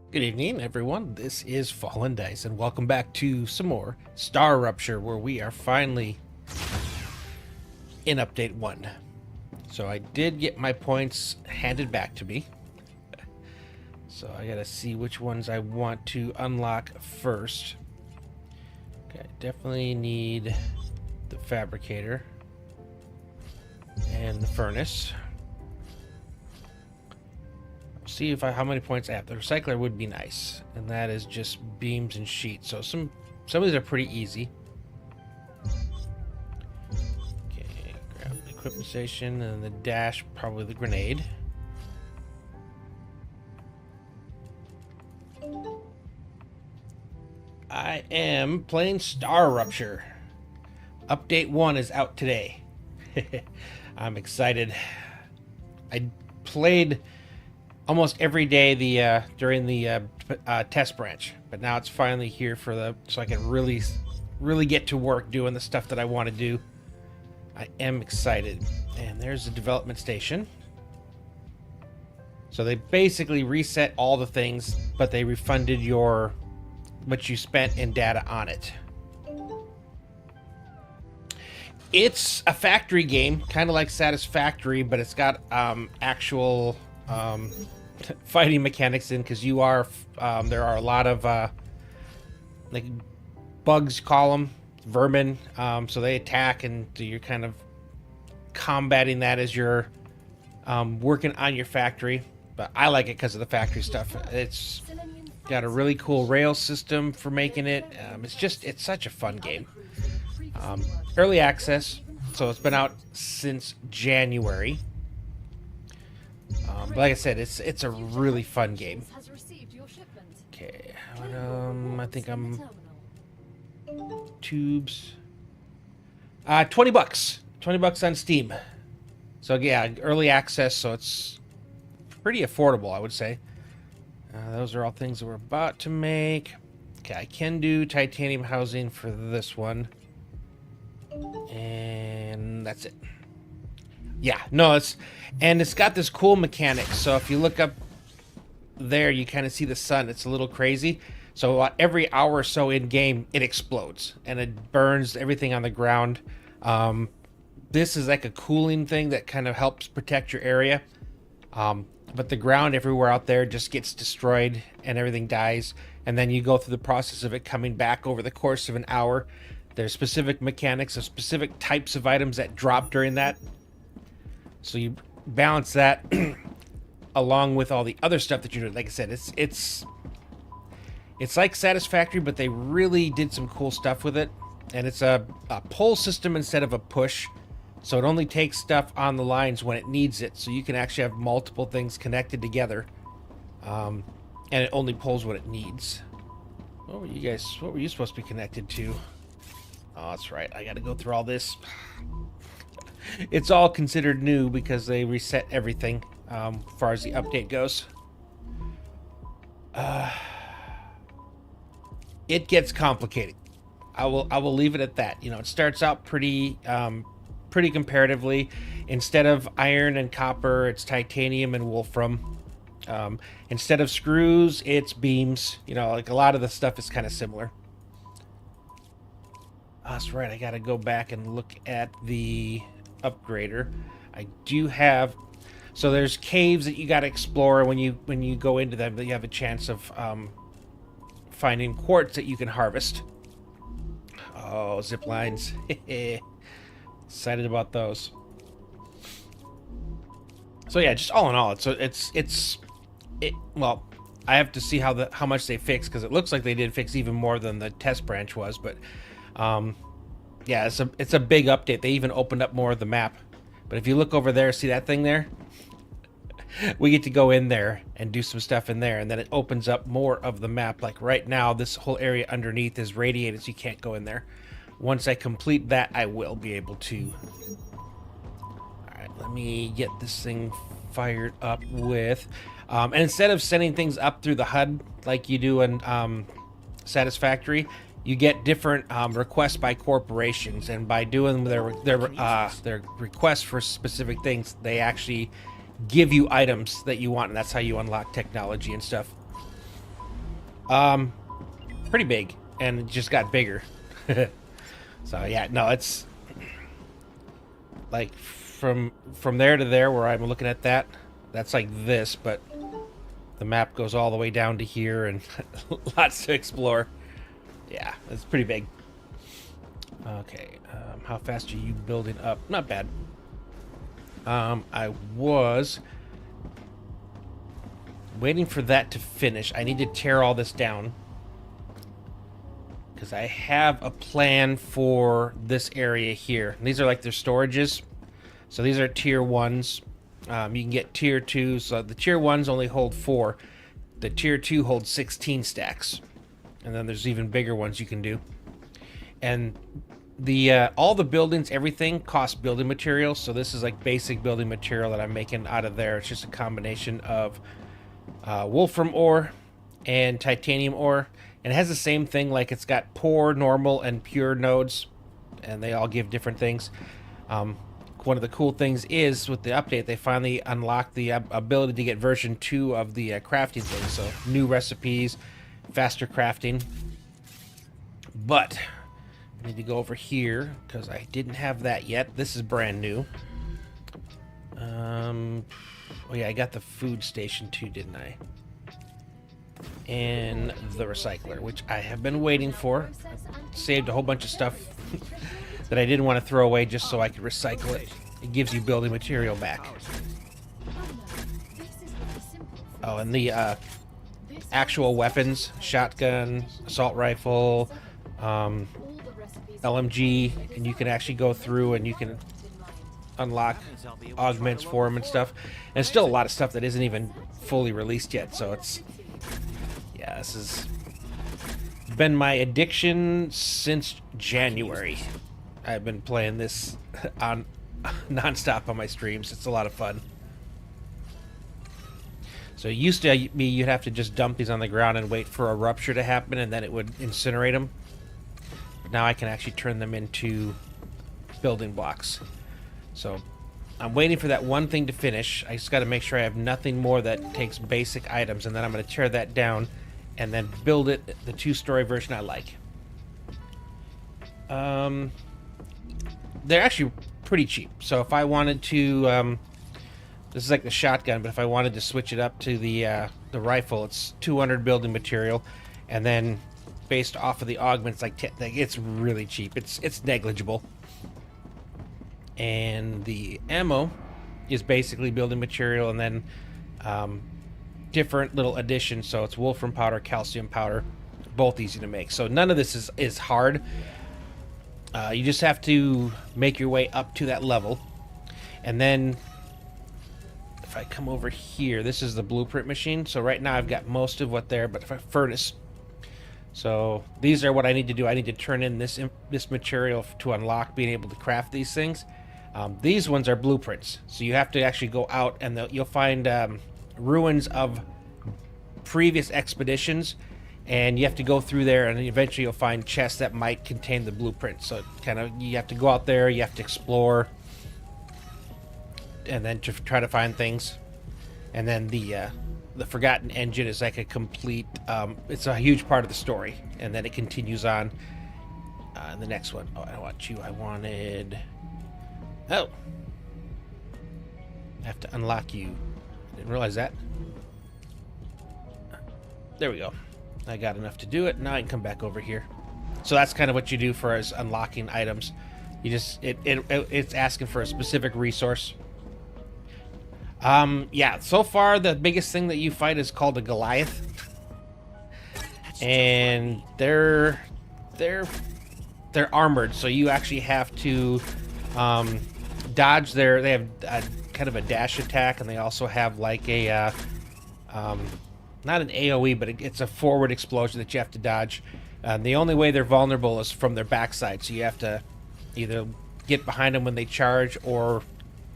Good evening, everyone. This is Fallen Dice, and welcome back to some more Star Rupture, where we are finally in Update 1. So I did get my points handed back to me. So I gotta see which ones I want to unlock first. Okay, definitely need the Fabricator and the Furnace. See if how many points I have. The Recycler would be nice, and that is just beams and sheets. So some of these are pretty easy. Okay, grab the equipment station and the dash, probably the grenade. I am playing Star Rupture. Update 1 is out today. I'm excited. I played almost every day during the test branch, but now it's finally here so I can really get to work doing the stuff that I want to do. I am excited. And there's the development station. So they basically reset all the things, but they refunded what you spent in data on it. It's a factory game, kind of like Satisfactory, but it's got actual fighting mechanics in, because there are a lot of like bugs, call them vermin, so they attack, and you're kind of combating that as you're working on your factory. But I like it because of the factory stuff. It's got a really cool rail system for making it. It's such a fun game. Early access, so it's been out since January. But like I said, it's a really fun game. Okay, I think I'm tubes. $20. $20 on Steam. So yeah, early access, so it's pretty affordable, I would say. Those are all things that we're about to make. Okay, I can do titanium housing for this one. And that's it. Yeah, no, it's got this cool mechanic. So if you look up there, you kind of see the sun. It's a little crazy. So every hour or so in game, it explodes and it burns everything on the ground. This is like a cooling thing that kind of helps protect your area. But the ground everywhere out there just gets destroyed and everything dies. And then you go through the process of it coming back over the course of an hour. There's specific mechanics of specific types of items that drop during that. So you balance that along with all the other stuff that you're doing. Like I said, it's like Satisfactory, but they really did some cool stuff with it. And it's a pull system instead of a push. So it only takes stuff on the lines when it needs it. So you can actually have multiple things connected together. And it only pulls what it needs. What were you supposed to be connected to? Oh, that's right. I got to go through all this. It's all considered new because they reset everything as far as the update goes. It gets complicated. I will leave it at that. You know, it starts out pretty comparatively. Instead of iron and copper, it's titanium and wolfram. Instead of screws, it's beams. You know, like a lot of the stuff is kind of similar. Oh, that's right. I got to go back and look at the upgrader. I do have. So there's caves that you got to explore when you go into them. That you have a chance of finding quartz that you can harvest. Oh, zip lines. Excited about those. So yeah, just all in all, well, I have to see how much they fix, because it looks like they did fix even more than the test branch was, but yeah, it's a big update. They even opened up more of the map. But if you look over there, see that thing there? We get to go in there and do some stuff in there, and then it opens up more of the map. Like right now, this whole area underneath is radiated, so you can't go in there. Once I complete that, I will be able to. Alright, let me get this thing fired up with... and instead of sending things up through the HUD like you do in Satisfactory, you get different requests by corporations, and by doing their requests for specific things, they actually give you items that you want, and that's how you unlock technology and stuff. Pretty big, and it just got bigger. So yeah, no, it's like from there to there where I'm looking at that, that's like this, but the map goes all the way down to here, and lots to explore. Yeah, it's pretty big. Okay, how fast are you building up? Not bad. I was waiting for that to finish. I need to tear all this down, because I have a plan for this area here. And these are like their storages. So these are tier 1s. You can get tier 2s. So the tier 1s only hold 4. The tier 2 holds 16 stacks. And then there's even bigger ones you can do. And the all the buildings, everything costs building materials. So this is like basic building material that I'm making out of there. It's just a combination of wolfram ore and titanium ore. And it has the same thing, like it's got poor, normal, and pure nodes, and they all give different things. One of the cool things is, with the update, they finally unlocked the ability to get version 2 of the crafting thing. So new recipes, faster crafting. But I need to go over here, because I didn't have that yet. This is brand new. Oh yeah, I got the food station too, didn't I? And the recycler, which I have been waiting for. I saved a whole bunch of stuff that I didn't want to throw away just so I could recycle it. It gives you building material back. Oh, and the actual weapons, shotgun, assault rifle, LMG, and you can actually go through and you can unlock augments for them and stuff. And there's still a lot of stuff that isn't even fully released yet, so it's... Yeah, this has been my addiction since January. I've been playing this on non-stop on my streams. It's a lot of fun. So it used to be you'd have to just dump these on the ground and wait for a rupture to happen, and then it would incinerate them. But now I can actually turn them into building blocks. So I'm waiting for that one thing to finish. I just got to make sure I have nothing more that takes basic items, and then I'm going to tear that down and then build it the 2-story version I like. They're actually pretty cheap. So if I wanted to, this is like the shotgun, but if I wanted to switch it up to the rifle, it's 200 building material, and then based off of the augments, like it's really cheap. It's negligible. And the ammo is basically building material, and then different little additions. So it's wolfram powder, calcium powder, both easy to make. So none of this is hard. You just have to make your way up to that level. And then if I come over here, this is the blueprint machine. So right now I've got most of what there, but if I furnace. So these are what I need to do. I need to turn in this material to unlock being able to craft these things. These ones are blueprints, so you have to actually go out and you'll find ruins of previous expeditions, and you have to go through there, and eventually you'll find chests that might contain the blueprints. So kind of you have to go out there, you have to explore, and then to try to find things. And then the Forgotten Engine is like a complete. It's a huge part of the story, and then it continues on in the next one. Oh, I don't want you. I wanted. Oh. I have to unlock you. Didn't realize that. There we go. I got enough to do it. Now I can come back over here. So that's kind of what you do for as unlocking items. You just it's asking for a specific resource. Yeah, so far the biggest thing that you fight is called a Goliath. And they're armored, so you actually have to dodge their. They have kind of a dash attack, and they also have like a not an AoE, but it's a forward explosion that you have to dodge. The only way they're vulnerable is from their backside, so you have to either get behind them when they charge or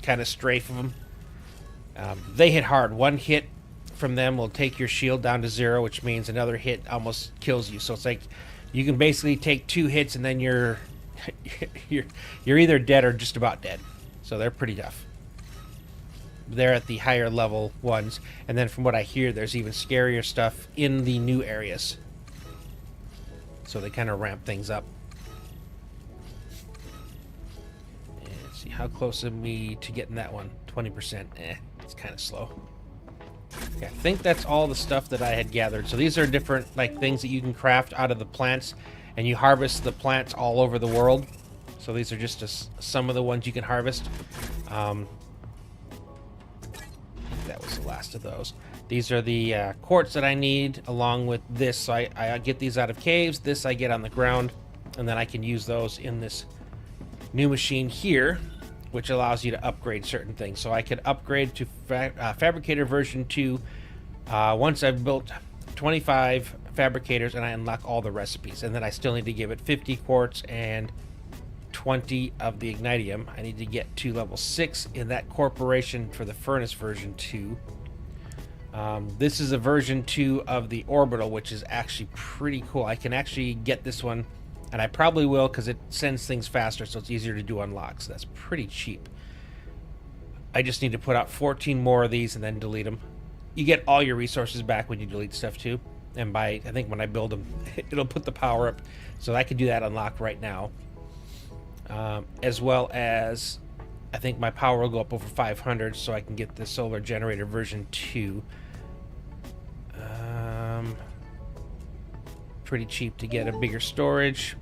kind of strafe them. They hit hard. One hit from them will take your shield down to 0, which means another hit almost kills you. So it's like you can basically take 2 hits and then you're either dead or just about dead. So they're pretty tough. They're at the higher level ones, and then from what I hear, there's even scarier stuff in the new areas. So they kind of ramp things up. And let's see, how close am we to getting that one? 20%. It's kind of slow. Okay, I think that's all the stuff that I had gathered. So these are different like things that you can craft out of the plants, and you harvest the plants all over the world. So these are just some of the ones you can harvest. I think that was the last of those. These are the quartz that I need, along with this. So I get these out of caves. This I get on the ground, and then I can use those in this new machine here, which allows you to upgrade certain things. So I could upgrade to Fabricator version 2 once I've built 25 fabricators and I unlock all the recipes. And then I still need to give it 50 quartz and 20 of the ignitium. I need to get to level 6 in that corporation for the furnace version 2. This is a version 2 of the orbital, which is actually pretty cool. I can actually get this one, and I probably will because it sends things faster, so it's easier to do unlocks. That's pretty cheap. I just need to put out 14 more of these and then delete them. You get all your resources back when you delete stuff too. And I think when I build them, it'll put the power up. So I can do that unlock right now. As well as, I think my power will go up over 500, so I can get the solar generator version 2. Pretty cheap to get a bigger storage.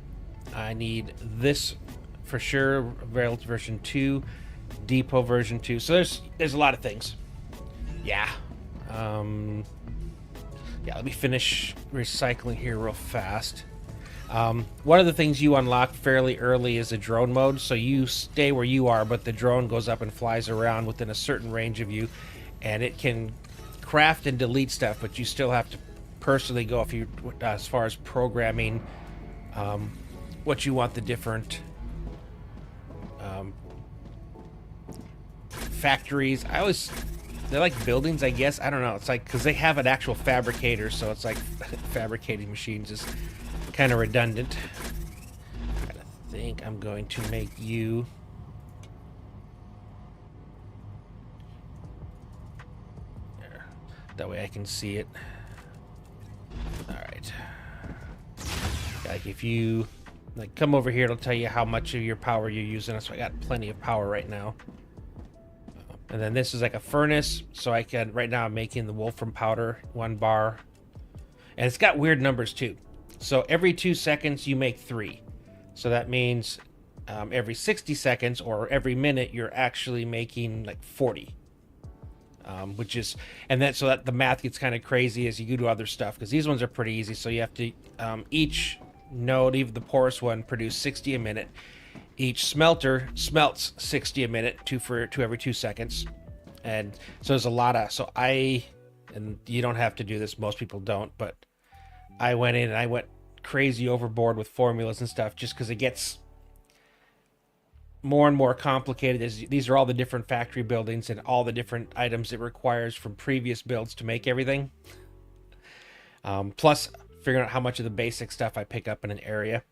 I need this for sure, Rails version 2, Depot version 2. So there's a lot of things. Yeah. Yeah, let me finish recycling here real fast. One of the things you unlock fairly early is a drone mode. So you stay where you are, but the drone goes up and flies around within a certain range of you, and it can craft and delete stuff, but you still have to personally go if you as far as programming what you want the different factories. I always they're like buildings, I guess. I don't know. It's like, because they have an actual fabricator, so it's like fabricating machines is kind of redundant. I think I'm going to make you... There. That way I can see it. Alright. Like if you like come over here, it'll tell you how much of your power you're using. So I got plenty of power right now. And then this is like a furnace, so I can, right now I'm making the wolfram powder, 1 bar. And it's got weird numbers too. So every 2 seconds you make 3. So that means every 60 seconds or every minute you're actually making like 40. Which is, and then so that the math gets kind of crazy as you go to other stuff, because these ones are pretty easy. So you have to, each node, even the poorest one, produce 60 a minute. Each smelter smelts 60 a minute, 2 every 2 seconds. And so there's a lot of, so and you don't have to do this, most people don't, but I went in and I went crazy overboard with formulas and stuff just because it gets more and more complicated. These are all the different factory buildings and all the different items it requires from previous builds to make everything. Plus figuring out how much of the basic stuff I pick up in an area.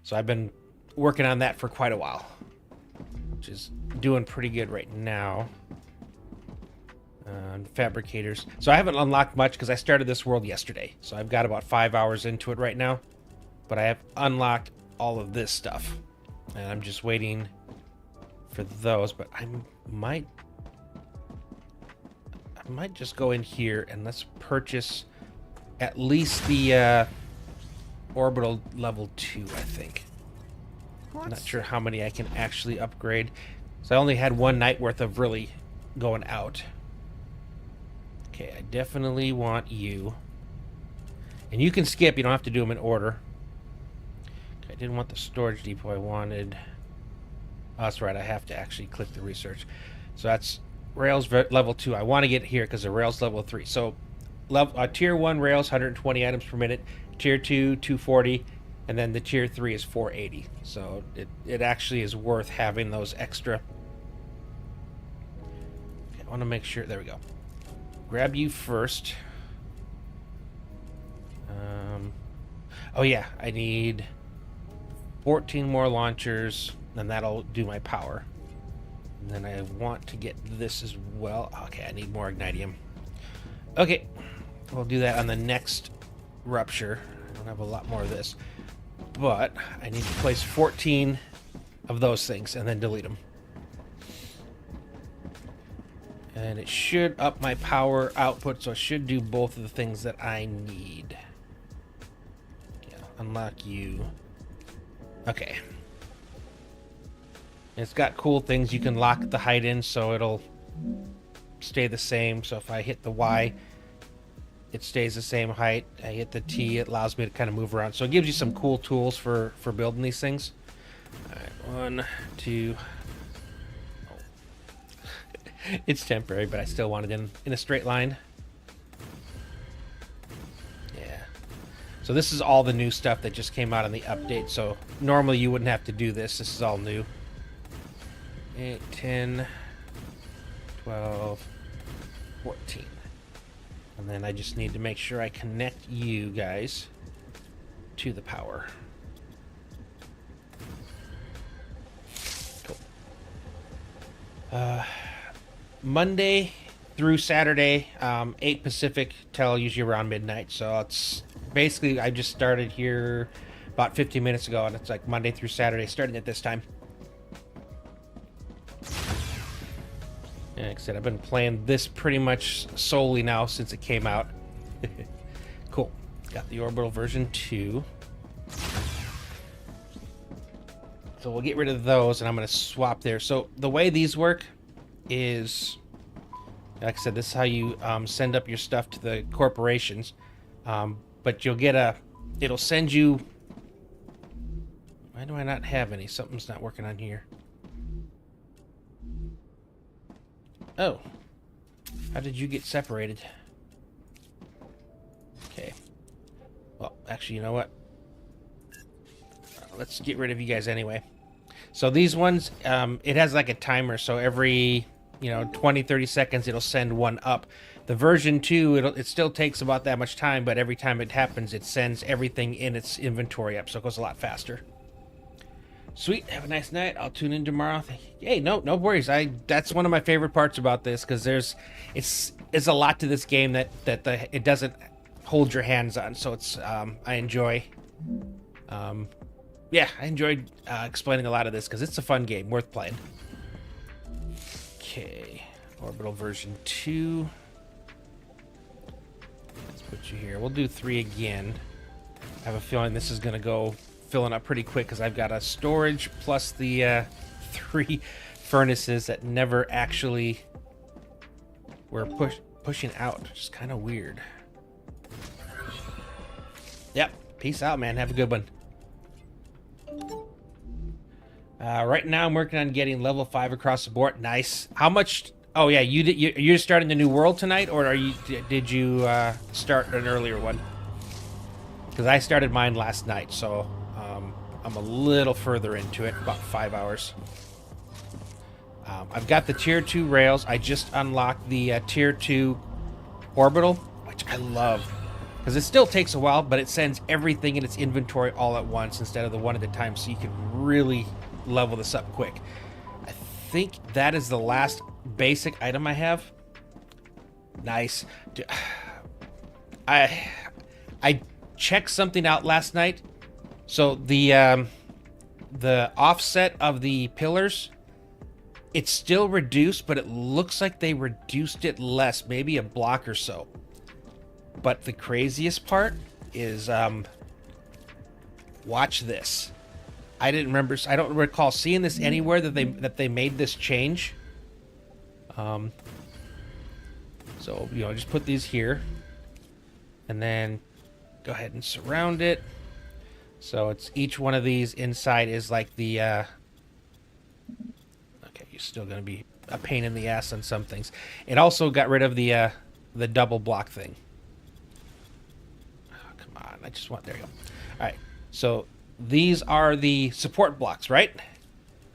So I've been working on that for quite a while, which is doing pretty good right now. Fabricators. So I haven't unlocked much because I started this world yesterday. So I've got about 5 hours into it right now. But I have unlocked all of this stuff. And I'm just waiting for those. But I might just go in here and let's purchase at least the orbital level 2, I think. What? I'm not sure how many I can actually upgrade. So I only had 1 night worth of really going out. Okay, I definitely want you. And you can skip, you don't have to do them in order. Okay, I didn't want the storage depot, I wanted... Oh, that's right, I have to actually click the research. So that's Rails level 2. I want to get here because the Rails level 3. So tier 1 Rails, 120 items per minute. Tier 2, 240. And then the tier 3 is 480. So it actually is worth having those extra. Okay, I want to make sure, there we go. Grab you first. Oh yeah, I need 14 more launchers, and that'll do my power. And then I want to get this as well. Okay, I need more ignitium. Okay, we'll do that on the next rupture. I don't have a lot more of this, but I need to place 14 of those things and then delete them. And it should up my power output, so it should do both of the things that I need. Yeah, unlock you. Okay. It's got cool things. You can lock the height in so it'll stay the same. So if I hit the Y, it stays the same height. I hit the T, it allows me to kind of move around. So it gives you some cool tools for building these things. All right, 1, 2... It's temporary, but I still want it in a straight line. Yeah. So this is all the new stuff that just came out in the update. So normally you wouldn't have to do this. This is all new. 8, 10, 12, 14. And then I just need to make sure I connect you guys to the power. Cool. Monday through Saturday, 8 Pacific till usually around midnight. So it's basically, I just started here about 15 minutes ago, and it's like Monday through Saturday, starting at this time. And like I said, I've been playing this pretty much solely now since it came out. Cool. Got the orbital version 2. So we'll get rid of those, and I'm going to swap there. So the way these work is, like I said, this is how you send up your stuff to the corporations. But you'll get it'll send you... Why do I not have any? Something's not working on here. Oh. How did you get separated? Okay. Well, actually, you know what? Let's get rid of you guys anyway. So these ones, it has like a timer, so every you know, 20-30 seconds, it'll send one up. The version 2, it still takes about that much time, but every time it happens, it sends everything in its inventory up, so it goes a lot faster. Sweet. Have a nice night. I'll tune in tomorrow. Hey, no worries. That's one of my favorite parts about this, because it's a lot to this game that it doesn't hold your hands on. So it's I enjoy. Yeah, I enjoyed explaining a lot of this because it's a fun game, worth playing. Okay, orbital version 2. Let's put you here. We'll do 3 again. I have a feeling this is going to go filling up pretty quick because I've got a storage plus the 3 furnaces that never actually were pushing out, which is kind of weird. Yep. Peace out, man. Have a good one. Right now I'm working on getting level 5 across the board. Nice. How much? Oh yeah, you're starting the new world tonight, or did you start an earlier one? Because I started mine last night, so I'm a little further into it, about 5 hours. I've got the tier 2 rails. I just unlocked the tier 2 orbital, which I love. Because it still takes a while, but it sends everything in its inventory all at once instead of the one at a time, so you can really level this up quick. I think that is the last basic item I have. Nice. I checked something out last night. So the offset of the pillars, it's still reduced, but it looks like they reduced it less, maybe a block or so. But the craziest part is, watch this. I don't recall seeing this anywhere that they made this change. So, you know, just put these here, and then go ahead and surround it. So it's each one of these inside is like the, okay, you're still going to be a pain in the ass on some things. It also got rid of the double block thing. I just want, there you go. All right, so these are the support blocks, right?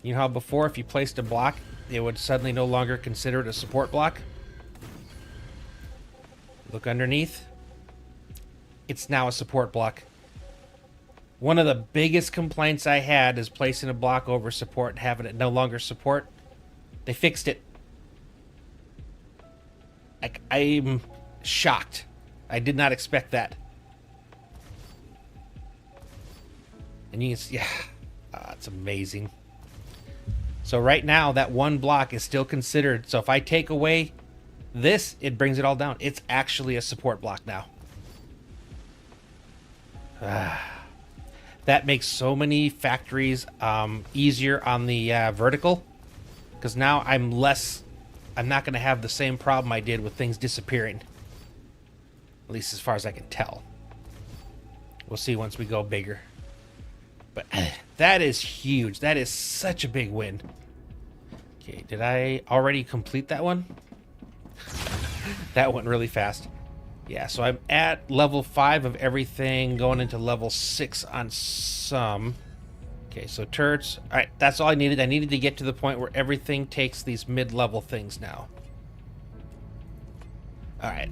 You know how before if you placed a block, it would suddenly no longer consider it a support block? Look underneath. It's now a support block. One of the biggest complaints I had is placing a block over support and having it no longer support. They fixed it. I'm shocked. I did not expect that. And you can see, yeah, it's amazing. So right now, that one block is still considered. So if I take away this, it brings it all down. It's actually a support block now. That makes so many factories easier on the vertical. Because now I'm not going to have the same problem I did with things disappearing. At least as far as I can tell. We'll see once we go bigger. But that is huge. That is such a big win. Okay, did I already complete that one? That went really fast. Yeah, so I'm at level 5 of everything, going into level 6 on some. Okay, so turrets. All right, that's all I needed. I needed to get to the point where everything takes these mid-level things now. All right,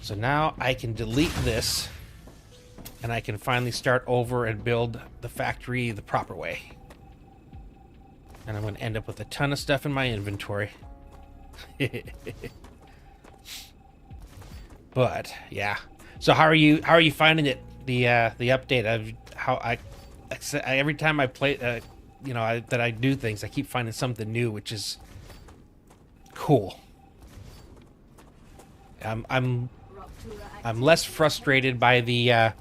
so now I can delete this. And I can finally start over and build the factory the proper way. And I'm going to end up with a ton of stuff in my inventory. But yeah. So how are you finding it? The update of how every time I play, you know, that I do things, I keep finding something new, which is cool. I'm less frustrated by the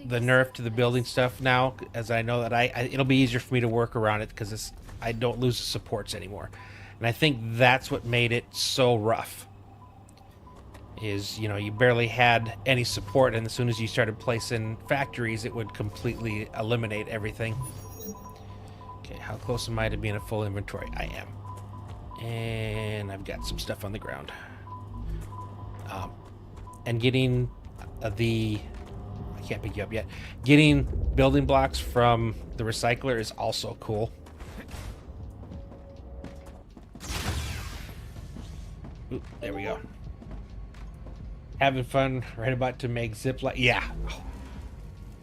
nerf to the building stuff now, as I know that it'll be easier for me to work around it because I don't lose the supports anymore. And I think that's what made it so rough. Is, you know, you barely had any support, and as soon as you started placing factories, it would completely eliminate everything. Okay, how close am I to being a full inventory? I am. And I've got some stuff on the ground. And getting I can't pick you up yet. Getting building blocks from the recycler is also cool. Having fun right about to make zip line. Yeah.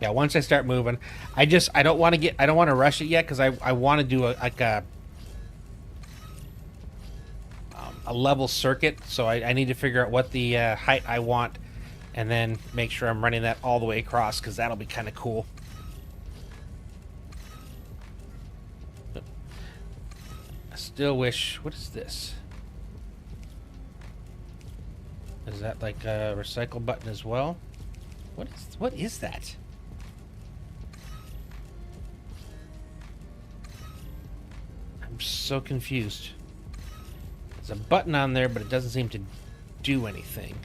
Yeah, once I start moving, I don't want to rush it yet because I want to do a level circuit. So I need to figure out what the height I want and then make sure I'm running that all the way across because that'll be kind of cool. I still wish, what is this? Is that like a recycle button as well? What is that? I'm so confused. There's a button on there, but it doesn't seem to do anything.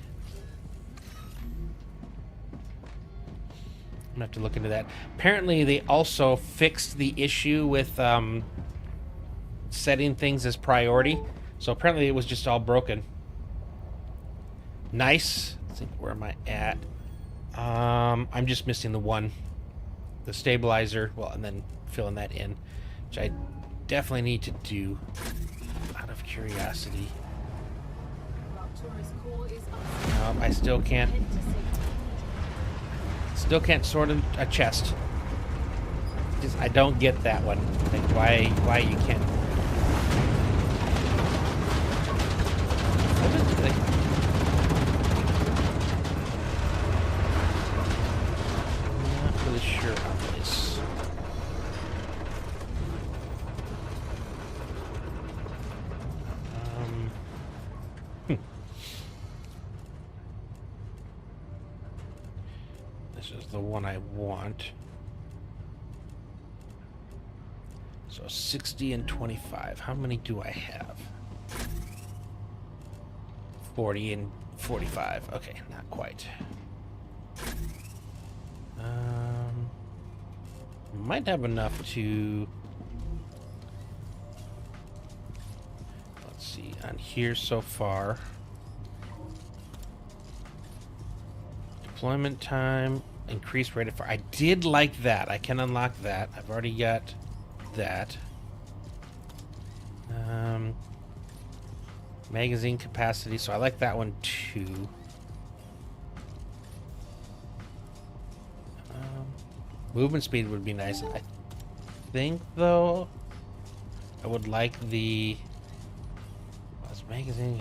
I'm gonna have to look into that. Apparently, they also fixed the issue with setting things as priority. So apparently, it was just all broken. Nice. Let's see, where am I at? I'm just missing the stabilizer. Well, and then filling that in, which I definitely need to do out of curiosity. No, I still can't. Still can't sort a chest. I don't get that one. Like why you can't. Not really sure about this. This is the one I want. So 60 and 25. How many do I have? 40 and 45. Okay, not quite. Might have enough to... Let's see, on here so far. Deployment time, increased rate of fire. I did like that. I can unlock that. I've already got that. Magazine capacity, so I like that one too. Movement speed would be nice. I think, though, I would like the... magazine.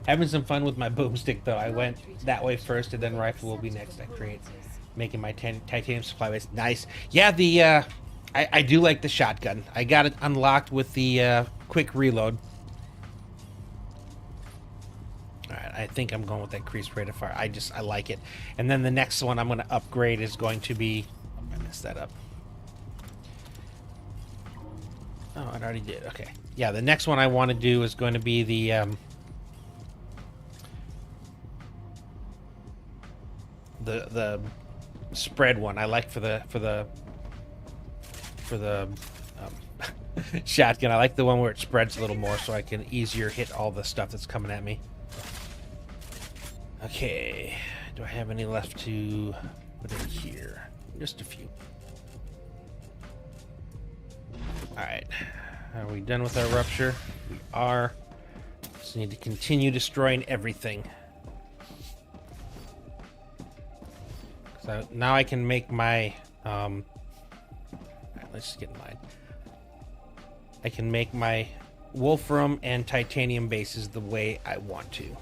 Having some fun with my boomstick, though. I went that way first, and then rifle will be next. I create, making my titanium supply base. Nice. Yeah, the I do like the shotgun. I got it unlocked with the quick reload. Alright, I think I'm going with that increased rate of fire. I like it. And then the next one I'm going to upgrade is going to be... Oh, I messed that up. Oh, I already did. Okay. Yeah, the next one I want to do is going to be the spread one. I like for the shotgun. I like the one where it spreads a little more so I can easier hit all the stuff that's coming at me. Okay, do I have any left to put in here? Just a few. Alright, are we done with our rupture? We are. Just need to continue destroying everything. So now I can make my... Alright, let's just get in line. I can make my wolfram and titanium bases the way I want to.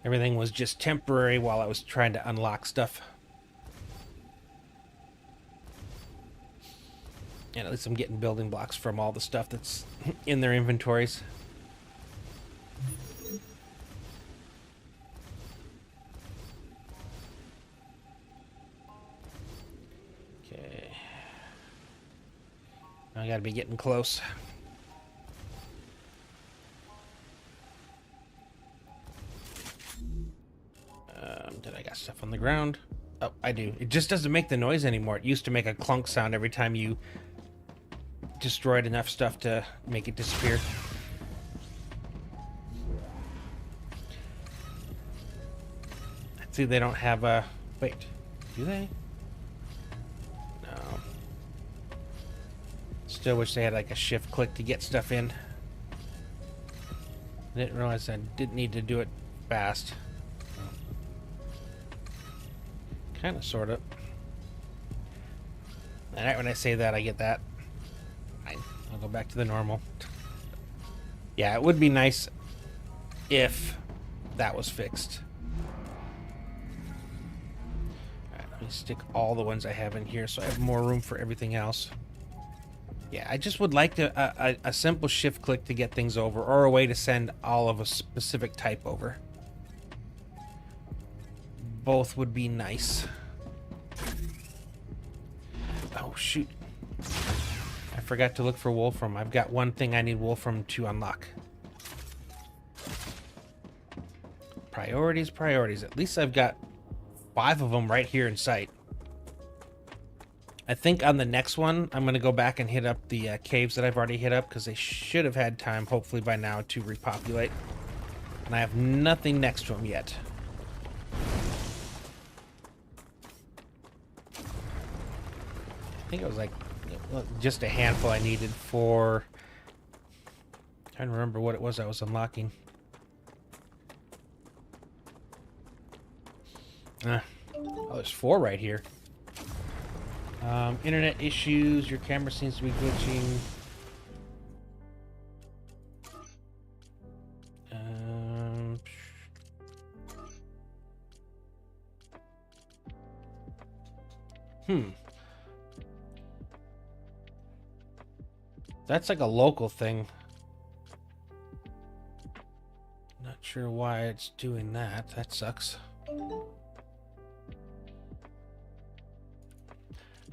Everything was just temporary while I was trying to unlock stuff. And at least I'm getting building blocks from all the stuff that's in their inventories. Okay. I gotta be getting close. Did I got stuff on the ground? Oh, I do. It just doesn't make the noise anymore. It used to make a clunk sound every time you destroyed enough stuff to make it disappear. See, they don't have a... Wait, do they? No. Still wish they had like a shift click to get stuff in. I didn't realize I didn't need to do it fast. Kind of, sort of. And right when I say that, I get that. Fine. I'll go back to the normal. Yeah, it would be nice if that was fixed. Alright, let me stick all the ones I have in here so I have more room for everything else. Yeah, I just would like a simple shift click to get things over, or a way to send all of a specific type over. Both would be nice. Oh, shoot. I forgot to look for Wolfram. I've got one thing I need Wolfram to unlock. Priorities, priorities. At least I've got 5 of them right here in sight. I think on the next one, I'm going to go back and hit up the caves that I've already hit up, because they should have had time, hopefully by now, to repopulate. And I have nothing next to them yet. I think it was like just a handful I needed for... I'm trying to remember what it was I was unlocking. Oh, there's 4 right here. Internet issues. Your camera seems to be glitching. That's like a local thing. Not sure why it's doing that. That sucks.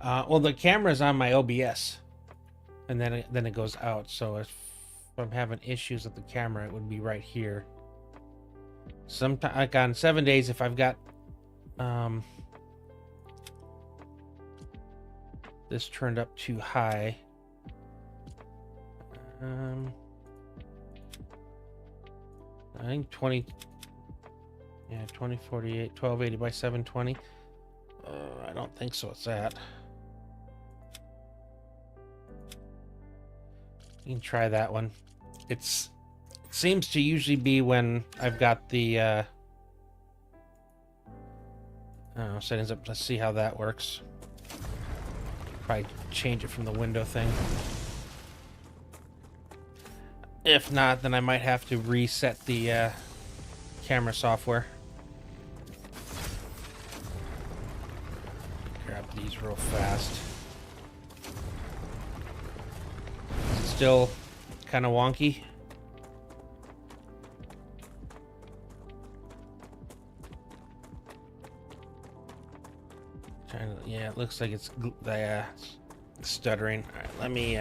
Well, the camera's on my OBS, and then it goes out. So if I'm having issues with the camera, it would be right here. Sometimes, like on 7 days, if I've got this turned up too high, I think 2048, 1280 by 720. I don't think so. It's that. You can try that one. It seems to usually be when I've got the settings up. Let's see how that works. Probably change it from the window thing. If not, then I might have to reset the camera software. Grab these real fast. Still kind of wonky. Yeah, it looks like it's stuttering. All right, let me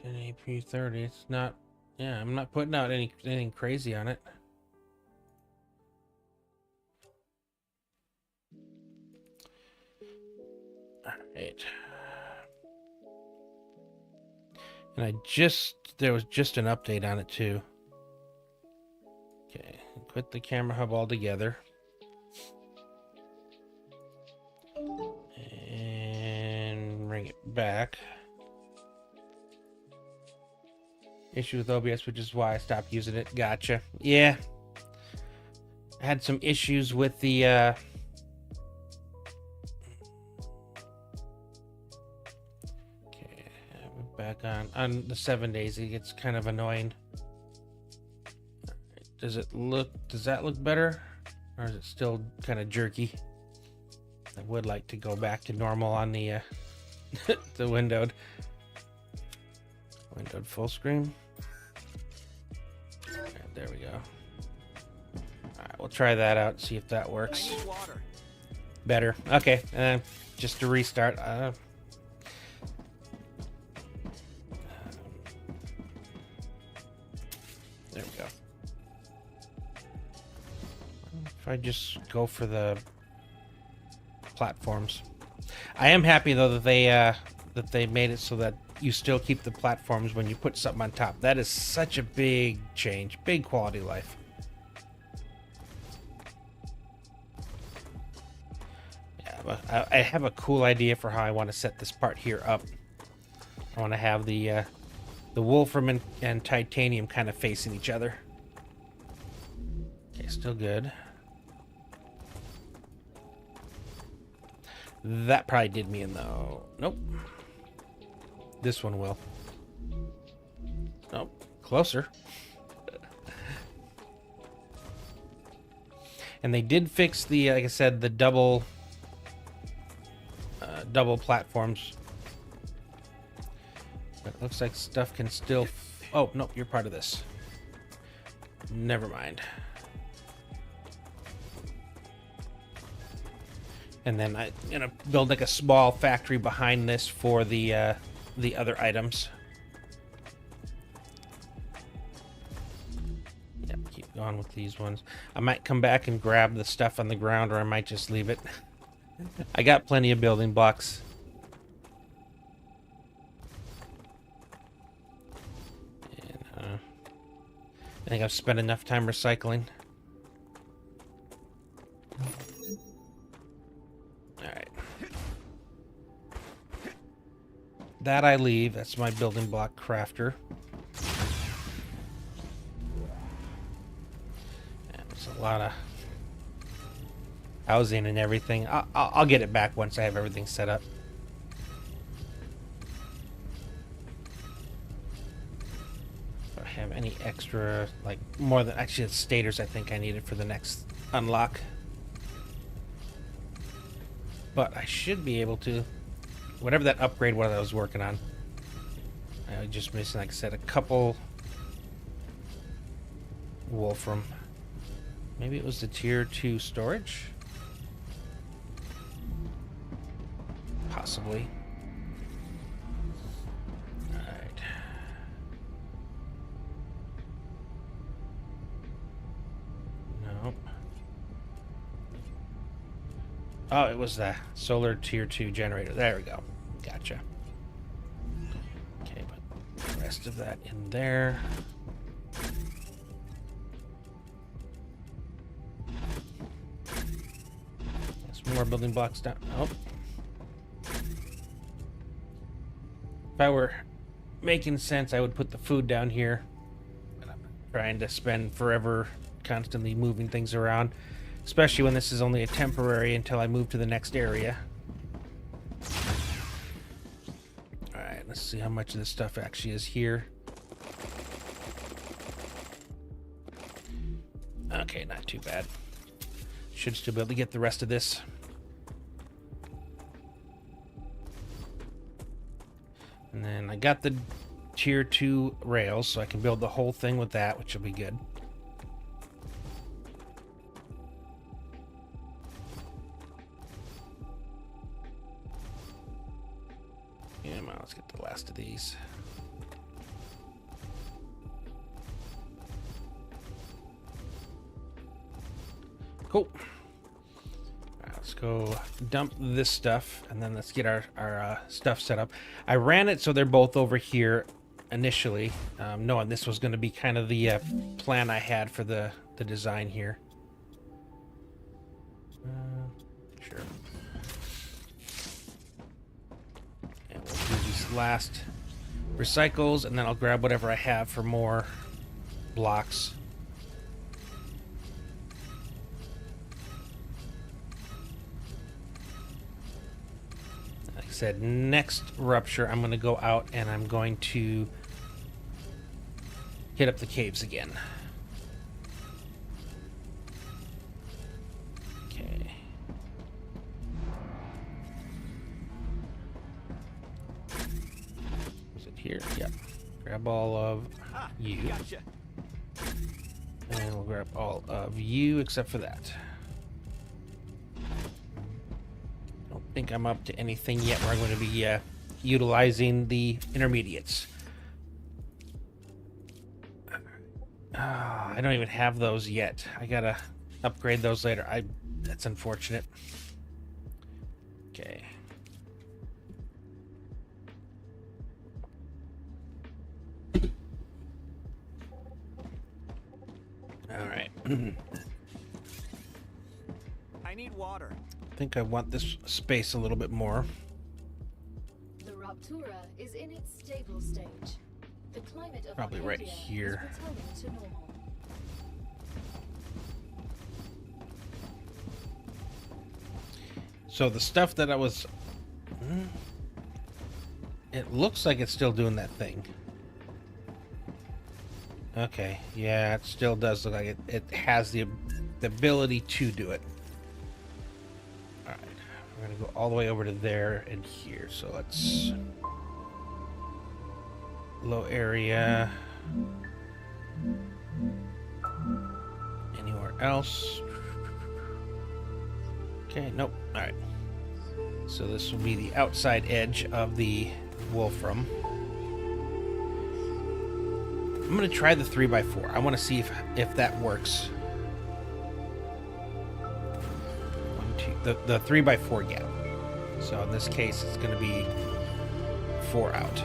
1080p30. It's not. Yeah, I'm not putting out anything crazy on it. All right. And there was just an update on it too. Okay, quit the camera hub altogether. And bring it back. Issue with OBS, which is why I stopped using it. Gotcha. Yeah. I had some issues with the okay, back on the 7 days. It gets kind of annoying. Does that look better? Or is it still kind of jerky? I would like to go back to normal on the the windowed full screen. Right, there we go. Alright, we'll try that out, see if that works. Better. Okay, just to restart. There we go. If I just go for the platforms. I am happy though that they made it so that you still keep the platforms when you put something on top. That is such a big change, big quality of life. Yeah, I have a cool idea for how I want to set this part here up. I want to have the wolfram and titanium kind of facing each other. Okay, still good. That probably did me in though. Nope. This one will. Nope. Closer. And they did fix the, like I said, the double platforms. But it looks like stuff can still... Oh, nope, you're part of this. Never mind. And then I'm gonna build like a small factory behind this for the other items. Yep, keep going with these ones. I might come back and grab the stuff on the ground, or I might just leave it. I got plenty of building blocks. And, I think I've spent enough time recycling. Alright. That I leave. That's my building block crafter. Yeah, there's a lot of housing and everything. I'll get it back once I have everything set up. If I have any extra, like more than actually it's stators I think I needed for the next unlock. But I should be able to, whatever that upgrade was I was working on. I was just missing, like I said, a couple wolfram. Maybe it was the tier 2 storage? Possibly. Alright. Nope. Oh, it was the solar tier 2 generator. There we go. Gotcha. Okay, put the rest of that in there. Some more building blocks down. Oh. If I were making sense, I would put the food down here. But I'm trying to spend forever constantly moving things around. Especially when this is only a temporary until I move to the next area. Alright, let's see how much of this stuff actually is here. Okay, not too bad. Should still be able to get the rest of this. And then I got the tier 2 rails, so I can build the whole thing with that, which will be good. Yeah, well, let's get the last of these. Cool. Let's go dump this stuff, and then let's get our stuff set up. I ran it so they're both over here initially, knowing this was going to be kind of the plan I had for the design here. Sure. And we'll do these last recycles, and then I'll grab whatever I have for more blocks. Said next rupture I'm going to go out and I'm going to hit up the caves again. Okay. Is it here? Yep. Grab all of you. Gotcha. And we'll grab all of you except for that. I think I'm up to anything yet where I'm going to be utilizing the intermediates. I don't even have those yet. I gotta upgrade those later. That's unfortunate. Okay. All right. I need water. I think I want this space a little bit more. The Raptura is in its stable stage. The climate of Probably right Arcadia here. is returning to normal. So the stuff that I was... It looks like it's still doing that thing. Okay, yeah, it still does look like it has the ability to do it. Alright, we're gonna go all the way over to there and here. So let's... Low area. Anywhere else? Okay, nope. Alright. So this will be the outside edge of the Wolfram. I'm going to try the 3x4. I want to see if that works. The 3x4 gap. So in this case, it's going to be 4 out.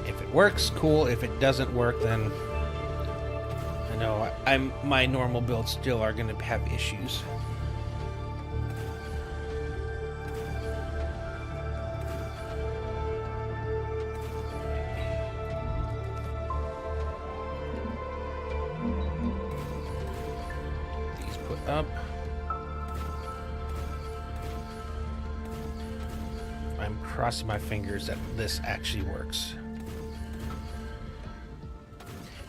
If it works, cool. If it doesn't work, then I know my normal builds still are going to have issues. These put up. I'm crossing my fingers that this actually works.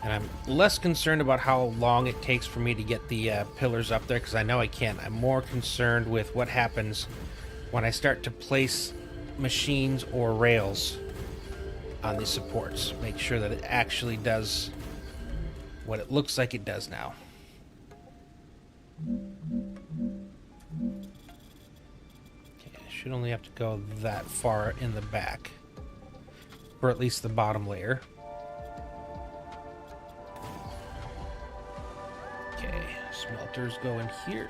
And I'm less concerned about how long it takes for me to get the pillars up there, because I know I can. I'm more concerned with what happens when I start to place machines or rails on the supports. Make sure that it actually does what it looks like it does now. Okay, I should only have to go that far in the back, or at least the bottom layer. Okay, smelters go in here.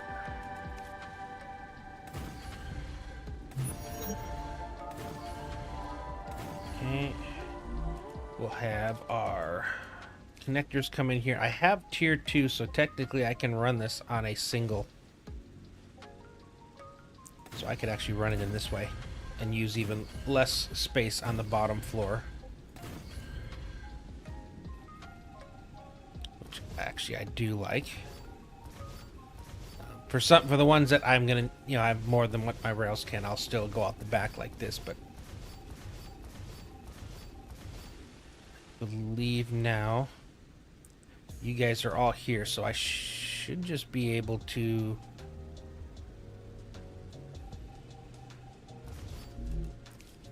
Okay, we'll have our connectors come in here. I have tier 2, so technically I can run this on a single. So I could actually run it in this way and use even less space on the bottom floor. Which actually I do like. For the ones that I'm gonna, I have more than what my rails can, I'll still go out the back like this, but I believe now you guys are all here, so I should just be able to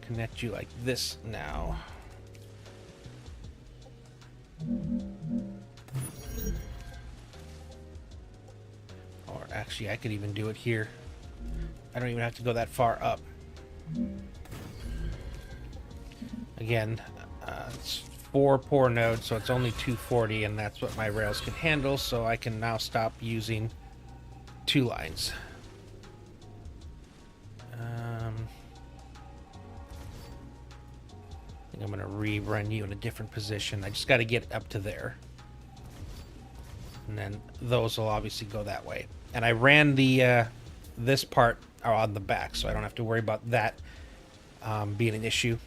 connect you like this now. Or actually, I could even do it here. I don't even have to go that far up. Again, it's 4 pore nodes, so it's only 240, and that's what my rails can handle, so I can now stop using 2 lines. I think I'm going to rerun you in a different position. I just got to get up to there. And then those will obviously go that way. And I ran the this part on the back, so I don't have to worry about that being an issue.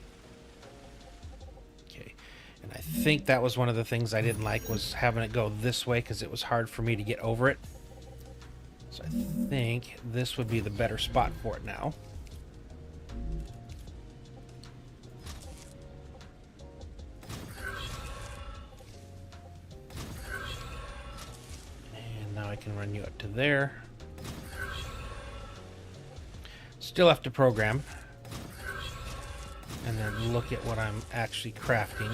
Okay, and I think that was one of the things I didn't like, was having it go this way, because it was hard for me to get over it. So I think this would be the better spot for it now. Now I can run you up to there. Still have to program. And then look at what I'm actually crafting.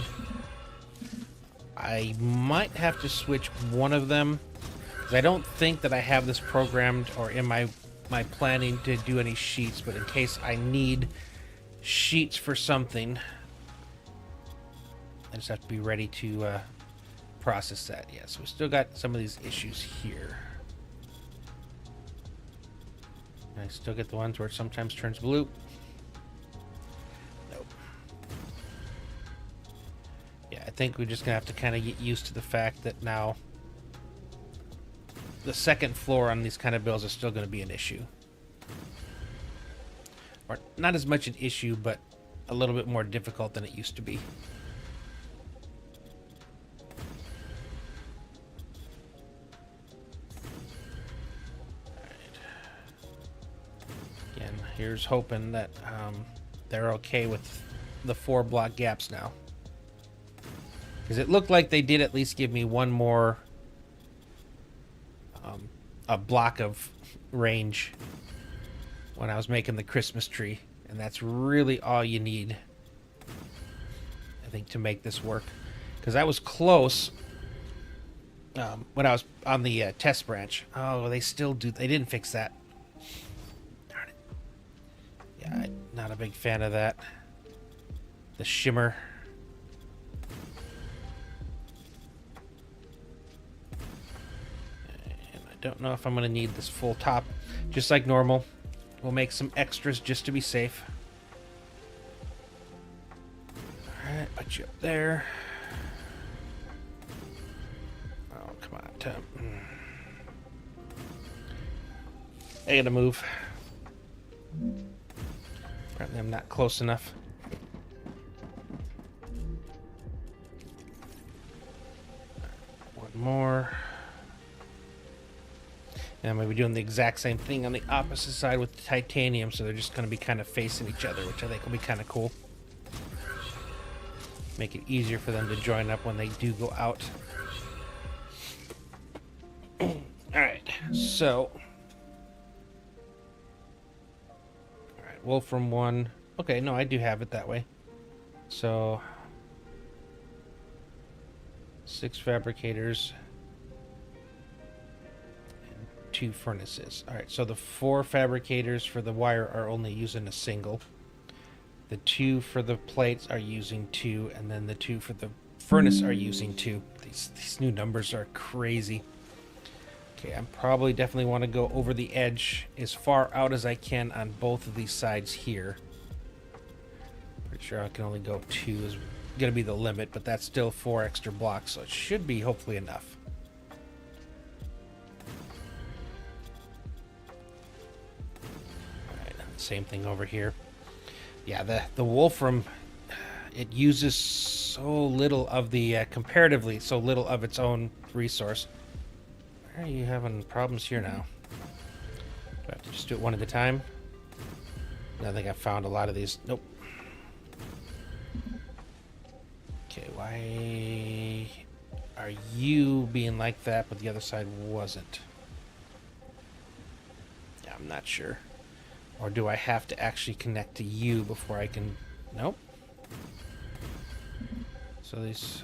I might have to switch one of them, because I don't think that I have this programmed or in my planning to do any sheets, but in case I need sheets for something, I just have to be ready to process that. Yes, we still got some of these issues here. I still get the ones where it sometimes turns blue. Nope. Yeah, I think we're just gonna have to kind of get used to the fact that now the second floor on these kind of builds is still going to be an issue. Or not as much an issue, but a little bit more difficult than it used to be. Again, here's hoping that they're okay with the 4 block gaps now. Because it looked like they did at least give me one more a block of range when I was making the Christmas tree, and that's really all you need, I think, to make this work. Because I was close when I was on the test branch. Oh, they still do. They didn't fix that. Darn it. Yeah, I'm not a big fan of that. The shimmer. Don't know if I'm going to need this full top. Just like normal, we'll make some extras just to be safe. Alright, put you up there. Oh, come on, Tom. I gotta move. Apparently I'm not close enough. One more. And I'm going to be doing the exact same thing on the opposite side with the titanium, so they're just going to be kind of facing each other, which I think will be kind of cool. Make it easier for them to join up when they do go out. Alright, so... Alright, Wolfram 1. Okay, no, I do have it that way. So... 6 fabricators... 2 furnaces. Alright, so the 4 fabricators for the wire are only using a single. The 2 for the plates are using 2, and then the 2 for the furnace are using 2. These new numbers are crazy. Okay, I probably definitely want to go over the edge as far out as I can on both of these sides here. Pretty sure I can only go 2 is going to be the limit, but that's still 4 extra blocks, so it should be hopefully enough. Same thing over here. Yeah, the Wolfram, it uses so little of the comparatively so little of its own resource. Why are you having problems here now? Do I have to just do it one at a time? I think I found a lot of these. Nope. Okay, why are you being like that but the other side wasn't? Yeah, I'm not sure. Or do I have to actually connect to you before I can... Nope. So these...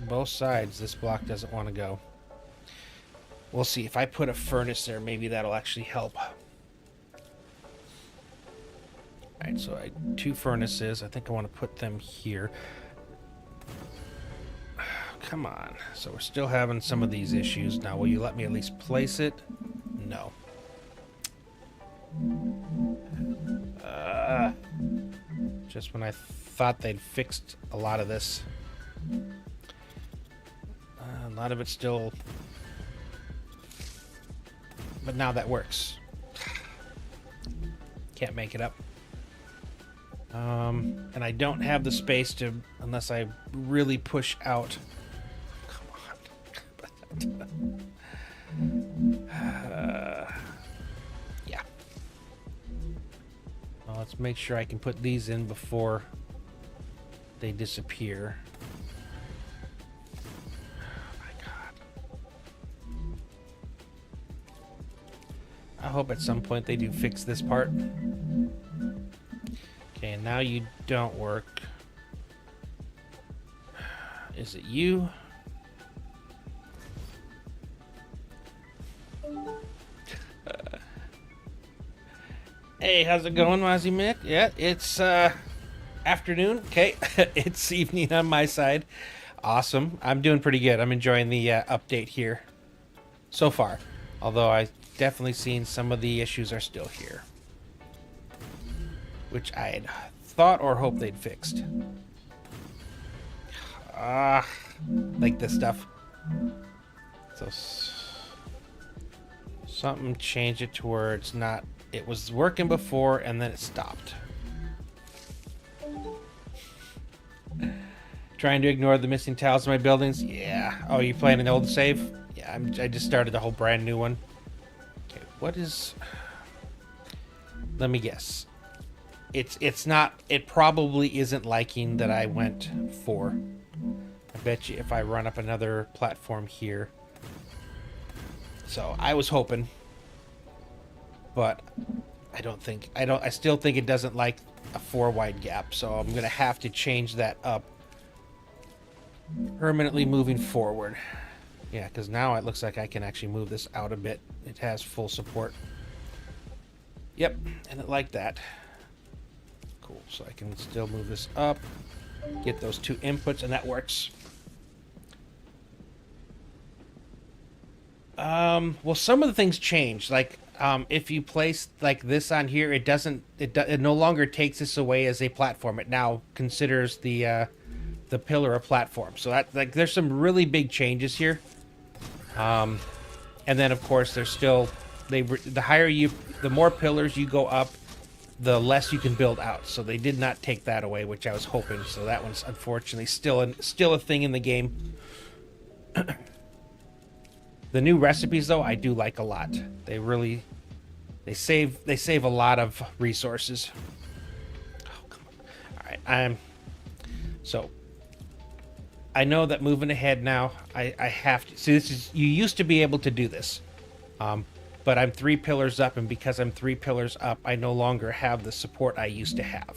Both sides, this block doesn't want to go. We'll see. If I put a furnace there, maybe that'll actually help. Alright, so 2 furnaces. I think I want to put them here. Come on. So we're still having some of these issues. Now, will you let me at least place it? No. Just when I thought they'd fixed a lot of this. A lot of it still... But now that works. Can't make it up. And I don't have the space to... Unless I really push out. Come on. Yeah. Well, let's make sure I can put these in before they disappear. Oh my God. I hope at some point they do fix this part. Okay, and now you don't work. Is it you? Hey, how's it going, Mozzie Mick? Yeah, it's afternoon. Okay, it's evening on my side. Awesome. I'm doing pretty good. I'm enjoying the update here so far. Although I've definitely seen some of the issues are still here, which I had thought or hoped they'd fixed. Like this stuff. So Something changed it to where it's not... It was working before, and then it stopped. Trying to ignore the missing tiles in my buildings? Yeah. Oh, you playing an old save? Yeah, I just started a whole brand new one. Okay, what is... Let me guess. It's not... It probably isn't liking that I went for. I bet you if I run up another platform here... So, I was hoping. But I still think it doesn't like a 4 wide gap, so I'm gonna have to change that up. Permanently moving forward. Yeah, because now it looks like I can actually move this out a bit. It has full support. Yep, and it liked that. Cool, so I can still move this up, get those 2 inputs, and that works. Well, some of the things change. Like, if you place like this on here, it no longer takes this away as a platform. It now considers the pillar a platform. So that, like, there's some really big changes here. And then of course there's still the more pillars you go up, the less you can build out. So they did not take that away, which I was hoping. So that one's unfortunately still a thing in the game. The new recipes, though, I do like a lot. They save a lot of resources. Oh, come on. All right, so I know that moving ahead now, I have to see. You used to be able to do this, but I'm 3 pillars up, and because I'm 3 pillars up, I no longer have the support I used to have.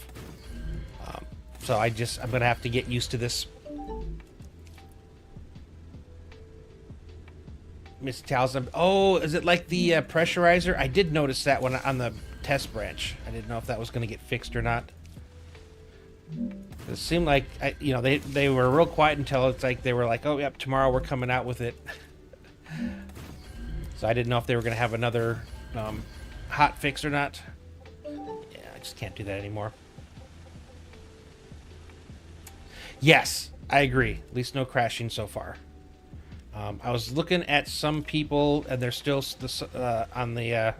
So I'm gonna have to get used to this. Miss Townsend. Oh, is it like the pressurizer? I did notice that one on the test branch. I didn't know if that was going to get fixed or not. It seemed like, they were real quiet until it's like they were like, oh, yep, tomorrow we're coming out with it. So I didn't know if they were going to have another hot fix or not. Yeah, I just can't do that anymore. Yes, I agree. At least no crashing so far. I was looking at some people, and they're still on the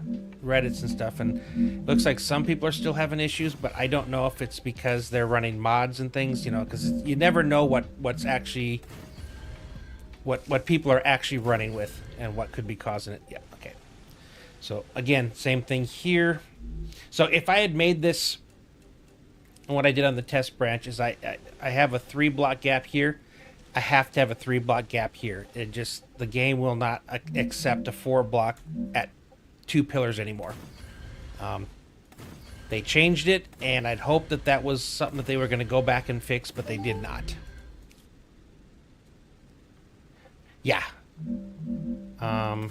Reddits and stuff, and looks like some people are still having issues, but I don't know if it's because they're running mods and things, because you never know what's actually what people are actually running with and what could be causing it. Yeah, okay. So again, same thing here. So if I had made this, and what I did on the test branch is I have a 3 block gap here. I have to have a 3 block gap here. The game will not accept a 4 block at 2 pillars anymore. They changed it, and I'd hoped that was something that they were going to go back and fix, but they did not. Yeah. And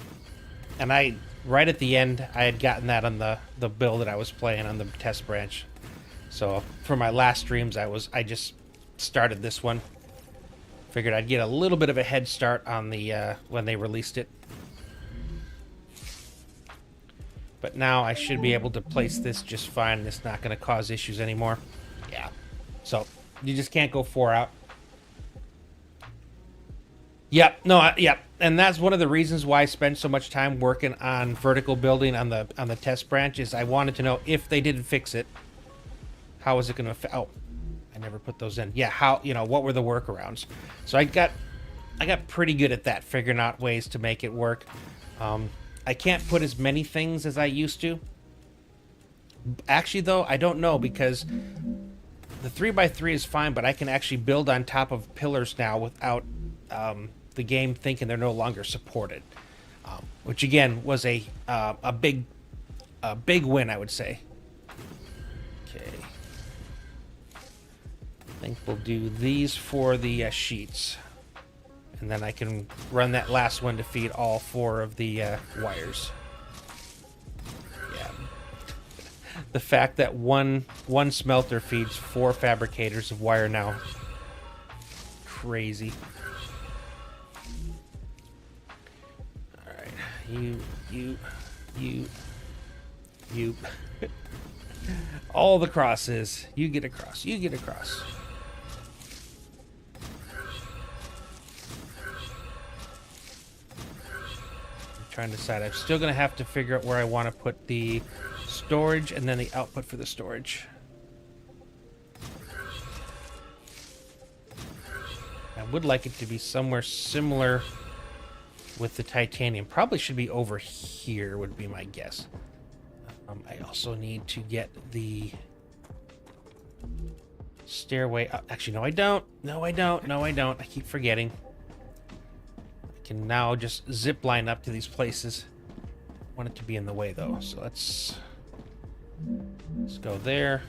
right at the end, I had gotten that on the build that I was playing on the test branch. So for my last streams, I just started this one. Figured I'd get a little bit of a head start on the when they released it. But now I should be able to place this just fine. It's not going to cause issues anymore. Yeah. So you just can't go 4 out. Yep. No. Yep. And that's one of the reasons why I spent so much time working on vertical building on the test branch. Is I wanted to know if they didn't fix it, how is it going to affect? Oh. I never put those in. Yeah, what were the workarounds? So I got pretty good at that, figuring out ways to make it work. I can't put as many things as I used to. Actually, though, I don't know, because the 3x3 is fine, but I can actually build on top of pillars now without the game thinking they're no longer supported. Which, again, was a big win, I would say. Okay. I think we'll do these for the sheets, and then I can run that last one to feed all 4 of the wires. Yeah, the fact that one smelter feeds 4 fabricators of wire now, crazy. All right, you. All the crosses. You get across. You get across. trying to decide. I'm still going to have to figure out where I want to put the storage and then the output for the storage. I would like it to be somewhere similar with the titanium. Probably should be over here would be my guess. I also need to get the stairway up. Actually, no, I don't. No, I don't. No, I don't. I keep forgetting. I can now just zip line up to these places. I want it to be in the way, though. So let's go there.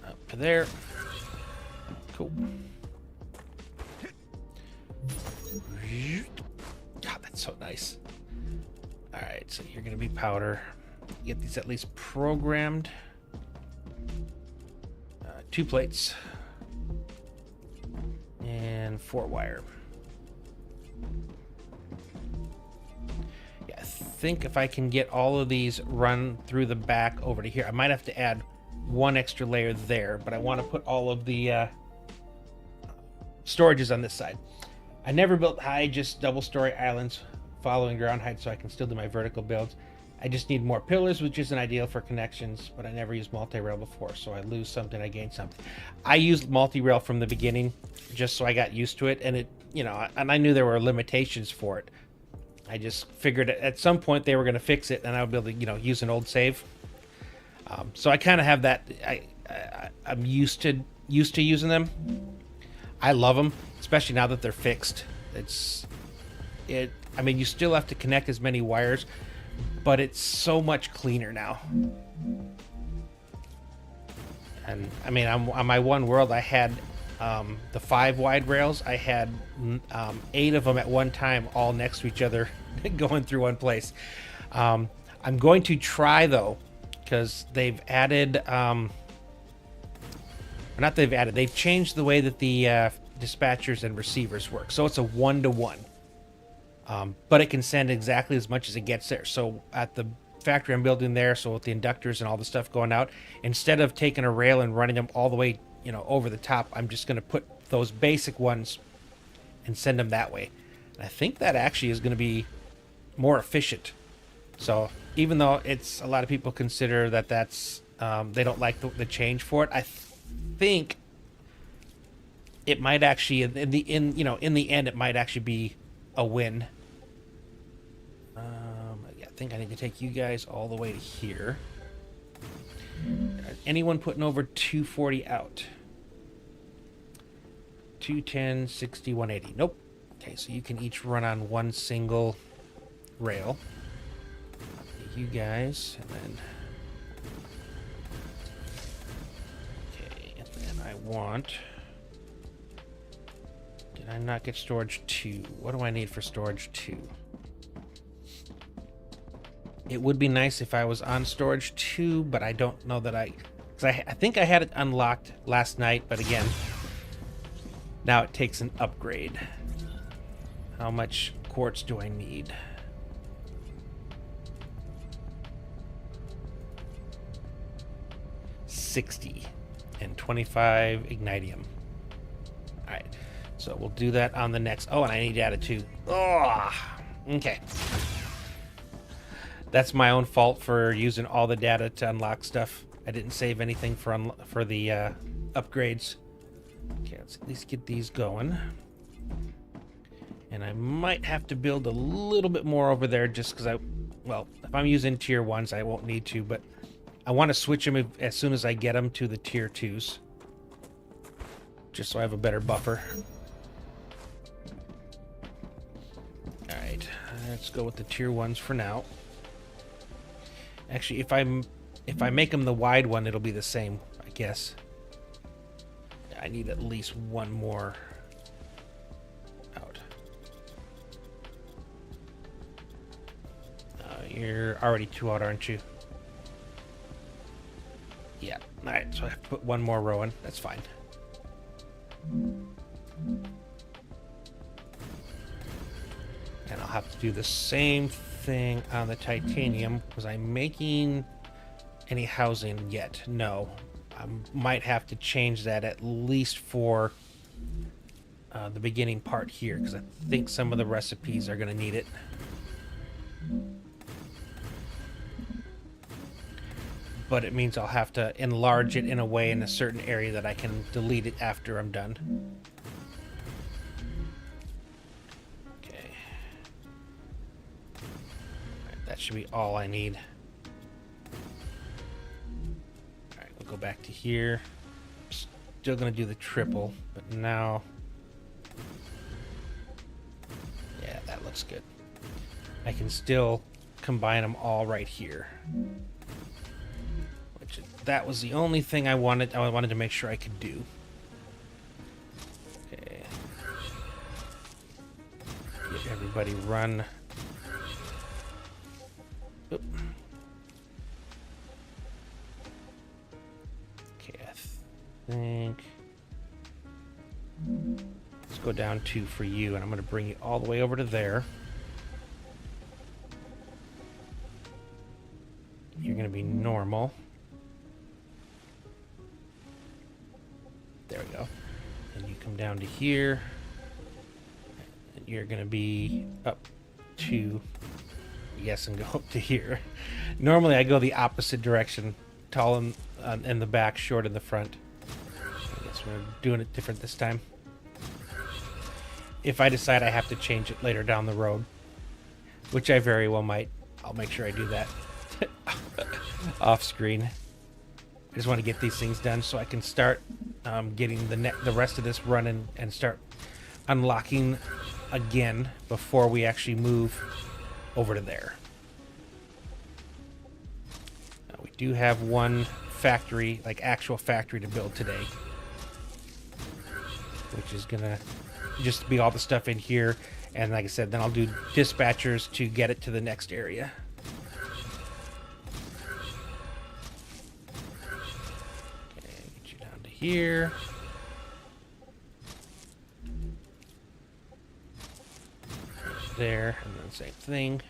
Up to there. Cool. God, that's so nice. All right, so you're going to be powder. Get these at least programmed. 2 plates. And 4 wire. Yeah, I think if I can get all of these run through the back over to here, I might have to add 1 extra layer there, but I want to put all of the storages on this side. I never built high, just double-story islands following ground height, so I can still do my vertical builds. I just need more pillars, which isn't ideal for connections, but I never used multi-rail before, so I lose something, I gain something. I used multi-rail from the beginning, just so I got used to it, and it, you know, and I knew there were limitations for it. I just figured at some point they were going to fix it, and I would be able to, you know, use an old save. So I kind of have that. I'm used to using them. I love them, especially now that they're fixed. I mean, you still have to connect as many wires, but it's so much cleaner now. And I mean, on my one world, I had the 5 wide rails. I had 8 of them at one time, all next to each other, going through one place. I'm going to try though, because they've added, they've changed the way that the dispatchers and receivers work. So it's a 1-to-1. But it can send exactly as much as it gets there. So at the factory I'm building there, so with the inductors and all the stuff going out, instead of taking a rail and running them all the way, you know, over the top, I'm just going to put those basic ones and send them that way. And I think that actually is going to be more efficient. So even though it's a lot of people consider that that's they don't like the change for it, I think it might actually in the end it might actually be a win. I think I need to take you guys all the way to here. Anyone putting over 240 out? 210, 60, 180. Nope. Okay, so you can each run on one single rail. You guys, and then okay, and then I want. Did I not get storage 2? What do I need for storage 2? It would be nice if I was on storage 2, but I don't know that I think I had it unlocked last night, but again, now it takes an upgrade. How much quartz do I need? $60 and 25 ignitium. All right, so we'll do that on the next. Oh, and I need to add it too. Oh, okay. That's my own fault for using all the data to unlock stuff. I didn't save anything for the upgrades. Okay, let's at least get these going. And I might have to build a little bit more over there just because if I'm using tier 1s, I won't need to, but I want to switch them as soon as I get them to the tier 2s. Just so I have a better buffer. Alright, let's go with the tier 1s for now. Actually, if I make them the wide one, it'll be the same, I guess. I need at least one more out. You're already 2 out, aren't you? Yeah. All right, so I have to put one more row in. That's fine. And I'll have to do the same thing on the titanium. Was I making any housing yet? No. I might have to change that at least for the beginning part here, because I think some of the recipes are going to need it. But it means I'll have to enlarge it in a way in a certain area that I can delete it after I'm done. Okay. Alright, that should be all I need. Alright, we'll go back to here. Still gonna do the triple, but now... yeah, that looks good. I can still combine them all right here. That was the only thing I wanted. I wanted to make sure I could do. Okay. Get everybody run. Oop. Okay, I think. Let's go down 2 for you, and I'm going to bring you all the way over to there. You're going to be normal. There we go. And you come down to here. And you're going to be up to, yes, and go up to here. Normally I go the opposite direction. Tall in the back, short in the front. I guess we're doing it different this time. If I decide I have to change it later down the road, which I very well might, I'll make sure I do that off screen. I just want to get these things done so I can start getting the rest of this running and start unlocking again before we actually move over to there. Now, we do have one factory, like actual factory to build today, which is gonna just be all the stuff in here, and like I said, then I'll do dispatchers to get it to the next area. Here. There, and then same thing.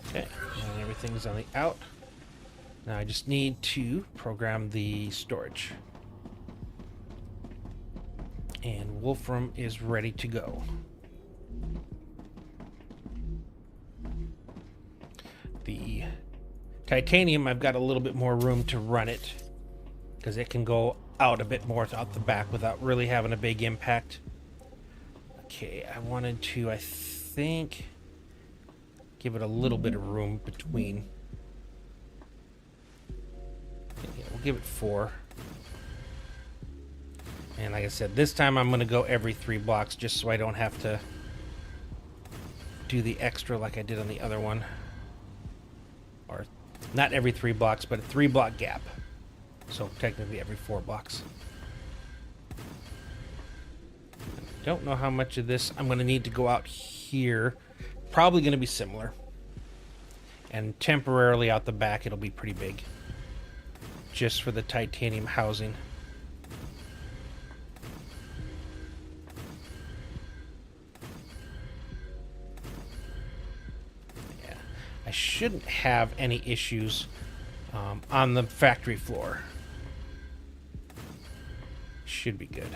Okay, and everything's on the out. Now I just need to program the storage. And Wolfram is ready to go. The titanium, I've got a little bit more room to run it because it can go out a bit more out the back without really having a big impact. Okay, I wanted to, I think, give it a little bit of room between. Yeah, we'll give it 4. And like I said, this time I'm going to go every 3 blocks just so I don't have to do the extra like I did on the other one. Or not every 3 blocks, but a 3-block gap. So technically every 4 blocks. I don't know how much of this I'm going to need to go out here. Probably going to be similar. And temporarily out the back it'll be pretty big. Just for the titanium housing. I shouldn't have any issues on the factory floor. Should be good.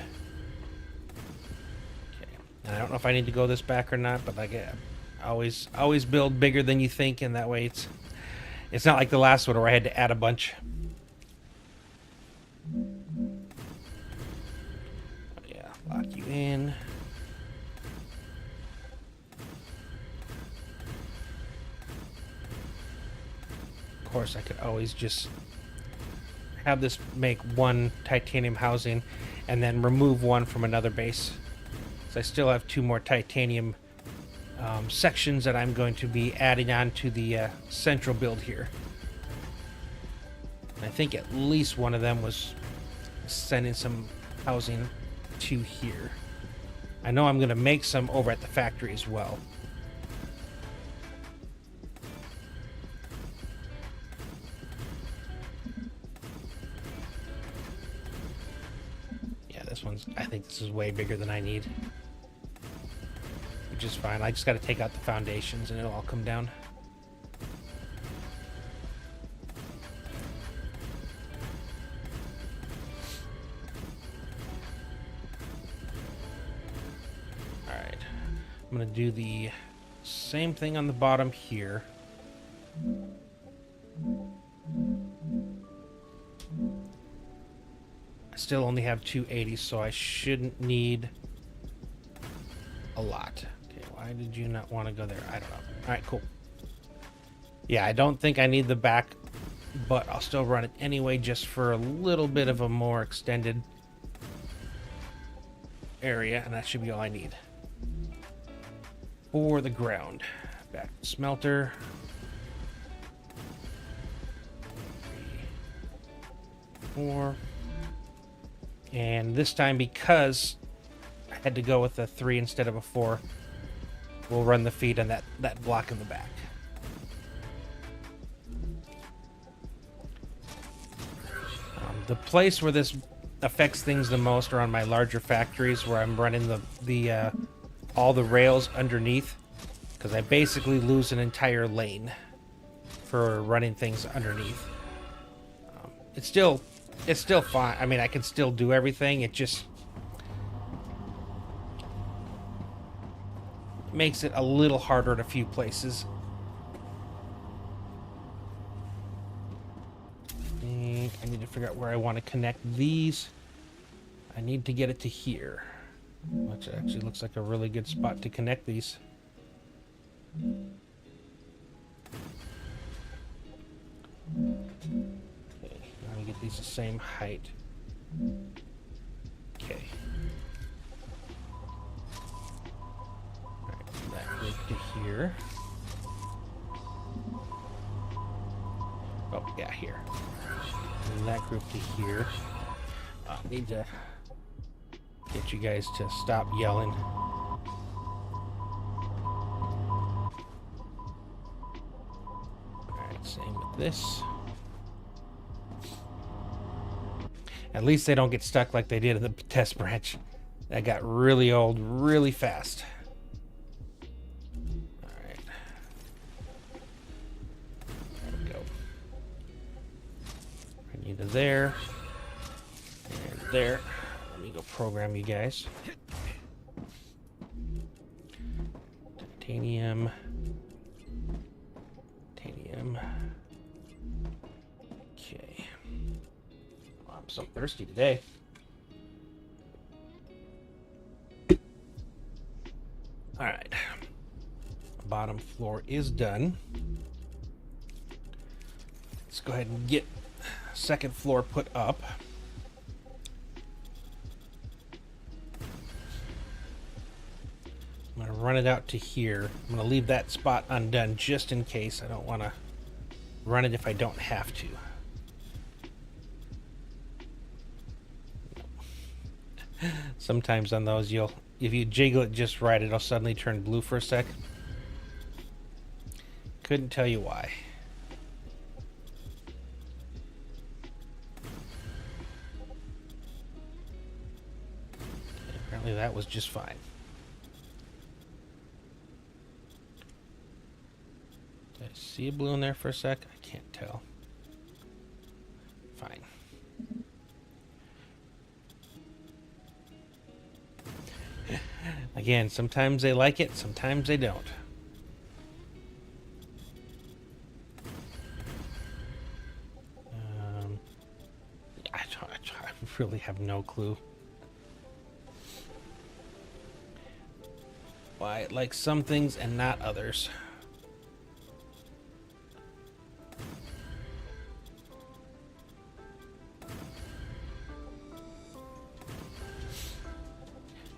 Okay. And I don't know if I need to go this back or not, but like always build bigger than you think, and that way it's not like the last one where I had to add a bunch. Yeah, lock you in. Of course, I could always just have this make one titanium housing and then remove one from another base. So I still have 2 more titanium sections that I'm going to be adding on to the central build here. And I think at least one of them was sending some housing to here. I know I'm going to make some over at the factory as well. I think this is way bigger than I need, which is fine. I just got to take out the foundations and it'll all come down. I'm going to do the same thing on the bottom here. I still only have 280, so I shouldn't need a lot. Okay, why did you not want to go there? I don't know. All right, cool. Yeah, I don't think I need the back, but I'll still run it anyway just for a little bit of a more extended area, and that should be all I need. For the ground. Back to smelter. 3, 4. And this time, because I had to go with a 3 instead of a 4, we'll run the feed on that block in the back. The place where this affects things the most are on my larger factories, where I'm running all the rails underneath, because I basically lose an entire lane for running things underneath. It's still fine. I mean, I can still do everything. It just makes it a little harder in a few places. I need to figure out where I want to connect these. I need to get it to here, which actually looks like a really good spot to connect these. Okay, now we get these the same height. Okay. Alright, that group to here. Oh, yeah, here. And that group to here. I need to get you guys to stop yelling. Alright, same with this. At least they don't get stuck like they did in the test branch. That got really old really fast. Alright. There we go. I need a there. And there. Let me go program you guys. Titanium. Titanium. Okay. Oh, I'm so thirsty today. Alright. Bottom floor is done. Let's go ahead and get second floor put up. I'm going to run it out to here. I'm going to leave that spot undone just in case. I don't want to run it if I don't have to. Sometimes on those, if you jiggle it just right, it'll suddenly turn blue for a sec. Couldn't tell you why. Apparently that was just fine. Did I see a blue in there for a sec? I can't tell. Fine. Again, sometimes they like it, sometimes they don't. I really have no clue why it likes some things and not others.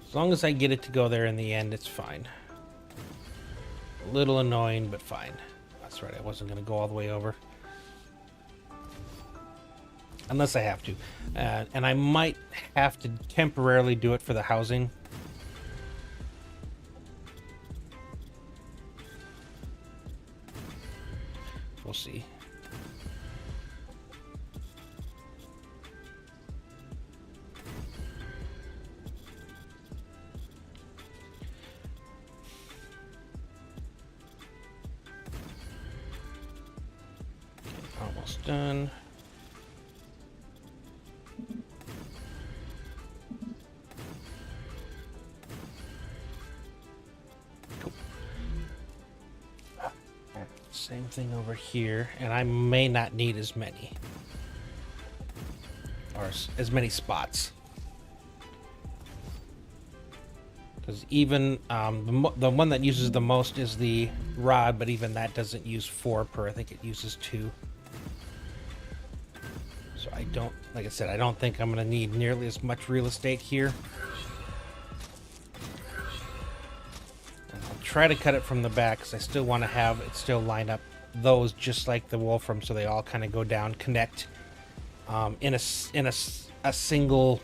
As long as I get it to go there in the end, it's fine. A little annoying, but fine. That's right, I wasn't going to go all the way over. Unless I have to. And I might have to temporarily do it for the housing. We'll see. Almost done. Same thing over here, and I may not need as many. Or as many spots. Because even the one that uses the most is the rod, but even that doesn't use 4 per. I think it uses 2. So I don't, like I said, I don't think I'm going to need nearly as much real estate here. And I'll try to cut it from the back because I still want to have it still line up those just like the Wolfram, so they all kind of go down, connect in a single,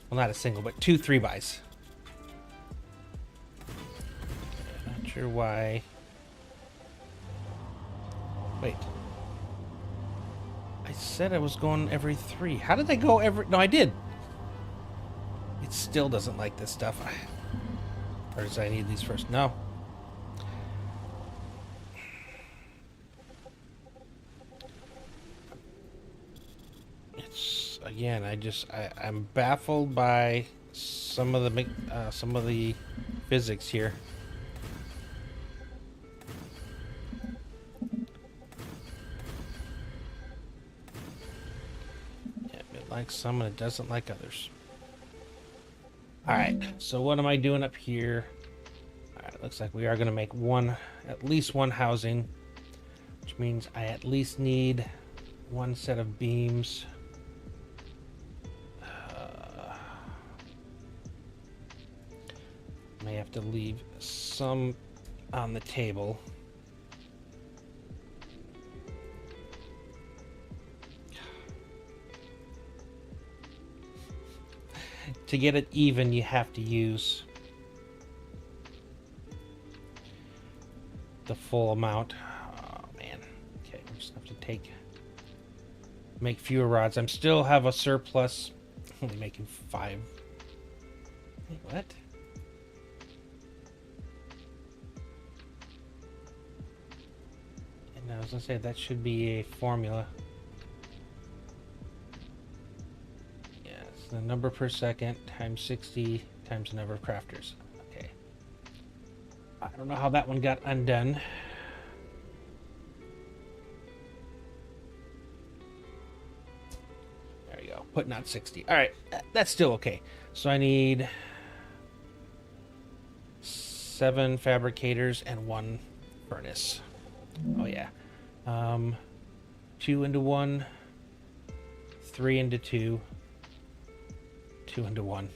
well, not a single, but 2 3-bys. Not sure why. Wait. I said I was going every 3. How did I go every... No, I did. It still doesn't like this stuff. Or does I need these first? No. It's... Again, I'm baffled by some of the physics here. Likes some and it doesn't like others. Alright, so what am I doing up here? Alright, looks like we are going to make at least one housing, which means I at least need 1 set of beams. May have to leave some on the table. To get it even, you have to use the full amount. Oh man. Okay, we just have to make fewer rods. I'm still have a surplus. Only making 5. Wait, what? And I was gonna say that should be a formula. The number per second times 60 times the number of crafters. Okay. I don't know how that one got undone. There you go. Putting out 60. All right. That's still okay. So I need 7 fabricators and 1 furnace. Oh yeah. 2 into 1. 3 into 2. 2 into 1.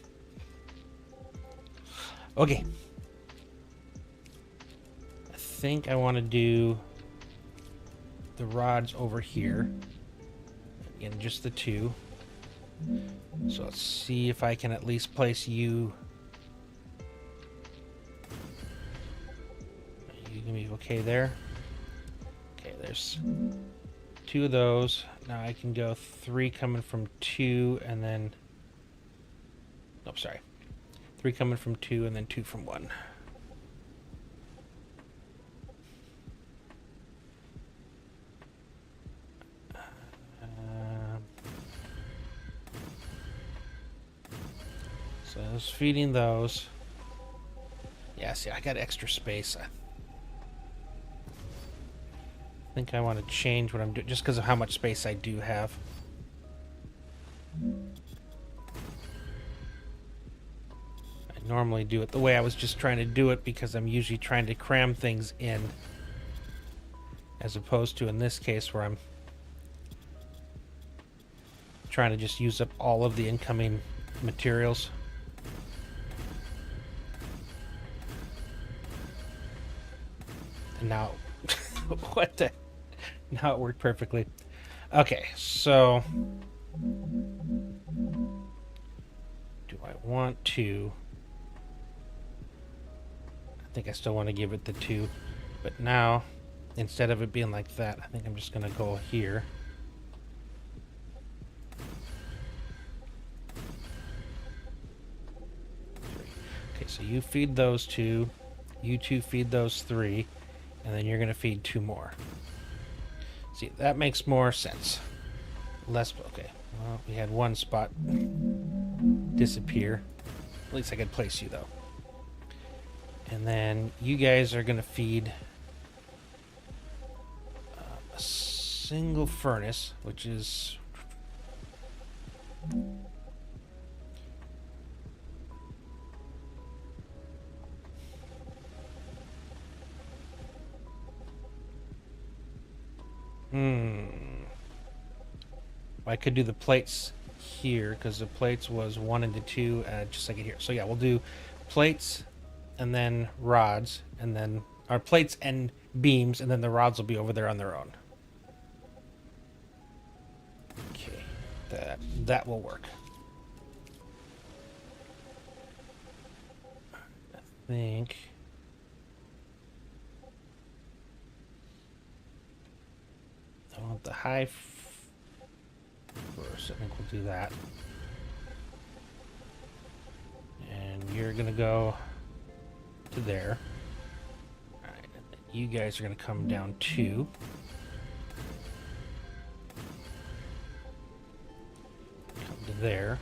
Okay. I think I want to do the rods over here. Again, just the 2. So let's see if I can at least place you. You can be okay there. Okay, there's 2 of those. Now I can go 3 coming from 2 and then... Oh, sorry. 3 coming from 2 and then 2 from 1. So I was feeding those. Yeah, see, I got extra space. I think I want to change what I'm doing just because of how much space I do have. Normally do it the way I was just trying to do it because I'm usually trying to cram things in, as opposed to in this case where I'm trying to just use up all of the incoming materials. And now what the, now it worked perfectly. Okay, so do I want to... I think I still want to give it the 2, but now instead of it being like that, I think I'm just going to go here. Okay, so you feed those 2, you 2 feed those 3, and then you're going to feed 2 more. See, that makes more sense. Less, okay. Well, we had 1 spot disappear. At least I could place you though. And then you guys are going to feed single furnace, which is... I could do the plates here, because the plates was 1 into 2, just like it here. So yeah, we'll do plates, and then rods, and then... Our plates and beams, and then the rods will be over there on their own. Okay, that will work. I think... I want the high first. I think we'll do that. And you're gonna go to there. Alright, you guys are gonna come down 2. Come to there.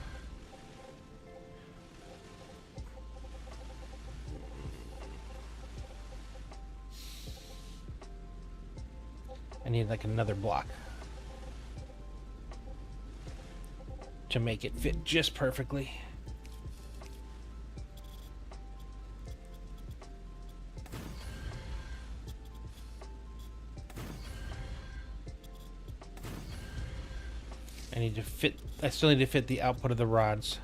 I need like another block to make it fit just perfectly. I still need to fit the output of the rods.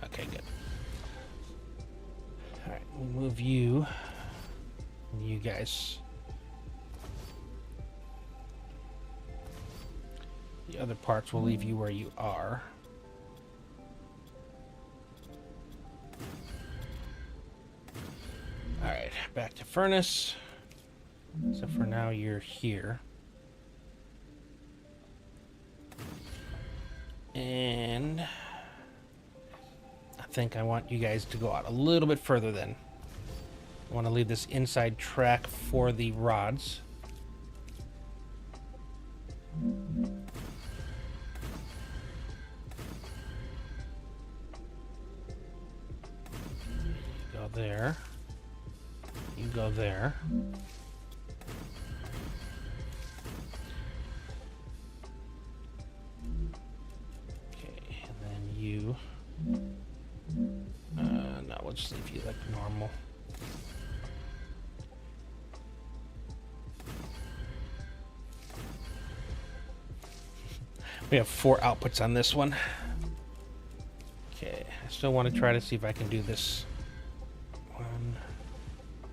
Okay, good. Alright, we'll move you and you guys. The other parts will leave you where you are. Alright, back to furnace. So for now you're here. And I think I want you guys to go out a little bit further then. I want to leave this inside track for the rods. You go there. You go there. Okay, and then you... no, we'll just leave you like normal. We have 4 outputs on this one. Okay, I still want to try to see if I can do this. 1,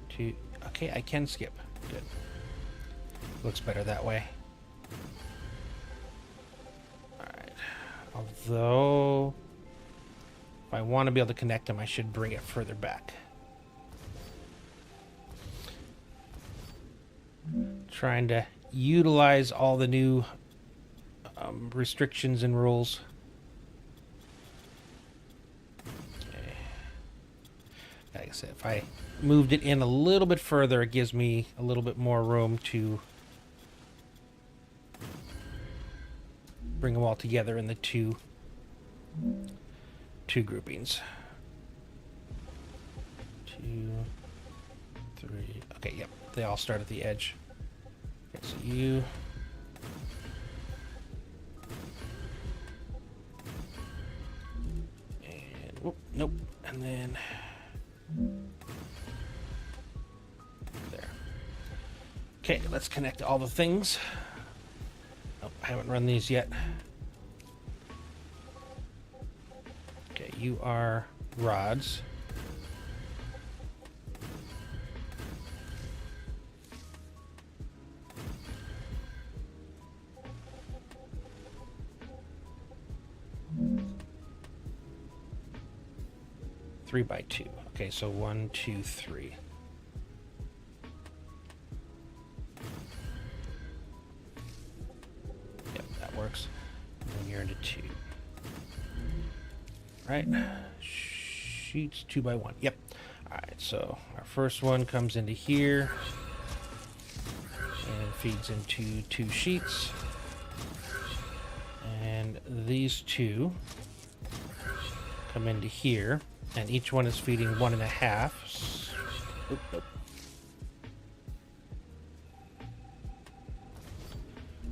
2... Okay, I can skip. Good. Looks better that way. Alright. Although... if I want to be able to connect them, I should bring it further back. Trying to utilize all the new restrictions and rules. Okay. Like I said, if I moved it in a little bit further, it gives me a little bit more room to bring them all together in the two groupings. 2, 3. Okay, yep. They all start at the edge. Okay, so you... and... whoop, nope. And then... there. Okay, let's connect all the things. Oh, I haven't run these yet. Okay, you are rods. Three by 2. Okay, so 1, 2, 3. Yep, that works. And then you're into 2. Right? Sheets 2 by 1. Yep. Alright, so our first one comes into here and feeds into 2 sheets. And these 2 come into here. And each one is feeding 1.5. Oop, oop.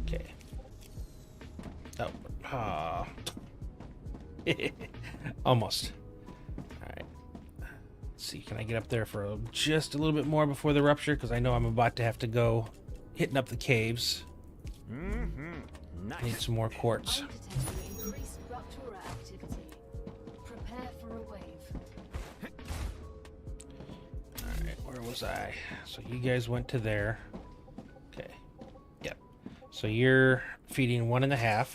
Okay. Oh. Almost. Alright. Let's see, can I get up there for just a little bit more before the rupture? Because I know I'm about to have to go hitting up the caves. Nice. Need some more quartz. I'm detecting increased Ruptura activity. Prepare for a wave. Alright, where was I? So you guys went to there. Okay. Yep. So you're feeding 1.5.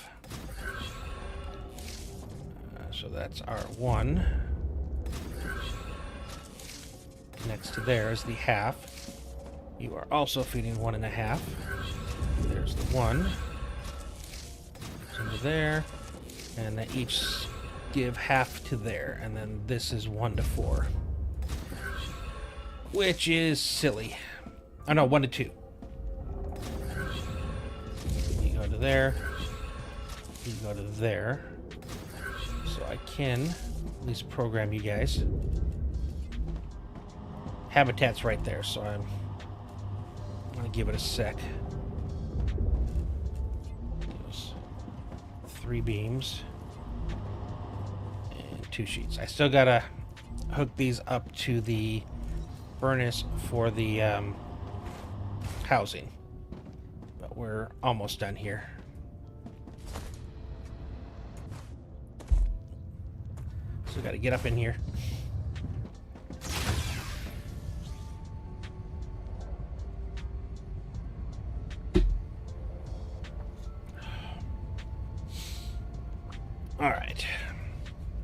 So that's our 1. Next to there is the half. You are also feeding 1.5. There's the 1. Into there. And they each give half to there. And then this is 1 to 4. Which is silly. Oh no, 1 to 2. You go to there. You go to there. So I can at least program you guys. Habitat's right there, so I'm gonna give it a sec. Those 3 beams and 2 sheets. I still gotta hook these up to the furnace for the housing, but we're almost done here. So gotta get up in here. All right,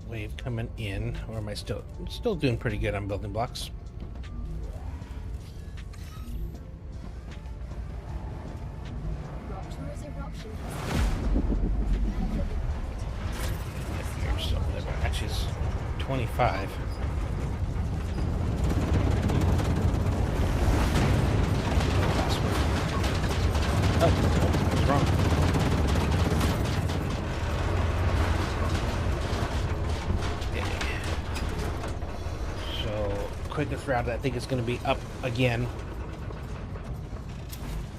wave coming in. Or am I still doing pretty good on building blocks? Ruptura's eruption Here, so there actually is 25. Oh, I was wrong. Quickest route, I think it's going to be up again.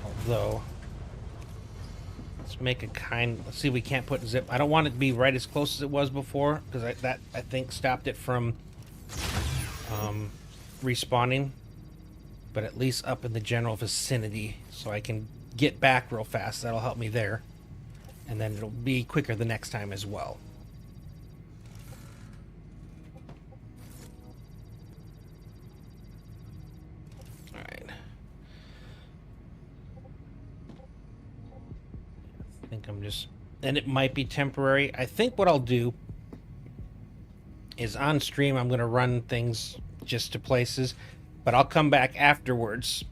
Although, let's make a let's see if we can't put zip. I don't want it to be right as close as it was before, because I think stopped it from respawning. But at least up in the general vicinity, so I can get back real fast. That'll help me there. And then it'll be quicker the next time as well. And it might be temporary. I think what I'll do is on stream I'm going to run things just to places, but I'll come back afterwards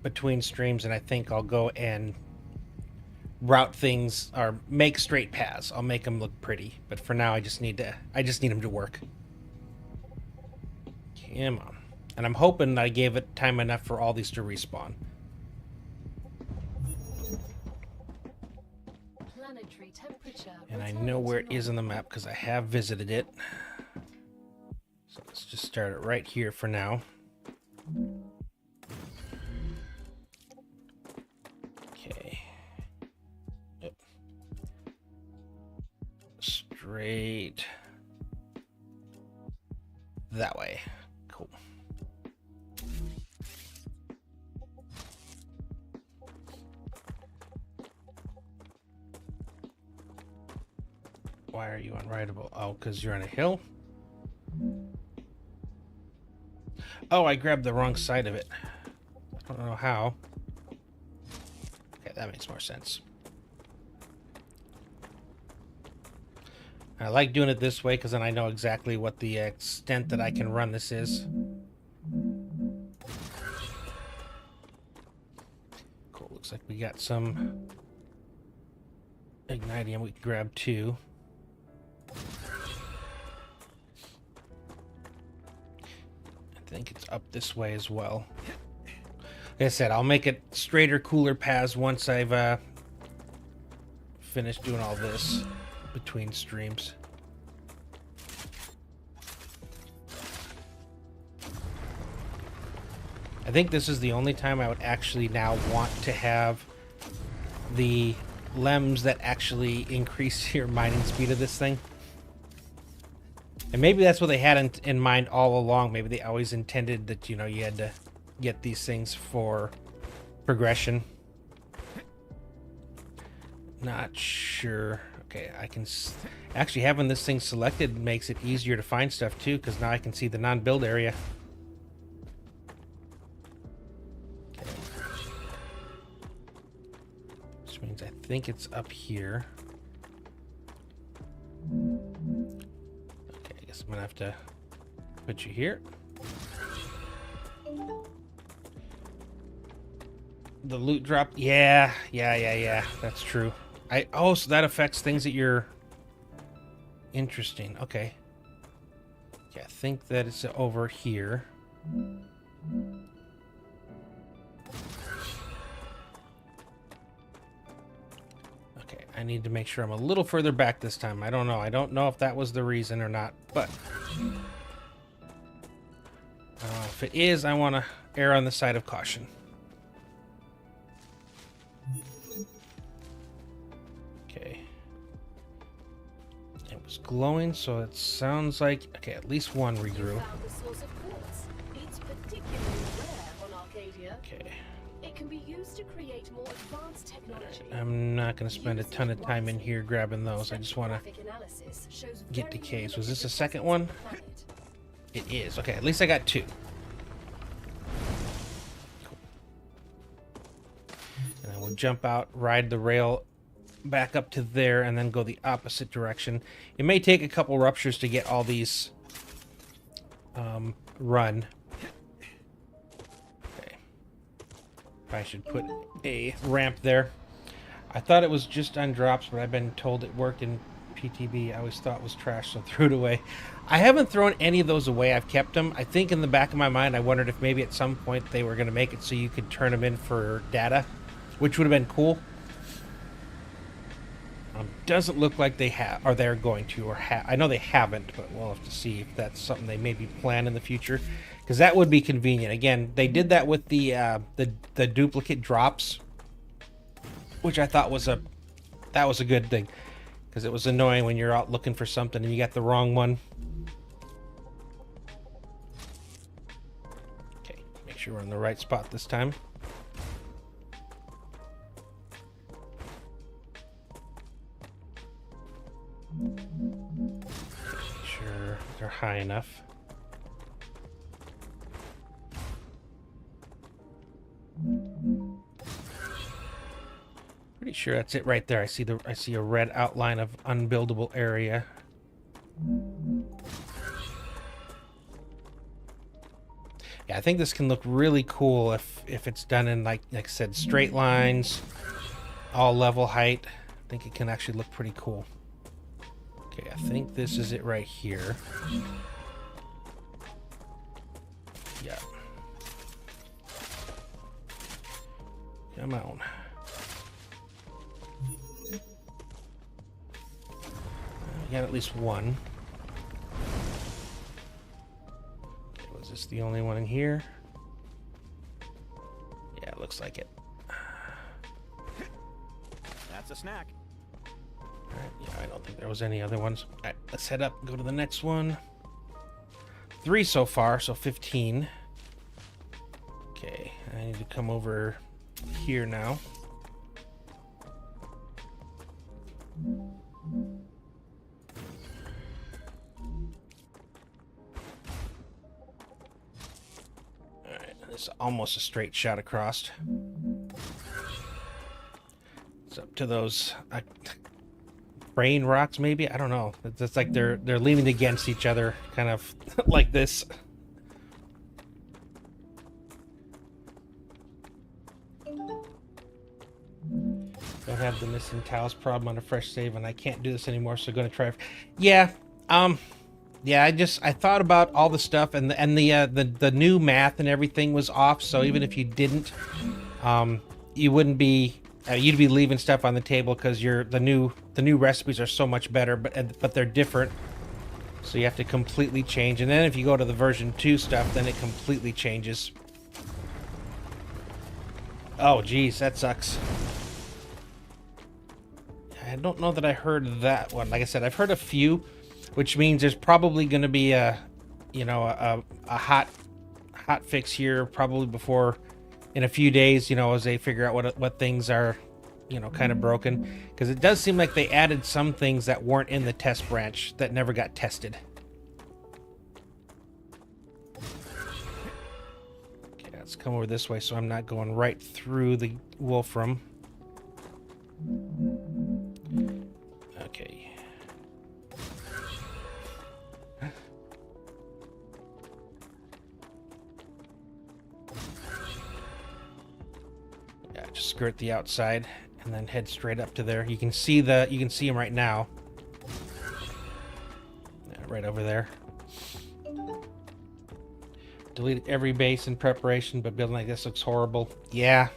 between streams, and I think I'll go and route things or make straight paths. I'll make them look pretty, but for now I just need them to work. Come on. And I'm hoping I gave it time enough for all these to respawn. And I know where it is on the map because I have visited it. So let's just start it right here for now. Okay. Yep. Straight that way. Cool. Why are you unrideable? Oh, because you're on a hill? Oh, I grabbed the wrong side of it. I don't know how. Okay, that makes more sense. I like doing it this way because then I know exactly what the extent that I can run this is. Cool, looks like we got some ignitium. We can grab 2. I think it's up this way as well. Like I said, I'll make it straighter, cooler paths once I've finished doing all this between streams. I think this is the only time I would actually now want to have the LEMs that actually increase your mining speed of this thing. And maybe that's what they had in mind all along. Maybe they always intended that, you know, you had to get these things for progression. Not sure. Okay, I can... Actually, having this thing selected makes it easier to find stuff, too, because now I can see the non-build area. Okay. Which means I think it's up here. Okay, I guess I'm going to have to put you here. The loot drop. Yeah. That's true. Oh, so that affects things that you're... Interesting. Okay. Yeah, I think that it's over here. Okay, I need to make sure I'm a little further back this time. I don't know. I don't know if that was the reason or not, but... if it is, I want to err on the side of caution. Okay. It was glowing, so it sounds like... Okay, at least one regrew. Found the source of quartz. It's particularly rare on Arcadia. Okay. It can be used to create more advanced technology. I'm not going to spend a ton of time in here grabbing those. I just want to Stratigraphic analysis shows get very decays. Was this limited a second one? on the planet. It is. Okay, at least I got two. Cool. And I will jump out, ride the rail back up to there, and then go the opposite direction. It may take a couple ruptures to get all these run. Okay. I should put a ramp there. I thought it was just on drops, but I've been told it worked in PTB. I always thought it was trash, so threw it away. I haven't thrown any of those away. I've kept them. I think in the back of my mind, I wondered if maybe at some point they were going to make it so you could turn them in for data, which would have been cool. Doesn't look like they have, or they're going to, or have. I know they haven't, but we'll have to see if that's something they maybe plan in the future, because that would be convenient. Again, they did that with the duplicate drops, which I thought was a good thing, because it was annoying when you're out looking for something and you got the wrong one. Okay, make sure we're in the right spot this time. Sure they're high enough. Pretty sure that's it right there. I see a red outline of unbuildable area. Yeah, I think this can look really cool if it's done in like I said, straight lines, all level height. I think it can actually look pretty cool. Okay, I think this is it right here. Yeah. Come on. We got at least one. Okay, was this the only one in here? Yeah, it looks like it. That's a snack. Alright, yeah, I don't think there was any other ones. Alright, let's head up and go to the next one. 3 so far, so 15. Okay, I need to come over here now. Alright, this is almost a straight shot across. It's up to those... brain rocks, maybe? I don't know. It's like they're leaning against each other, kind of like this. Don't have the missing tiles problem on a fresh save, and I can't do this anymore, so I'm gonna try. Yeah, yeah. I thought about all the stuff, and the new math and everything was off. So even if you didn't, you wouldn't be. You'd be leaving stuff on the table because the new recipes are so much better, but they're different, so you have to completely change. And then if you go to the version 2 stuff, then it completely changes. Oh, geez, that sucks. I don't know that I heard that one. Like I said, I've heard a few, which means there's probably going to be a, you know, a hot fix here probably before, in a few days, you know, as they figure out what things are, you know, kind of broken. Because it does seem like they added some things that weren't in the test branch that never got tested. Okay, let's come over this way so I'm not going right through the wolfram. Okay. Yeah, just skirt the outside and then head straight up to there. You can see him right now. Yeah, right over there. Deleted every base in preparation, but building like this looks horrible. Yeah.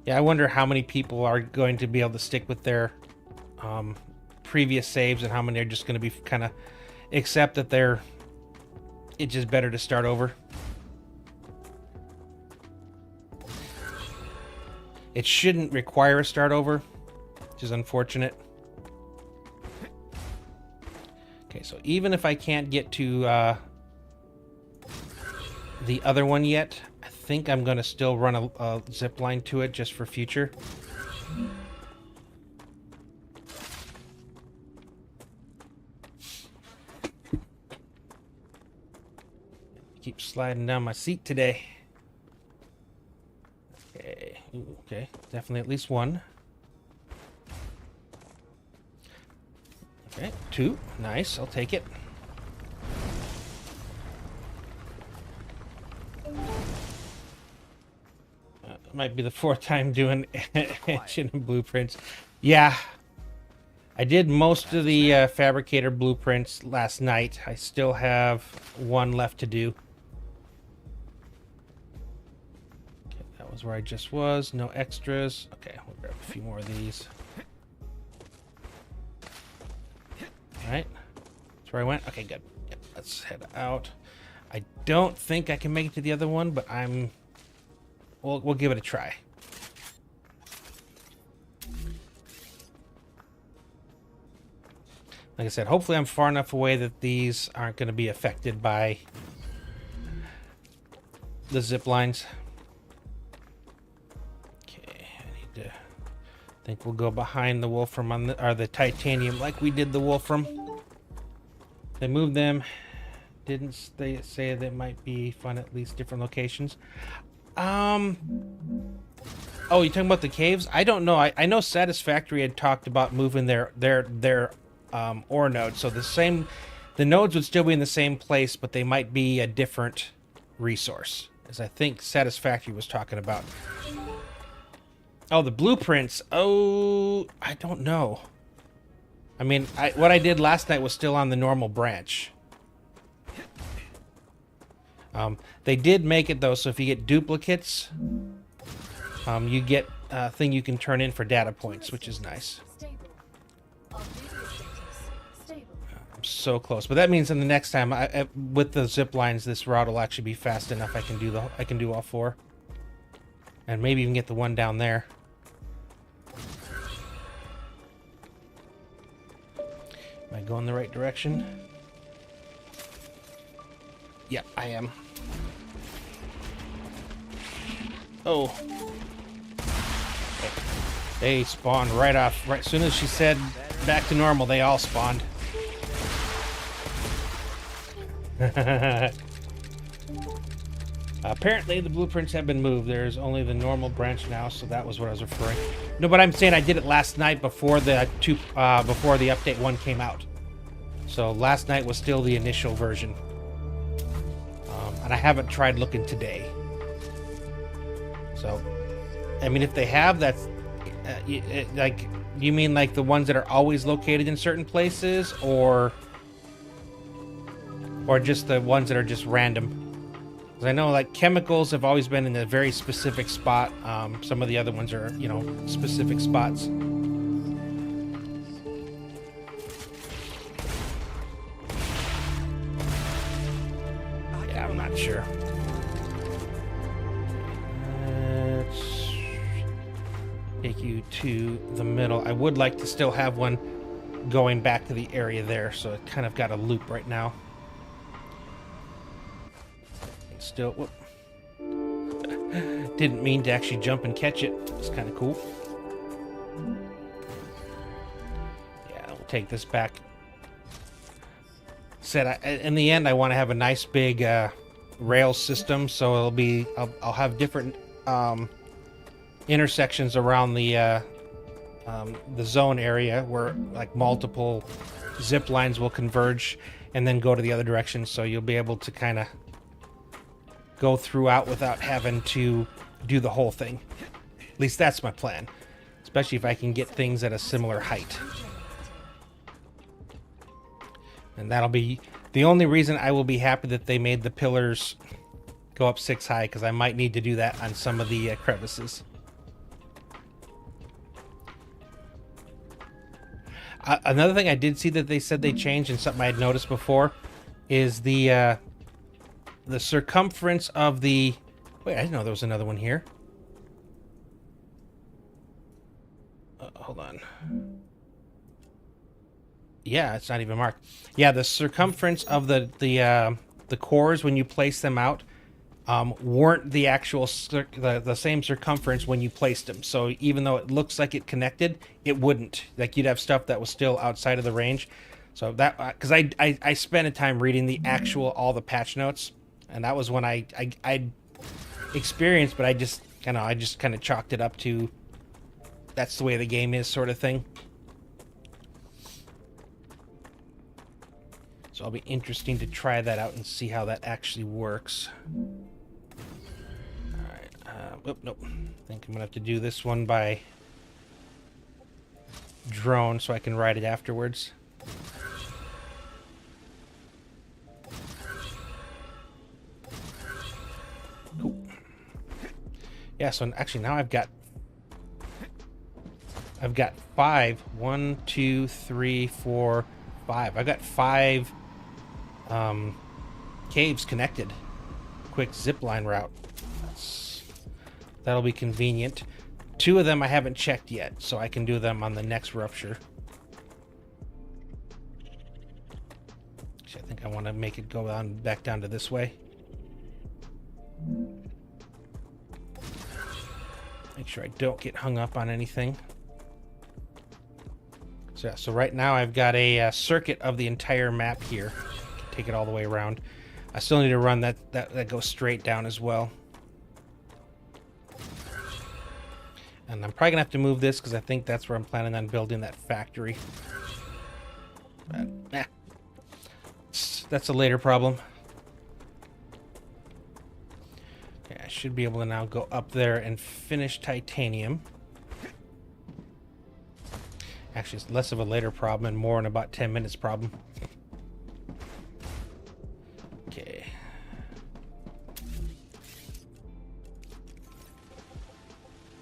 Yeah, I wonder how many people are going to be able to stick with their previous saves and how many are just going to be kind of accept that it's just better to start over. It shouldn't require a start over, which is unfortunate. Okay, so even if I can't get to the other one yet, I think I'm going to still run a zip line to it just for future. Keep sliding down my seat today. Okay, ooh, okay, definitely at least one. Okay, two, nice, I'll take it. Might be the fourth time doing engine and blueprints. Yeah, I did most of the fabricator blueprints last night. I still have one left to do. Okay, that was where I just was. No extras. Okay, we'll grab a few more of these. All right, that's where I went. Okay, good. Yep, let's head out. I don't think I can make it to the other one, but we'll give it a try. Like I said, hopefully I'm far enough away that these aren't going to be affected by the zip lines. Okay, I need to think we'll go behind the wolfram or the titanium like we did the wolfram. They moved them. Didn't they say they might be fun at least different locations? Oh, you talking about the caves? I don't know. I know Satisfactory had talked about moving their ore node, so the nodes would still be in the same place, but they might be a different resource, as I think Satisfactory was talking about. Oh, the blueprints. Oh, I don't know. I mean, what I did last night was still on the normal branch. They did make it though, so if you get duplicates, you get a thing you can turn in for data points, which is nice. I'm so close, but that means in the next time, with the zip lines, this route will actually be fast enough. I can do all four, and maybe even get the one down there. Am I going the right direction? Yep, I am. Oh. They spawned right off. Right as soon as she said back to normal, they all spawned. Apparently the blueprints have been moved. There's only the normal branch now, so that was what I was referring. No, but I'm saying I did it last night before the update 1 came out. So last night was still the initial version. And I haven't tried looking today. So, I mean, if they have, that's like, you mean like the ones that are always located in certain places, or just the ones that are just random? Because I know like chemicals have always been in a very specific spot. Some of the other ones are, you know, specific spots. Yeah, I'm not sure. take you to the middle. I would like to still have one going back to the area there, so it kind of got a loop right now. Still, whoop. Didn't mean to actually jump and catch it. It's kind of cool. Yeah, we'll take this back. In the end, I want to have a nice big rail system, so it'll be. I'll have different intersections around the zone area where like multiple zip lines will converge and then go to the other direction. So you'll be able to kind of go throughout without having to do the whole thing. At least that's my plan, especially if I can get things at a similar height. And that'll be the only reason I will be happy that they made the pillars go up 6 high, because I might need to do that on some of the crevices. Another thing I did see that they said they changed, and something I had noticed before, is the circumference of the... Wait, I didn't know there was another one here. Hold on. Yeah, it's not even marked. Yeah, the circumference of the cores when you place them out weren't the actual the same circumference when you placed them. So even though it looks like it connected, it wouldn't. Like you'd have stuff that was still outside of the range. So that, because I spent a time reading the actual all the patch notes, and that was when I experienced, but I just kind of chalked it up to that's the way the game is, sort of thing. So it'll be interesting to try that out and see how that actually works. Alright, nope. I think I'm gonna have to do this one by drone so I can ride it afterwards. Cool. Yeah, so actually now I've got 5. 1, 2, 3, 4, 5. I've got 5 caves connected. Quick zip line route. That'll be convenient. 2 of them I haven't checked yet, so I can do them on the next rupture. Actually, I think I want to make it go on back down to this way. Make sure I don't get hung up on anything. So, yeah, so right now I've got a circuit of the entire map here. Take it all the way around. I still need to run that goes straight down as well. And I'm probably gonna have to move this because I think that's where I'm planning on building that factory. But, that's a later problem. Okay, I should be able to now go up there and finish titanium. Actually, it's less of a later problem and more in about 10 minutes problem. Okay.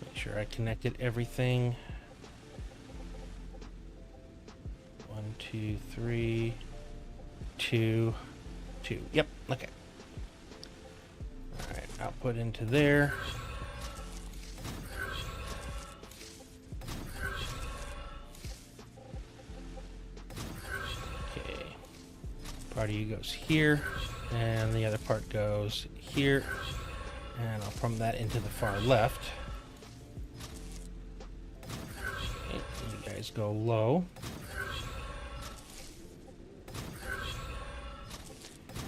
Make sure I connected everything. 1, 2, 3, 2, 2. Yep, okay. Alright, output into there. Part of you goes here, and the other part goes here, and I'll pump that into the far left. Okay, you guys go low,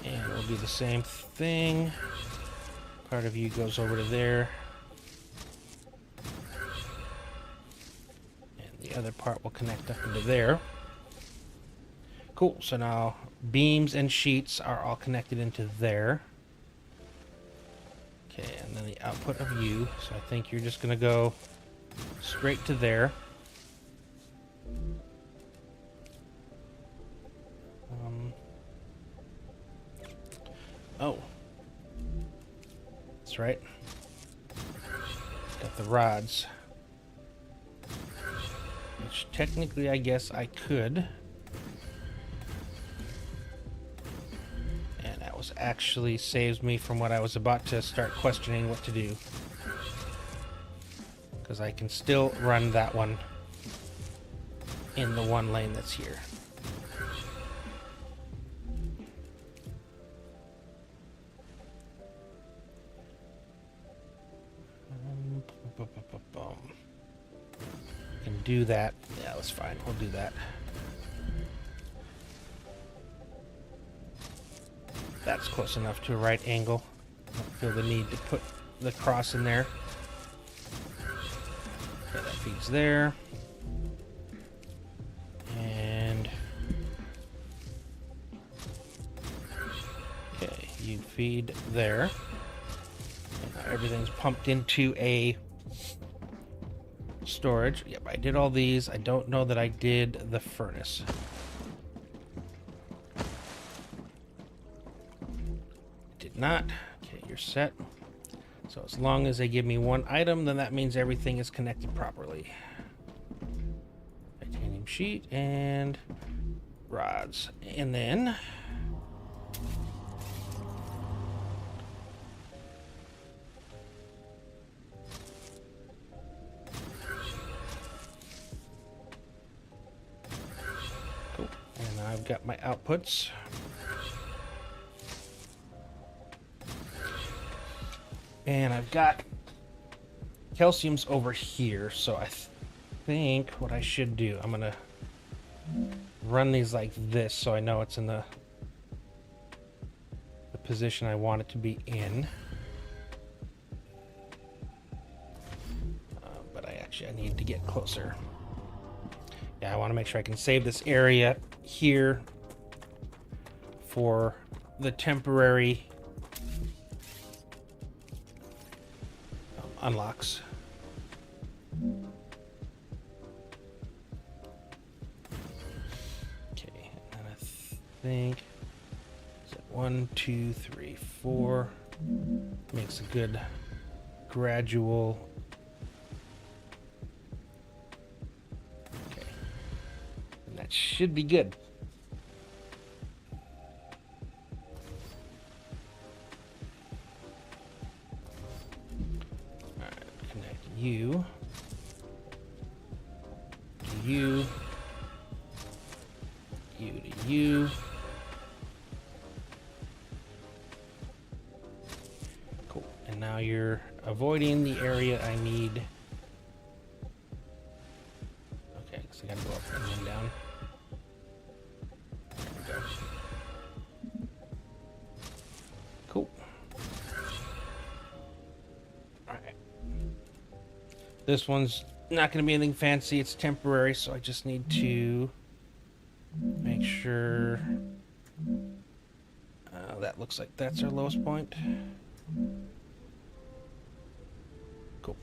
and we'll do the same thing. Part of you goes over to there, and the other part will connect up into there. Cool, so now beams and sheets are all connected into there. Okay, and then the output of you, so I think you're just gonna go straight to there. Oh. That's right. Got the rods. Which technically I guess I could. Actually saves me from what I was about to start questioning what to do. because I can still run that one in the one lane that's here. Can do that. Yeah, that's fine. We'll do that. That's close enough to a right angle. Don't feel the need to put the cross in there. Okay, that feeds there. And okay, you feed there. And now everything's pumped into a storage. Yep, I did all these. I don't know that I did the furnace. Did not. Okay, you're set. So as long as they give me one item, then that means everything is connected properly. Titanium sheet and rods. And then cool. And I've got my outputs. And I've got calcium's over here, so I think what I should do, I'm gonna run these like this so I know it's in the position I want it to be in. But I need to get closer. Yeah, I want to make sure I can save this area here for the temporary unlocks. Okay, and I think is it 1, 2, 3, 4 makes a good gradual. Okay, and that should be good. You to you to you. Cool. And now you're avoiding the area I need. Okay, so I gotta go up and then down. There we go. Cool. Alright. This one's not going to be anything fancy. It's temporary, so I just need to make sure that looks like that's our lowest point. Cool.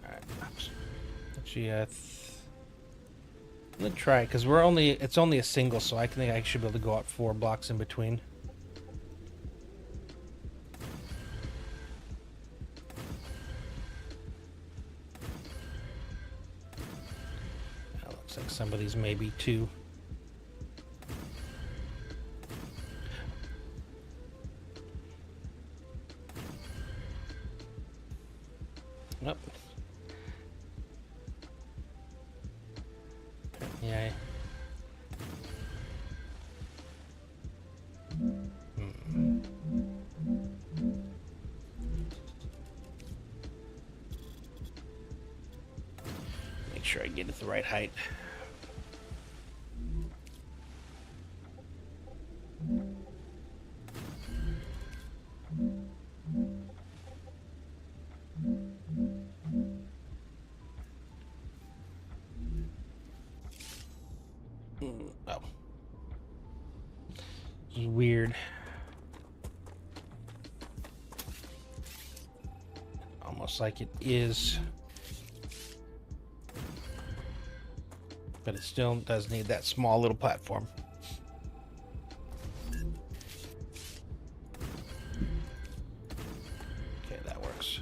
All right. Actually, I'm gonna try it because it's only a single, so I think I should be able to go out 4 blocks in between. Looks like some of these may be 2. Nope. Yeah. Make sure I get it the right height. Oh. It's weird. Almost like it is. But it still does need that small little platform. Okay, that works.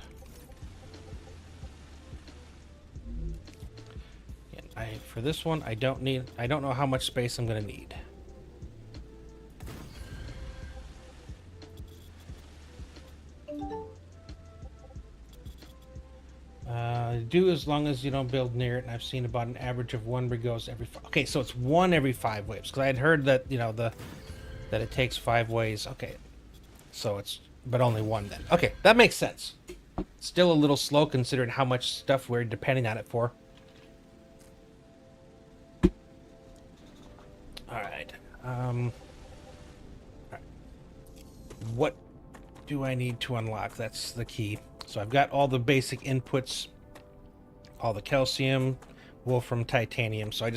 And for this one, I don't know how much space I'm gonna need. do as long as you don't build near it, and I've seen about an average of 1 rig goes every 5. Okay, so it's 1 every 5 waves, because I had heard that, you know, that it takes 5 waves. Okay, so it's, but only 1 then. Okay, that makes sense. Still a little slow considering how much stuff we're depending on it for. Alright. What do I need to unlock? That's the key. So I've got all the basic inputs, all the calcium, wolfram, titanium. So I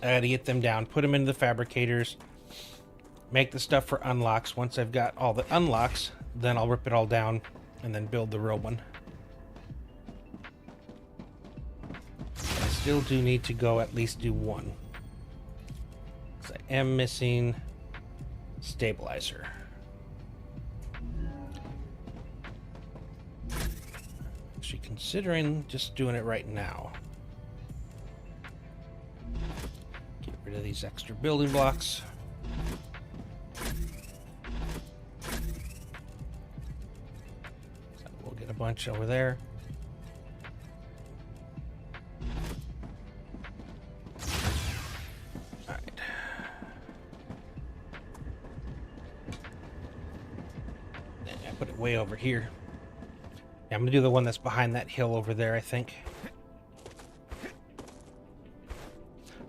gotta get them down, put them into the fabricators, make the stuff for unlocks. Once I've got all the unlocks, then I'll rip it all down and then build the real one. I still do need to go at least do 1. I am missing stabilizer. Actually, considering just doing it right now. Get rid of these extra building blocks. So we'll get a bunch over there. Put it way over here. Yeah, I'm gonna do the one that's behind that hill over there, I think.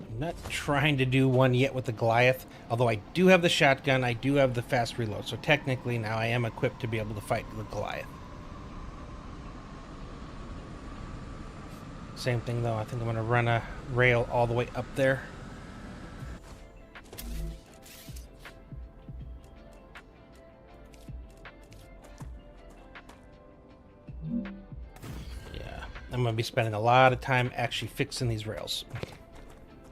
I'm not trying to do one yet with the Goliath, although I do have the shotgun, I do have the fast reload, so technically now I am equipped to be able to fight the Goliath. Same thing though, I think I'm gonna run a rail all the way up there. I'm gonna be spending a lot of time actually fixing these rails.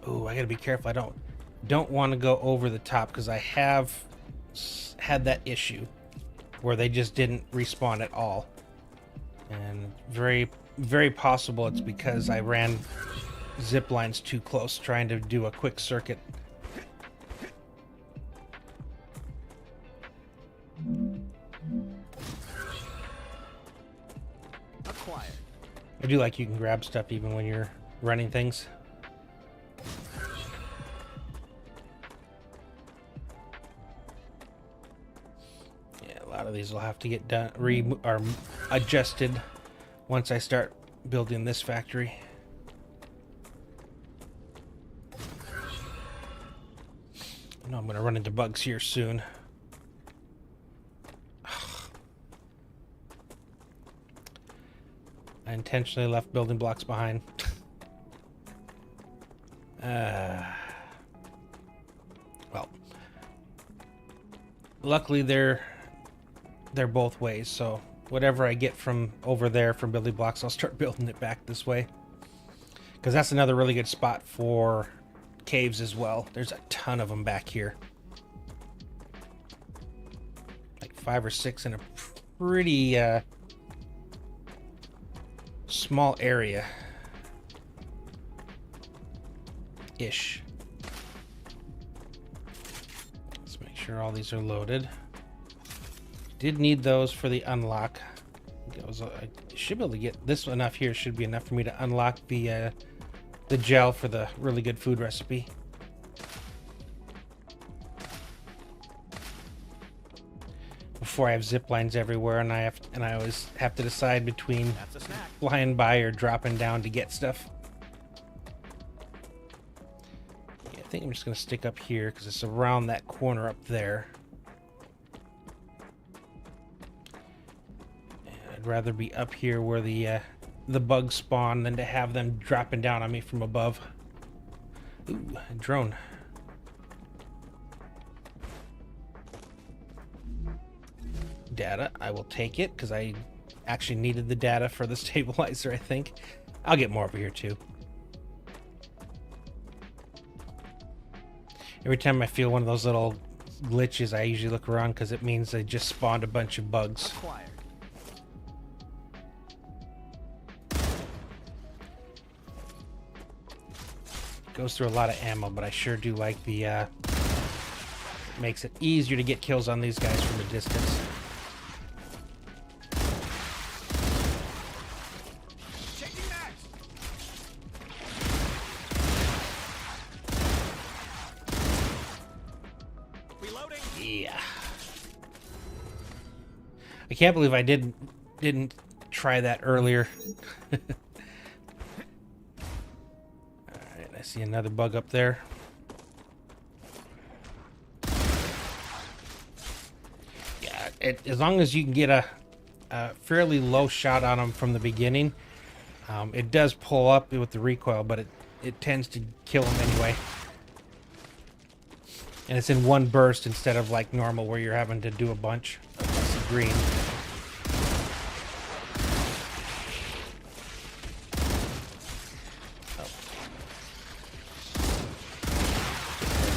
Ooh, I gotta be careful. I don't want to go over the top because I have had that issue where they just didn't respawn at all, and very, very possible it's because I ran zip lines too close trying to do a quick circuit. Acquired. I do like you can grab stuff even when you're running things. Yeah, a lot of these will have to get done, or adjusted once I start building this factory. I know I'm going to run into bugs here soon. I intentionally left building blocks behind. Well, luckily they're both ways, so whatever I get from over there from building blocks, I'll start building it back this way. Because that's another really good spot for caves as well. There's a ton of them back here. Like 5 or 6 in a pretty small area ish. Let's make sure all these are loaded. Did need those for the unlock. I should be able to get this enough here. Should be enough for me to unlock the gel for the really good food recipe. Before I have zip lines everywhere, and I always have to decide between flying by or dropping down to get stuff. Yeah, I think I'm just gonna stick up here because it's around that corner up there. And I'd rather be up here where the bugs spawn than to have them dropping down on me from above. Ooh, a drone. Data, I will take it because I actually needed the data for the stabilizer. I think I'll get more over here too. Every time I feel one of those little glitches, I usually look around because it means they just spawned a bunch of bugs. Acquired. Goes through a lot of ammo, but I sure do like the makes it easier to get kills on these guys from a distance. Checking max. Reloading. Yeah. I can't believe I didn't try that earlier. Alright, I see another bug up there. Yeah, as long as you can get a fairly low shot on them from the beginning, it does pull up with the recoil, but it tends to kill them anyway. And it's in one burst instead of like normal where you're having to do a bunch. That's the green. Oh.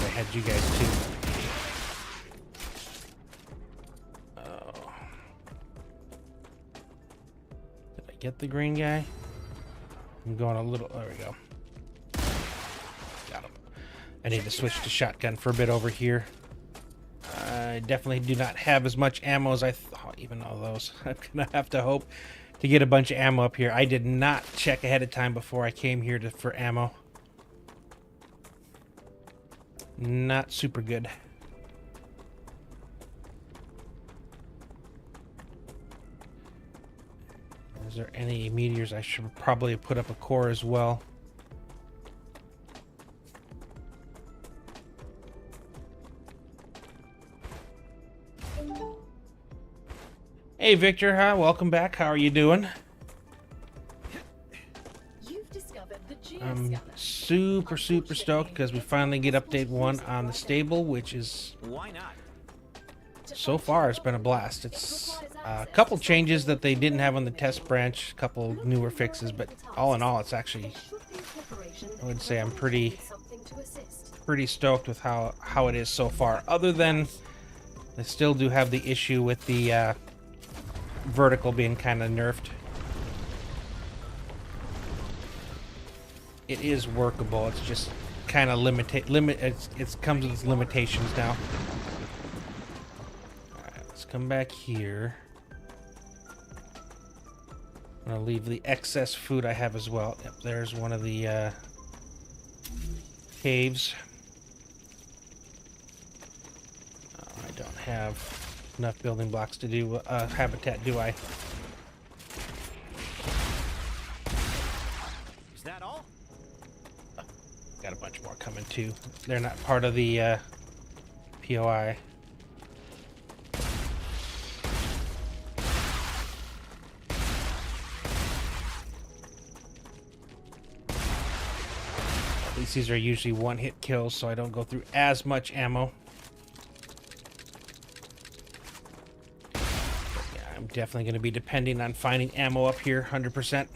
I had you guys too. Oh. Did I get the green guy? I'm going a little. There we go. Got him. I need to switch to shotgun for a bit over here. I definitely do not have as much ammo as I thought, even all those. I'm gonna have to hope to get a bunch of ammo up here. I did not check ahead of time before I came here for ammo. Not super good. Is there any meteors? I should probably put up a core as well. Hey Victor, hi, welcome back. How are you doing? You've discovered the I'm geoscanner. super stoked because we finally get update 1 on the stable, which is Why not? so far it's been a blast. It's a couple changes that they didn't have on the test branch, a couple newer fixes, but all in all, it's actually, I would say I'm pretty stoked with how it is so far. Other than they still do have the issue with the vertical being kind of nerfed. It is workable. It's just kind of it comes with limitations now. All right, let's come back here. I'm gonna leave the excess food I have as well. Yep, there's one of the caves. Oh, I don't have enough building blocks to do habitat, do I? Is that all? Got a bunch more coming too. They're not part of the POI. At least these are usually one-hit kills, so I don't go through as much ammo. Definitely going to be depending on finding ammo up here, 100%.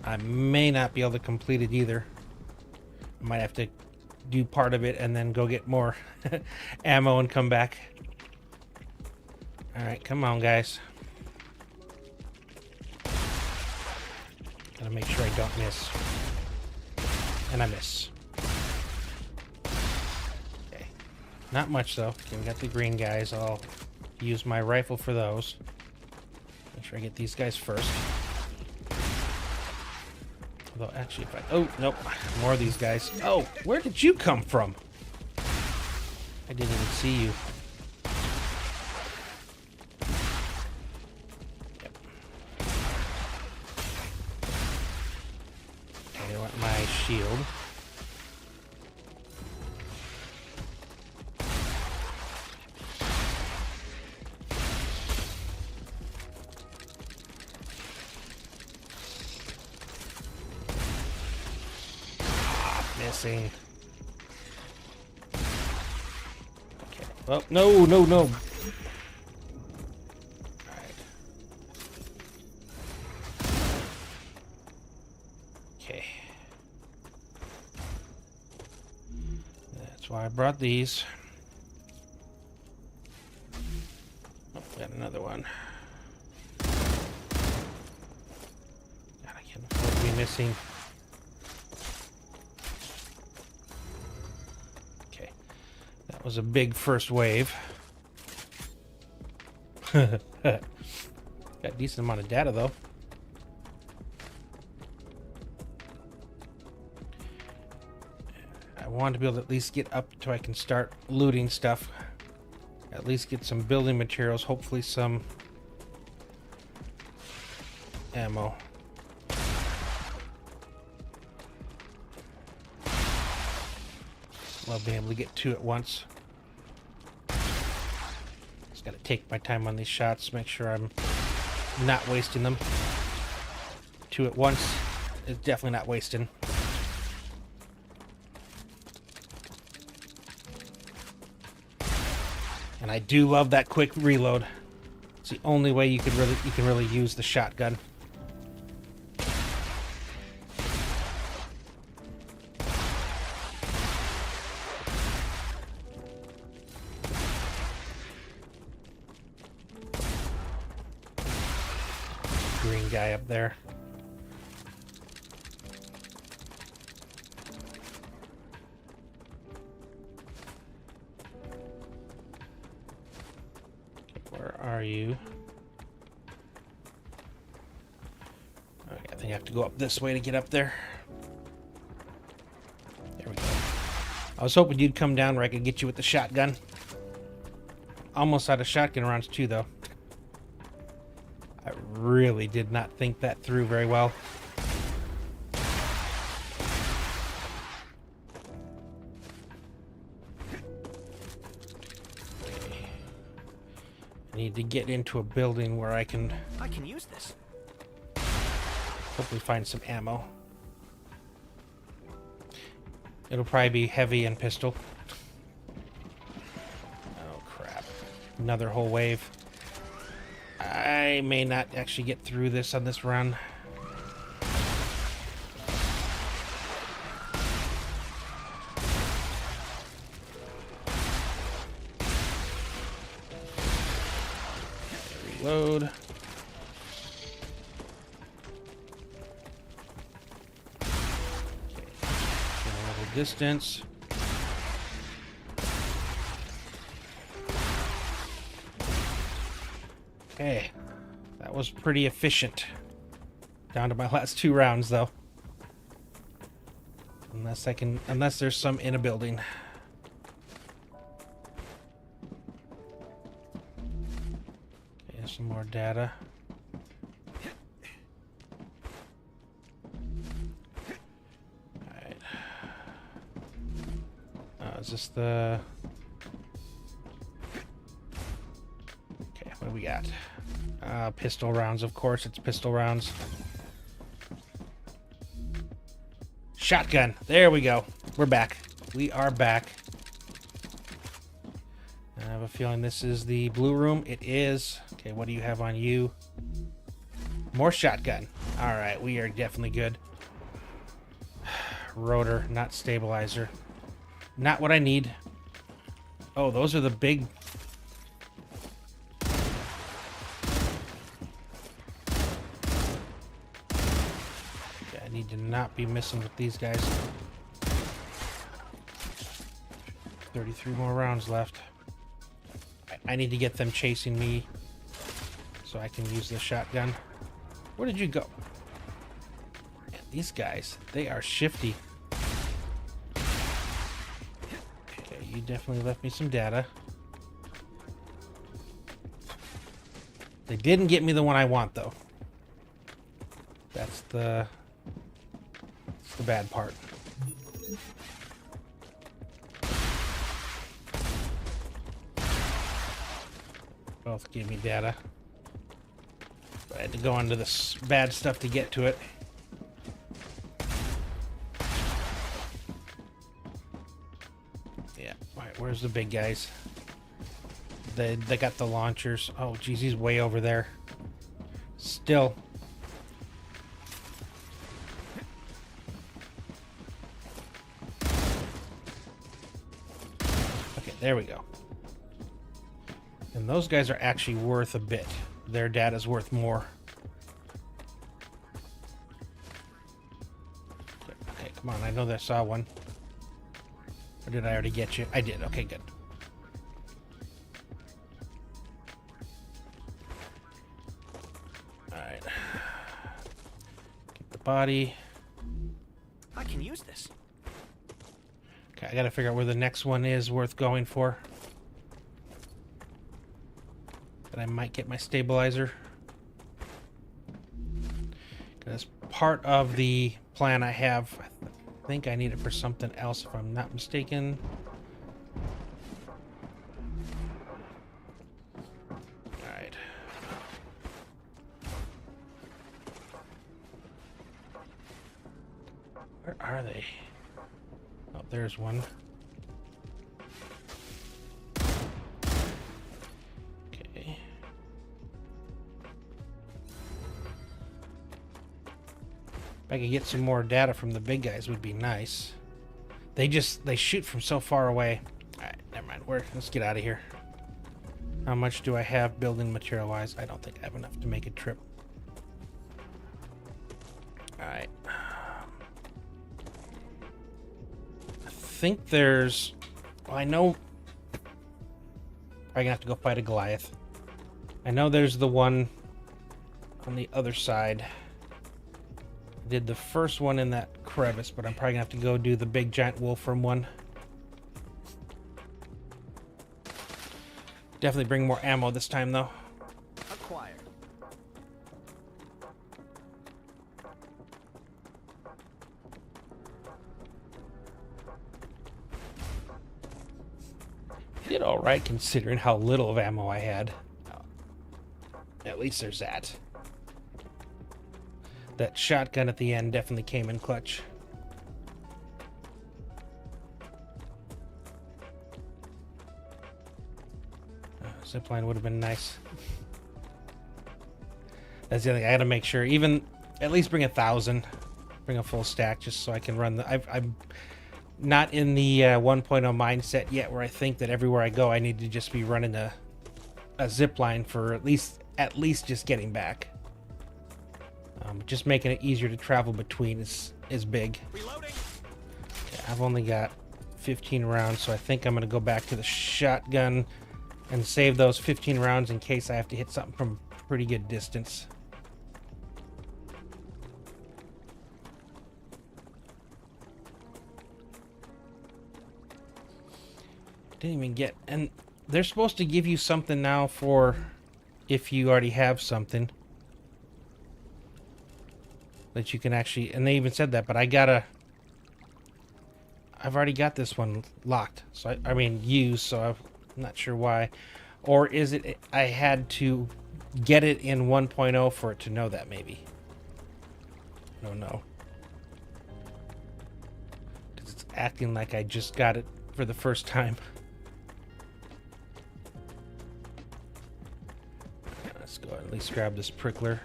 I may not be able to complete it either. I might have to do part of it and then go get more ammo and come back. Alright, come on, guys. Gotta make sure I don't miss. And I miss. Okay. Not much, though. Okay, we got the green guys. I'll use my rifle for those. Make sure I get these guys first. Although, actually, if I... Oh, nope. More of these guys. Oh, where did you come from? I didn't even see you. Yep. I want my shield. Missing. Okay. Well, no. Alright. Okay. That's why I brought these. Oh, got another one. God, I can't afford to be missing. That was a big first wave. Got a decent amount of data though. I want to be able to at least get up so I can start looting stuff. At least get some building materials, hopefully some ammo. Love being able to get two at once. Just gotta take my time on these shots, make sure I'm not wasting them. Two at once is definitely not wasting. And I do love that quick reload. It's the only way you can really use the shotgun. Green guy up there. Are you? Okay, I think I have to go up this way to get up there. There we go. I was hoping you'd come down where I could get you with the shotgun. Almost out of shotgun rounds too, though. I really did not think that through very well. Need to get into a building where I can use this. hopefully find some ammo. It'll probably be heavy and pistol. Oh crap. Another whole wave. I may not actually get through this on this run. Reload. Okay. Get a little distance. Okay, that was pretty efficient. Down to my last 2 rounds, though. Unless there's some in a building. Okay, some more data. Alright. Is this the... Okay, what do we got? Pistol rounds, of course, it's pistol rounds. Shotgun. There we go. We're back. We are back. I have a feeling this is the blue room. It is. Okay, what do you have on you? More shotgun. All right, we are definitely good. Rotor, not stabilizer. Not what I need. Oh, those are the big... I need to not be messing with these guys. 33 more rounds left. I need to get them chasing me so I can use the shotgun. Where did you go? Man, these guys, they are shifty. Okay, you definitely left me some data. They didn't get me the one I want, though. That's the bad part. Both gave me data. But I had to go onto this bad stuff to get to it. Yeah, alright, where's the big guys? They got the launchers. Oh geez, he's way over there. Still. There we go. And those guys are actually worth a bit. Their data's worth more. Okay, come on. I know that I saw one. Or did I already get you? I did. Okay, good. Alright. Get the body. I can use this. Okay, I gotta figure out where the next one is worth going for. That I might get my stabilizer. That's part of the plan I have. I think I need it for something else if I'm not mistaken. Alright. Where are they? Oh, there's one. Okay. If I could get some more data from the big guys would be nice. They shoot from so far away. Alright, never mind. Let's get out of here. How much do I have building material wise? I don't think I have enough to make a trip. Alright. I think there's... Well, I know... I'm gonna have to go fight a Goliath. I know there's the one on the other side. I did the first one in that crevice, but I'm probably gonna have to go do the big giant wolfram one. Definitely bring more ammo this time, though. Acquired. Did all right considering how little of ammo I had. At least there's that. That shotgun at the end definitely came in clutch. Zipline would have been nice. That's the other thing. I gotta make sure, even at least bring 1,000, bring a full stack, just so I can run the. I'm not in the 1.0 mindset yet, where I think that everywhere I go, I need to just be running a zipline for at least just getting back. Just making it easier to travel between is big. Reloading. Okay, I've only got 15 rounds, so I think I'm gonna go back to the shotgun and save those 15 rounds in case I have to hit something from pretty good distance. Didn't even get... And they're supposed to give you something now for if you already have something. That you can actually... And they even said that, but I've already got this one locked. So, I mean, used, so I'm not sure why. Or is it I had to get it in 1.0 for it to know that, maybe? I don't know. Because it's acting like I just got it for the first time. Let's go at least grab this prickler.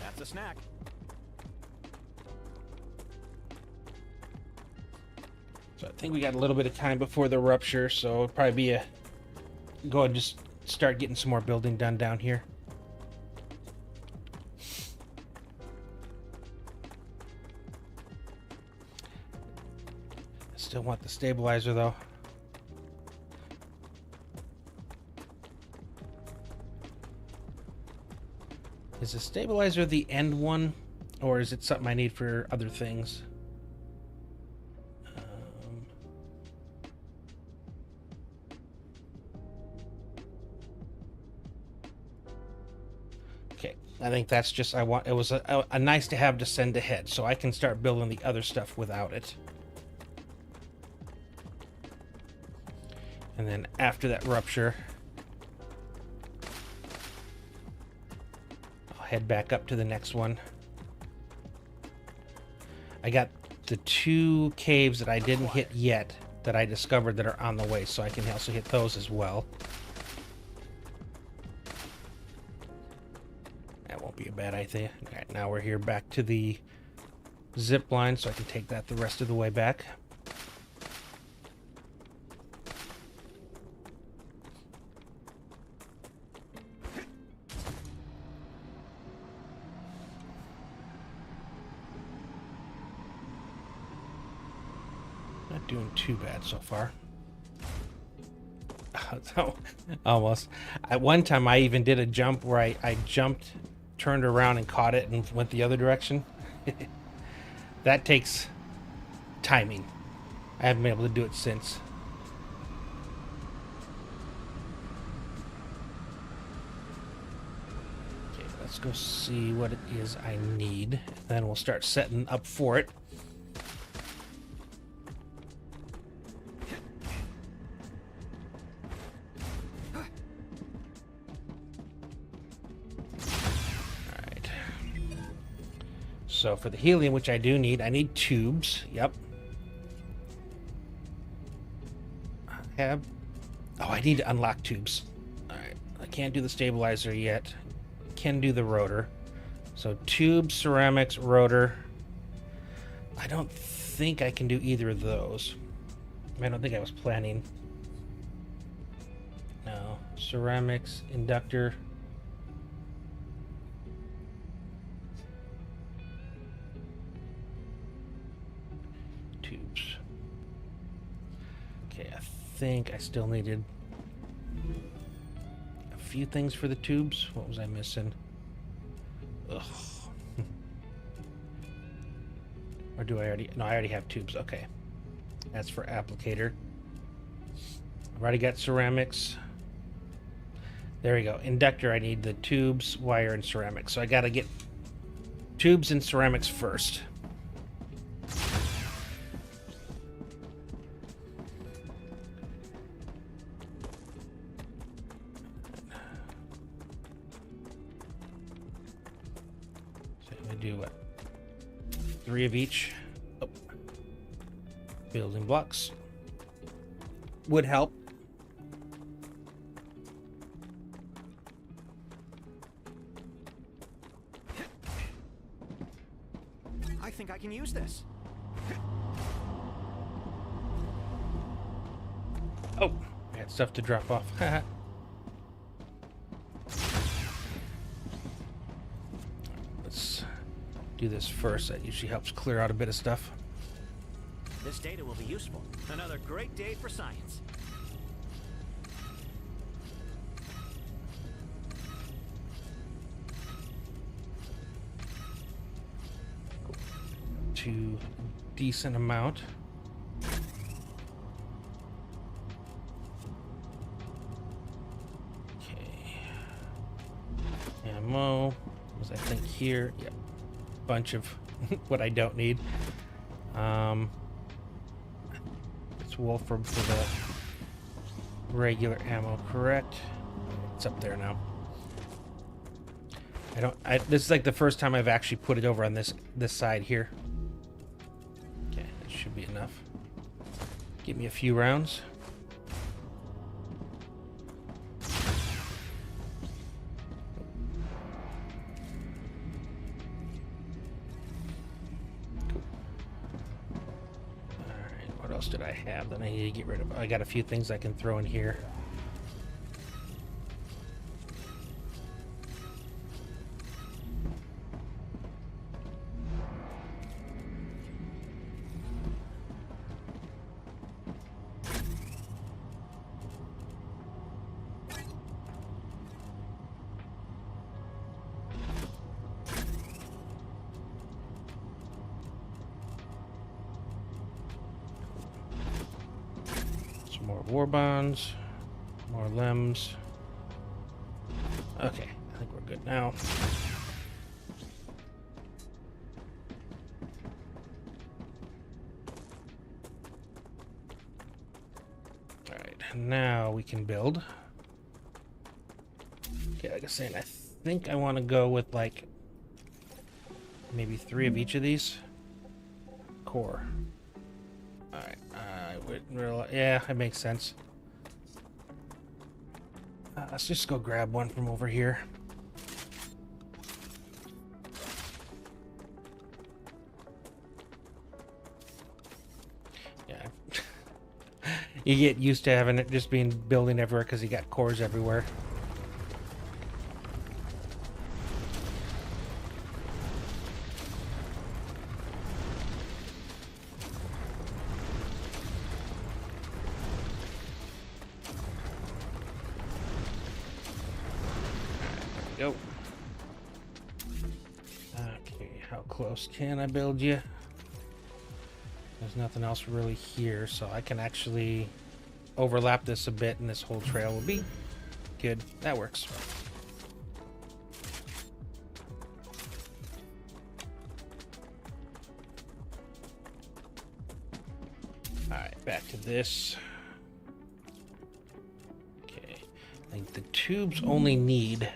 That's a snack. So I think we got a little bit of time before the rupture, so it'll probably be go and just start getting some more building done down here. I still want the stabilizer though. Is the stabilizer the end one, or is it something I need for other things? Okay, I think that's just, it was a nice to have to send ahead, so I can start building the other stuff without it. And then after that rupture, I'll head back up to the next one. I got the 2 caves that I didn't hit yet that I discovered that are on the way, so I can also hit those as well. That won't be a bad idea. Alright, now we're here back to the zip line, so I can take that the rest of the way back. Not doing too bad so far. Almost. At one time I even did a jump where I jumped, turned around and caught it and went the other direction. That takes timing. I haven't been able to do it since. Okay, let's go see what it is I need. Then we'll start setting up for it. So for the helium, which I do need, I need tubes. Yep. Oh, I need to unlock tubes. All right. I can't do the stabilizer yet. Can do the rotor. So tubes, ceramics, rotor. I don't think I can do either of those. I don't think I was planning. No. Ceramics, inductor. Tubes. Okay, I think I still needed a few things for the tubes. What was I missing? Ugh. Or do I already? No, I already have tubes. Okay. That's for applicator. I've already got ceramics. There we go. Inductor, I need the tubes, wire, and ceramics. So I got to get tubes and ceramics first. Do what? 3 of each. Oh. Building blocks would help. I think I can use this. Oh, I had stuff to drop off. Let's do this first. That usually helps clear out a bit of stuff. This data will be useful. Another great day for science. To decent amount. Okay. Ammo was I think here. Yep. Bunch of what I don't need. It's Wolfram for the regular ammo, correct? It's up there now. This is like the first time I've actually put it over on this side here. Okay, that should be enough. Give me a few rounds. Did I have that I need to get rid of? I got a few things I can throw in here. More war bonds, more limbs. Okay, I think we're good now. All right, now we can build. Okay, like I was saying, I think I want to go with like maybe 3 of each of these. Core. All right. Yeah, it makes sense. Let's just go grab one from over here. Yeah. You get used to having it just being building everywhere because you got cores everywhere. Go. Okay, how close can I build you? There's nothing else really here, so I can actually overlap this a bit and this whole trail will be good. That works. Alright, back to this. Okay. I think the tubes only need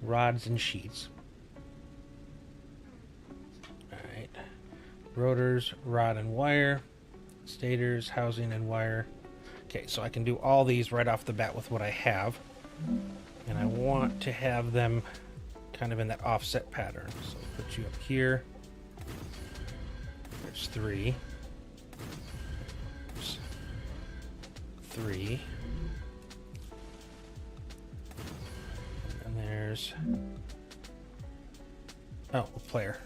rods and sheets. Alright. Rotors, rod and wire. Stators, housing and wire. Okay, so I can do all these right off the bat with what I have. And I want to have them kind of in that offset pattern. So I'll put you up here. There's 3. There's 3. And there's... Oh, a player.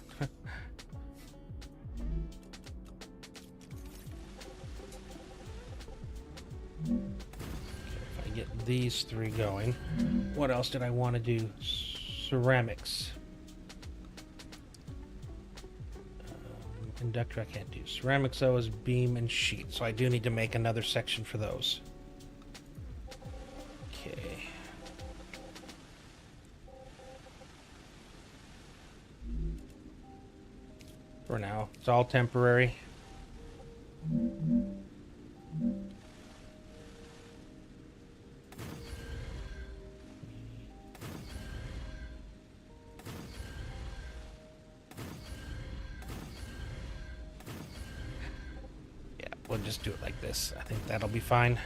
If I get these 3 going, what else did I want to do? Ceramics. Conductor I can't do. Ceramics though is beam and sheet, so I do need to make another section for those. Okay. For now, it's all temporary. We'll just do it like this. I think that'll be fine.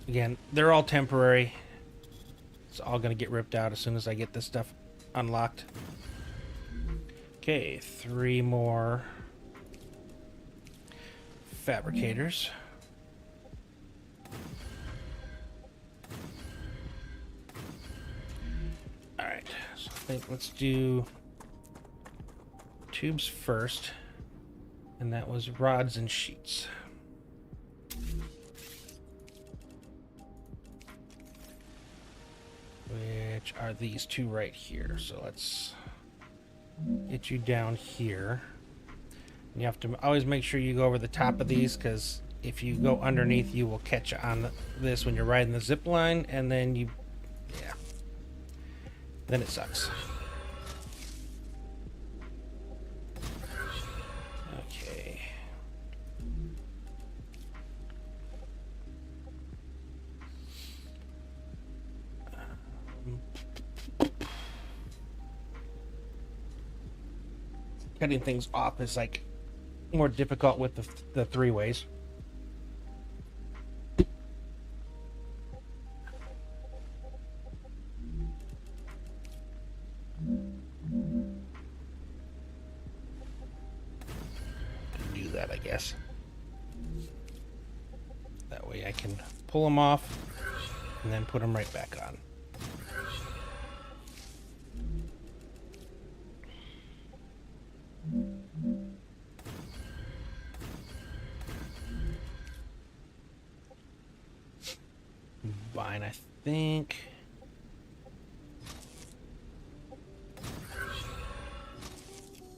Again, they're all temporary. It's all going to get ripped out as soon as I get this stuff unlocked. Okay, 3 more fabricators. Alright, so I think let's do tubes first. And that was rods and sheets. Which are these 2 right here. So let's get you down here. And you have to always make sure you go over the top of these, because if you go underneath, you will catch on this when you're riding the zip line, and then then it sucks. Cutting things off is like more difficult with the 3 ways. Do that, I guess. That way I can pull them off and then put them right back on. Fine, I think.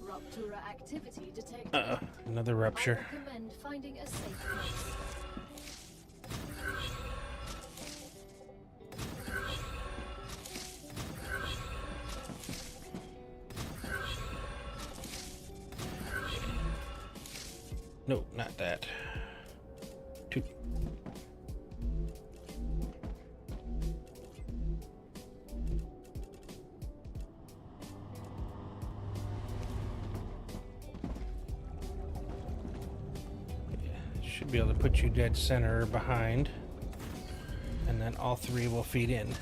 Ruptura activity detected. Another rupture. I recommend finding a safe place. No, not that. 2. Should be able to put you dead center behind, and then all 3 will feed in.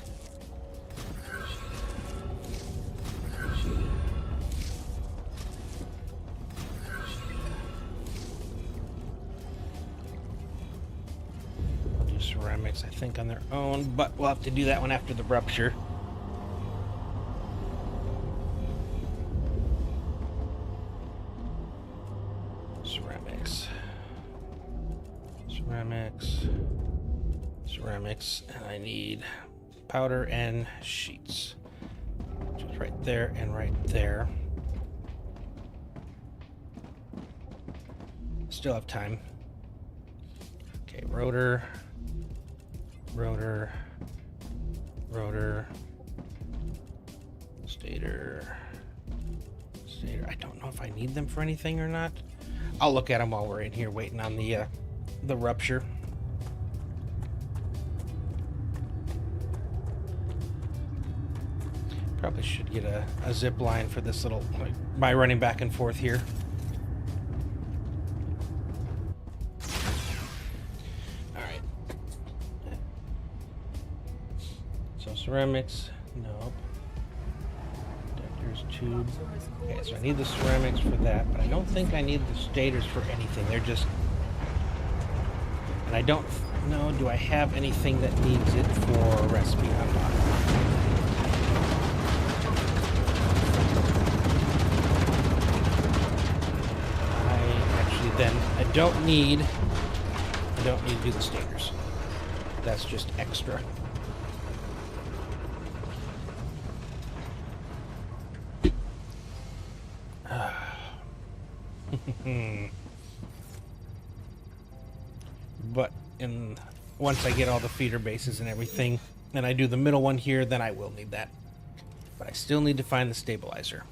I'll do ceramics, I think, on their own, but we'll have to do that one after the rupture. Ceramics. Ceramics, and I need powder and sheets, which is right there and right there. Still have time. Okay, rotor, rotor, rotor, stator, stator. I don't know if I need them for anything or not. I'll look at them while we're in here waiting on the rupture. Probably should get a zip line for this little, like, my running back and forth here. Alright. So ceramics, nope. Detectors, tube. Okay, so I need the ceramics for that, but I don't think I need the stators for anything. They're just... And I don't know, do I have anything that needs it for recipe unlock? Then I don't need to do the stators. That's just extra. But once I get all the feeder bases and everything, and I do the middle one here, then I will need that. But I still need to find the stabilizer.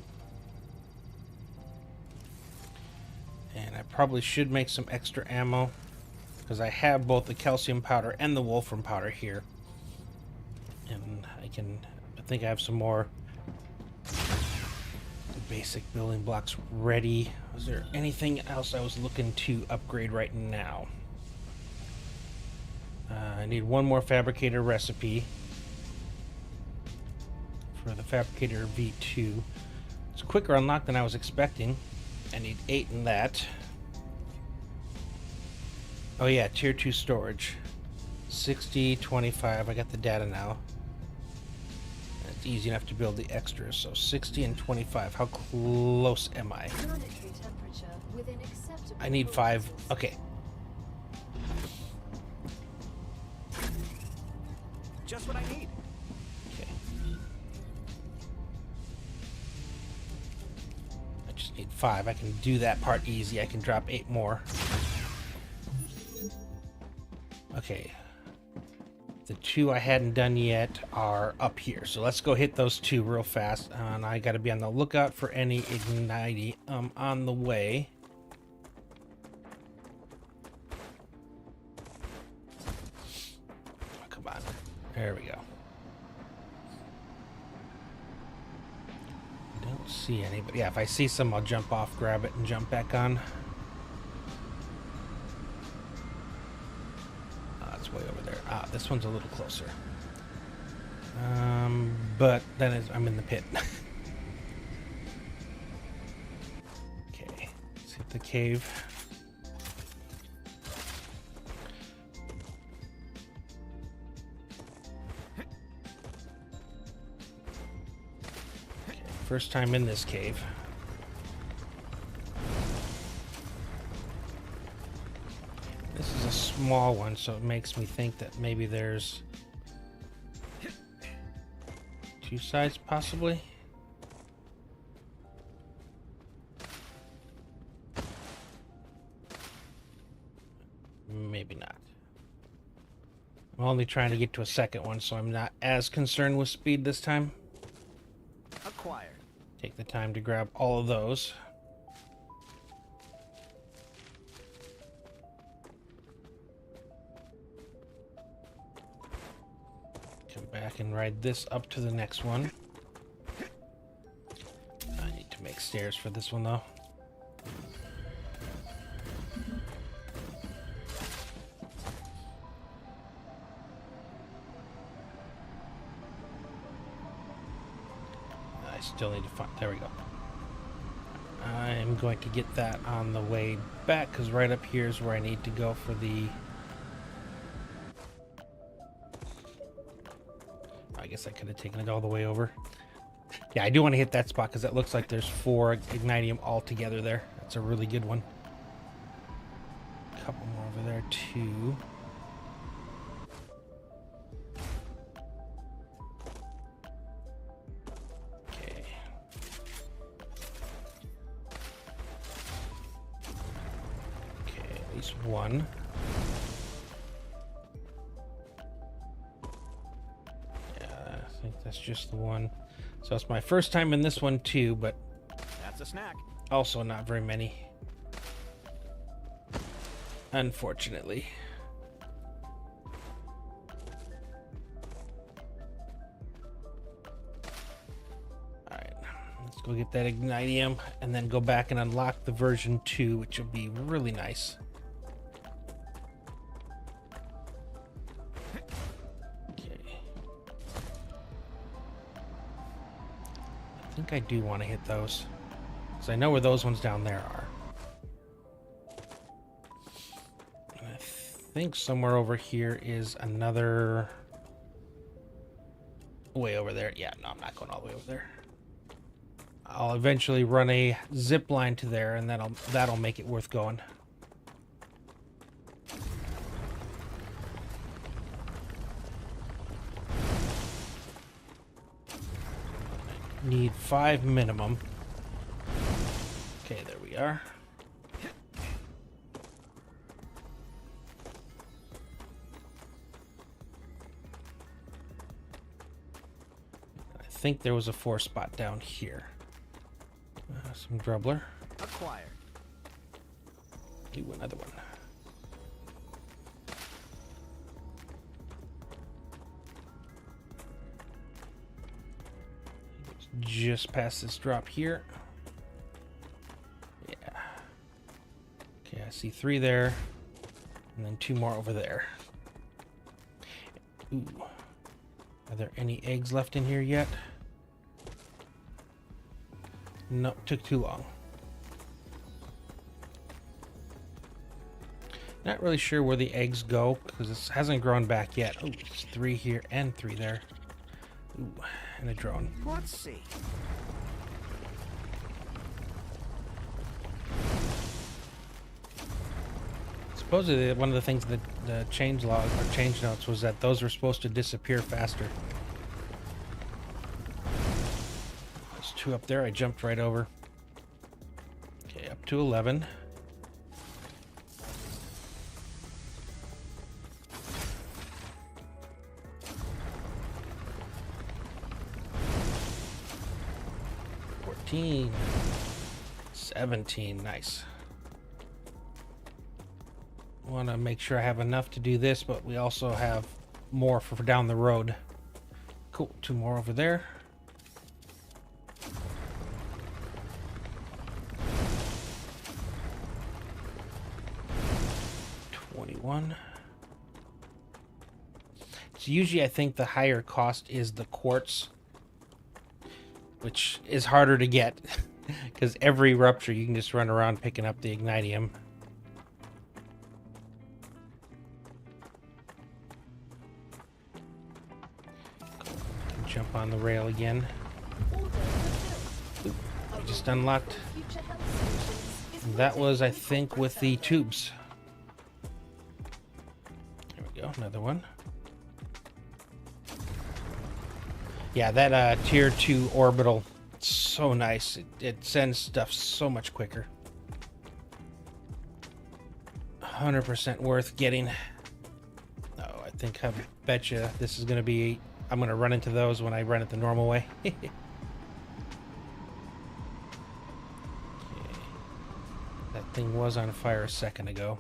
And I probably should make some extra ammo, because I have both the calcium powder and the wolfram powder here. And I think I have some more basic building blocks ready. Was there anything else I was looking to upgrade right now? I need one more fabricator recipe for the fabricator V2. It's a quicker unlock than I was expecting. I need 8 in that. Oh yeah, tier 2 storage. 60, 25. I got the data now. It's easy enough to build the extras. So 60 and 25. How close am I? I need 5. Okay. Just what I need. Okay. I just need 5. I can do that part easy. I can drop 8 more. Okay. The 2 I hadn't done yet are up here. So let's go hit those 2 real fast. And I got to be on the lookout for any ignite on the way. Oh, come on. There we go. Don't see any, but yeah, if I see some, I'll jump off, grab it, and jump back on. It's way over there. This one's a little closer. But then I'm in the pit. Okay, let's hit the cave. Okay, first time in this cave. This is a small one, so it makes me think that maybe there's 2 sides, possibly. Maybe not. I'm only trying to get to a second one, so I'm not as concerned with speed this time. Acquired. Take the time to grab all of those. Come back and ride this up to the next one. I need to make stairs for this one, though. I still need to find... There we go. I'm going to get that on the way back, because right up here is where I need to go for the... I guess I could have taken it all the way over. Yeah, I do want to hit that spot because it looks like there's 4 ignitium all together there. That's a really good one. A couple more over there too. Okay. At least one. Yeah, I think that's just the one. So it's my first time in this one too, but That's a snack. also not very many. Unfortunately. Alright, let's go get that Ignitium and then go back and unlock the version 2, which will be really nice. Okay. I think I do want to hit those, because I know where those ones down there are. I think somewhere over here is another way over there. Yeah, no, I'm not going all the way over there. I'll eventually run a zip line to there, and that'll make it worth going. Need 5 minimum. Okay, there we are. I think there was a 4 spot down here. Some Drubbler. Acquired. Do another one. It's just past this drop here. Yeah. Okay, I see 3 there, and then 2 more over there. Ooh. Are there any eggs left in here yet? Nope, took too long. Not really sure where the eggs go because it hasn't grown back yet. Oh, it's 3 here and 3 there. Ooh, and a drone. Let's see. Supposedly, one of the things that the change log or change notes was that those were supposed to disappear faster. There's 2 up there. I jumped right over. Okay, up to 11. $14. 17. Nice. Want to make sure I have enough to do this, but we also have more for down the road. Cool. 2 more over there. $21. So usually I think the higher cost is the quartz, which is harder to get because every rupture you can just run around picking up the Ignitium. Jump on the rail again. Oop, I just unlocked. That was, I think, with the tubes. There we go, another one. Yeah, that tier 2 orbital, so nice. It sends stuff so much quicker. 100% worth getting. Oh, I think I bet you this is going to be... I'm going to run into those when I run it the normal way. Okay. That thing was on fire a second ago.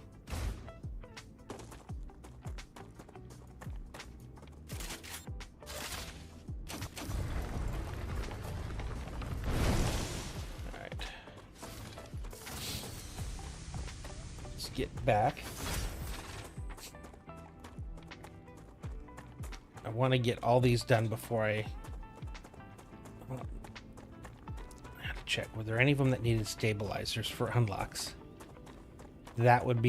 Alright. Let's get back. I want to get all these done before I have to check. Were there any of them that needed stabilizers for unlocks? That would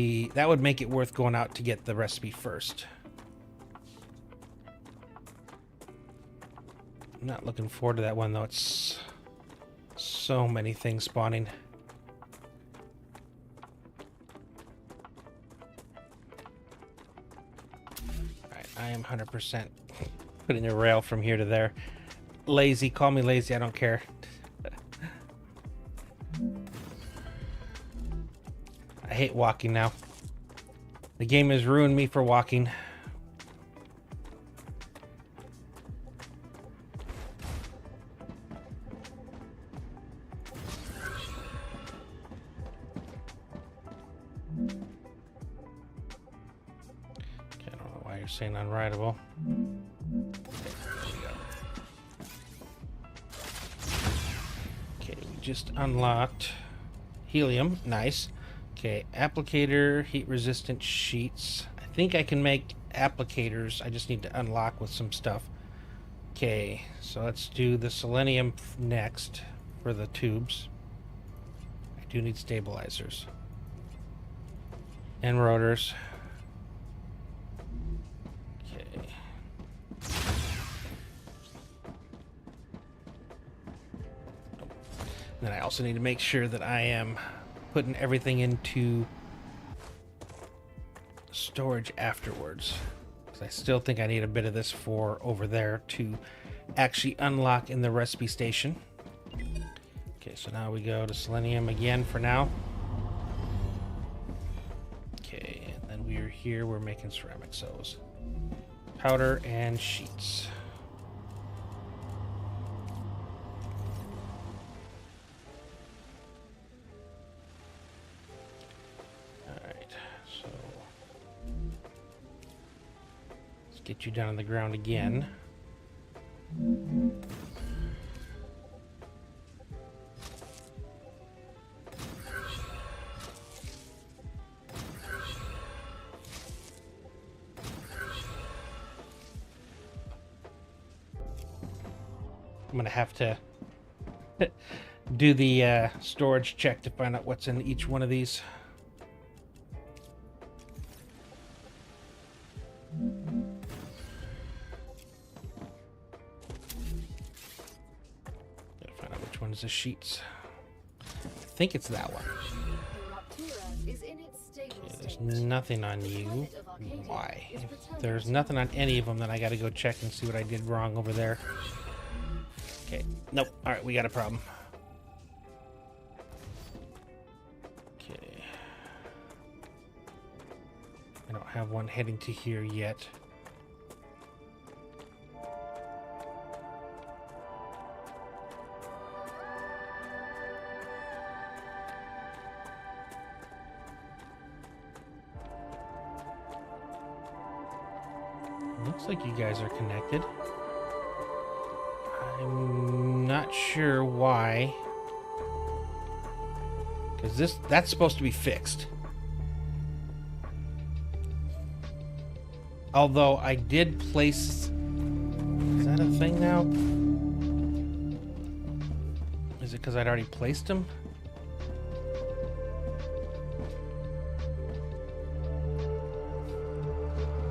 make it worth going out to get the recipe first. I'm not looking forward to that one though. It's so many things spawning. Alright, I am 100% putting a rail from here to there. Lazy, call me lazy, I don't care. I hate walking now. The game has ruined me for walking. Okay, I don't know why you're saying unrideable. Okay, we just unlocked helium. Nice. Okay, applicator, heat resistant sheets. I think I can make applicators. I just need to unlock with some stuff. Okay, so let's do the selenium next for the tubes. I do need stabilizers and rotors. Okay. And then I also need to make sure that I am putting everything into storage afterwards, because I still think I need a bit of this for over there to actually unlock in the recipe station. Okay, so now we go to selenium again for now. Okay, and then we are here, we're making ceramic sows, powder and sheets. Get you down on the ground again. I'm gonna have to do the storage check to find out what's in each one of these. Is the sheets. I think it's that one. Okay, there's nothing on you. Why? If there's nothing on any of them, then I gotta go check and see what I did wrong over there. Okay, nope. Alright, we got a problem. Okay. I don't have one heading to here yet. Looks like you guys are connected. I'm not sure why. Because that's supposed to be fixed. Although I did place... Is that a thing now? Is it because I'd already placed them?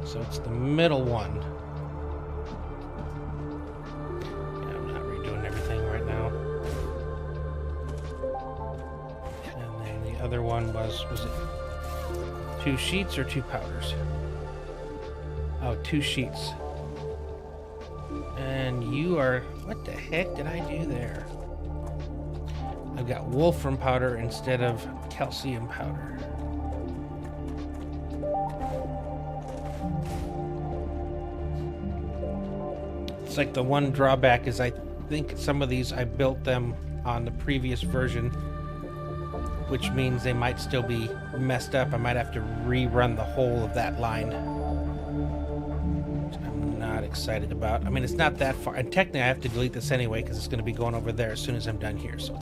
So it's the middle one. Yeah, I'm not redoing everything right now. And then the other one was it 2 sheets or 2 powders? Oh, 2 sheets. And you are, what the heck did I do there? I've got wolfram powder instead of calcium powder. It's like the one drawback is I think some of these I built them on the previous version, which means they might still be messed up. I might have to rerun the whole of that line, which I'm not excited about. I mean, it's not that far, and technically I have to delete this anyway because it's going to be going over there as soon as I'm done here. So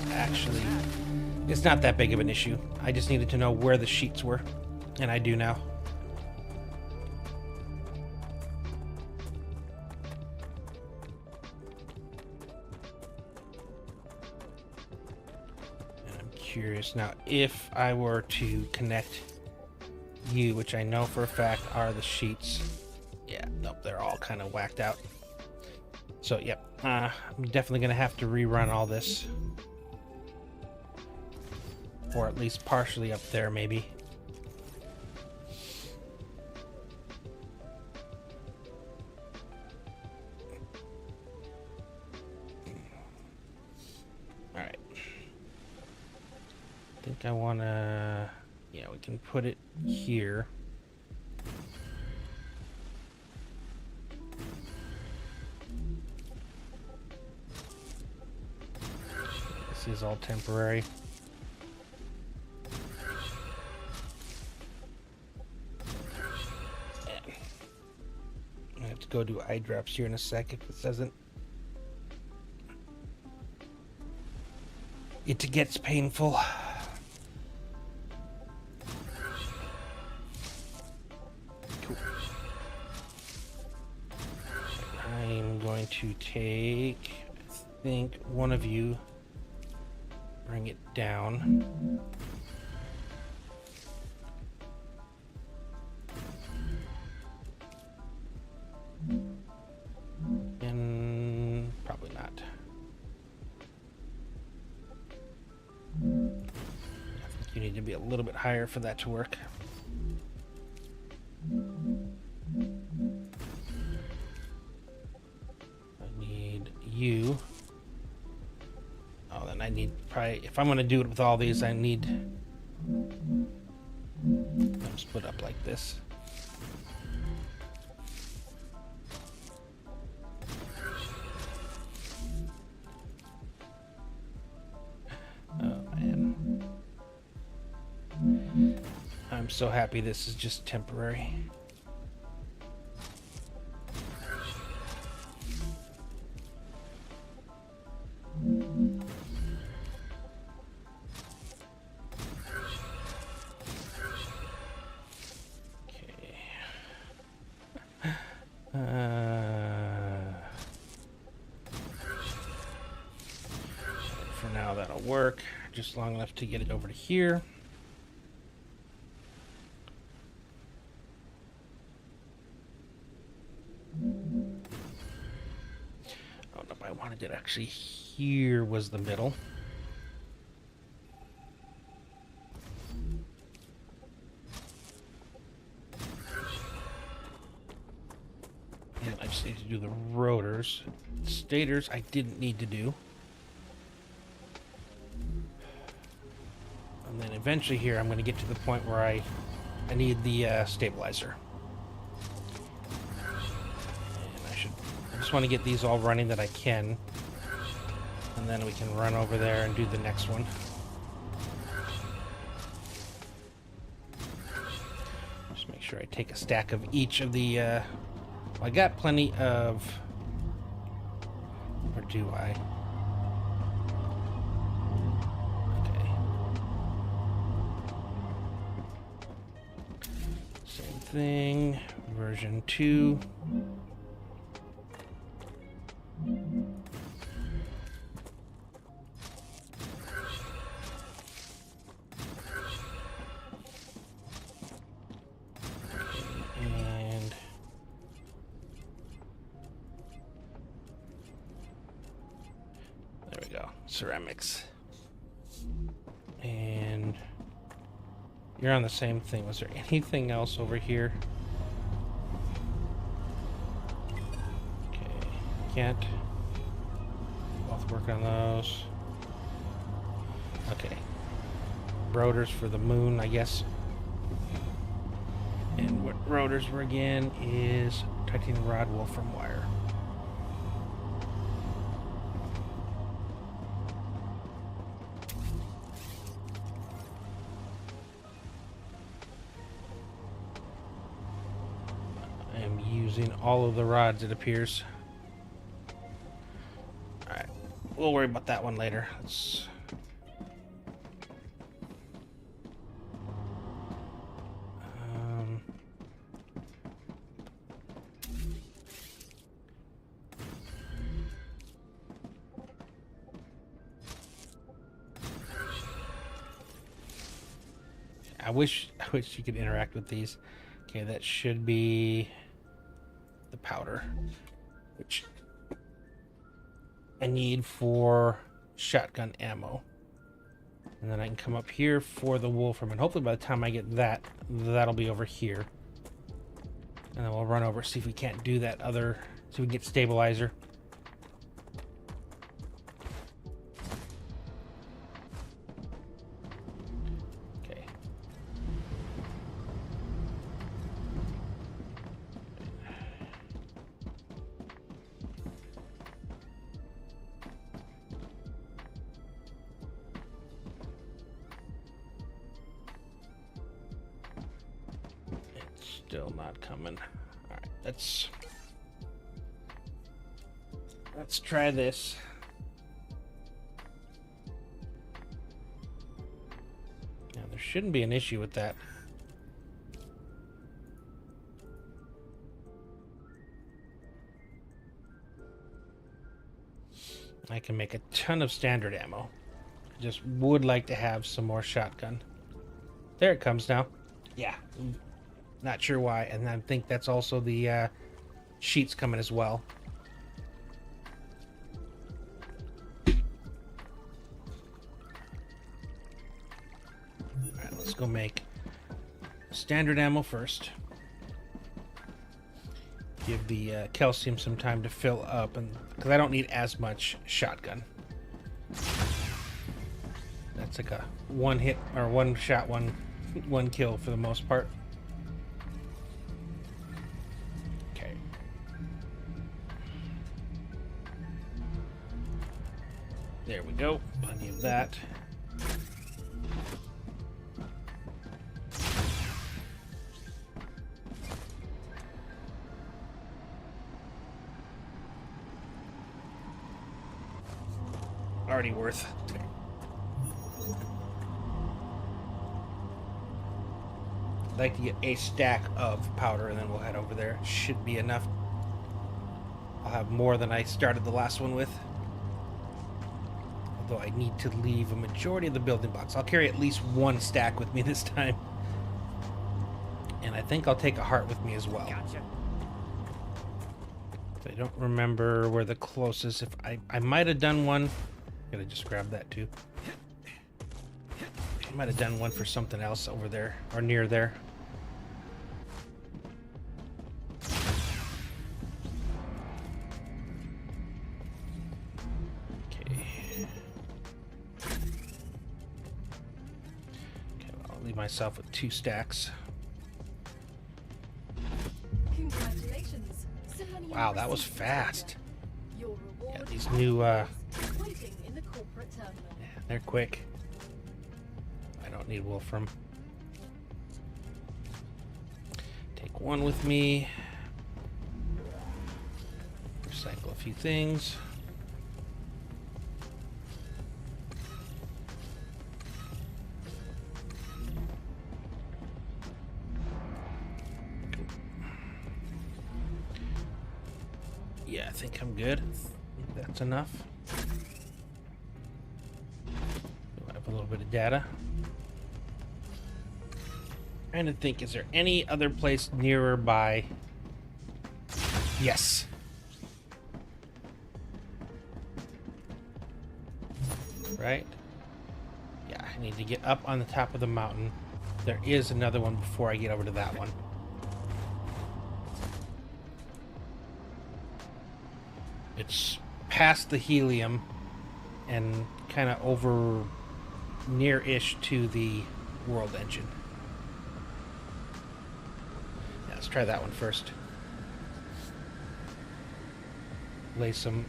it's not that big of an issue. I just needed to know where the sheets were, and I do now. Curious now, if I were to connect you, which I know for a fact are the sheets. Yeah, nope, they're all kind of whacked out. So, yep, I'm definitely going to have to rerun all this. Or at least partially up there, maybe. I think I want to, yeah, we can put it here. This is all temporary. I have to go do eye drops here in a sec if it doesn't. It gets painful. Cool. I'm going to take, I think, one of you, bring it down. And probably not. I think you need to be a little bit higher for that to work. I need you. Oh, then I need probably, if I'm going to do it with all these, I need them split up like this. I'm so happy this is just temporary. Okay. For now, that'll work. Just long enough to get it over to here. Oh no, I wanted it actually here was the middle. And I just need to do the rotors. Stators I didn't need to do. And then eventually here I'm going to get to the point where I need the stabilizer. I just want to get these all running that I can, and then we can run over there and do the next one. Just make sure I take a stack of each of the well, I got plenty of, or do I? Okay. Same thing, version 2. And there we go, ceramics. And you're on the same thing. Was there anything else over here? Can't. Both work on those. Okay. Rotors for the moon, I guess. And what rotors were again is titanium rod wolfram wire. I am using all of the rods, it appears. We'll worry about that one later. Let's... I wish you could interact with these. Okay, that should be the powder, which I need for shotgun ammo. And then I can come up here for the wolfram, and hopefully by the time I get that, that'll be over here. And then we'll run over, see if we can't do that other, see if we can get stabilizer. Okay. Still not coming. All right, let's try this. Now, there shouldn't be an issue with that. I can make a ton of standard ammo. I just would like to have some more shotgun. There it comes now. Yeah. Not sure why. And I think that's also the sheets coming as well. Alright, let's go make standard ammo first. Give the calcium some time to fill up, and because I don't need as much shotgun. That's like a one hit or one shot, one kill for the most part. Okay. There we go. Plenty of that. Already worth. I'd like to get a stack of powder and then we'll head over there. Should be enough. I'll have more than I started the last one with. Although I need to leave a majority of the building blocks. I'll carry at least one stack with me this time. And I think I'll take a heart with me as well. Gotcha. I don't remember where the closest. If I might have done one. Gotta just grab that too. I might have done one for something else over there or near there. Okay. Okay, well, I'll leave myself with 2 stacks. Congratulations. Wow, that was fast. Your reward Yeah, these new waiting in the corporate terminal. yeah, they're quick. I don't need Wolfram. Take one with me. Recycle a few things. Yeah, I think I'm good. I think that's enough. We'll have a little bit of data. Trying to think, is there any other place nearer by? Yes. Right? Yeah, I need to get up on the top of the mountain. There is another one before I get over to that one. It's past the helium and kind of over near-ish to the world engine. Yeah, let's try that one first. Lay some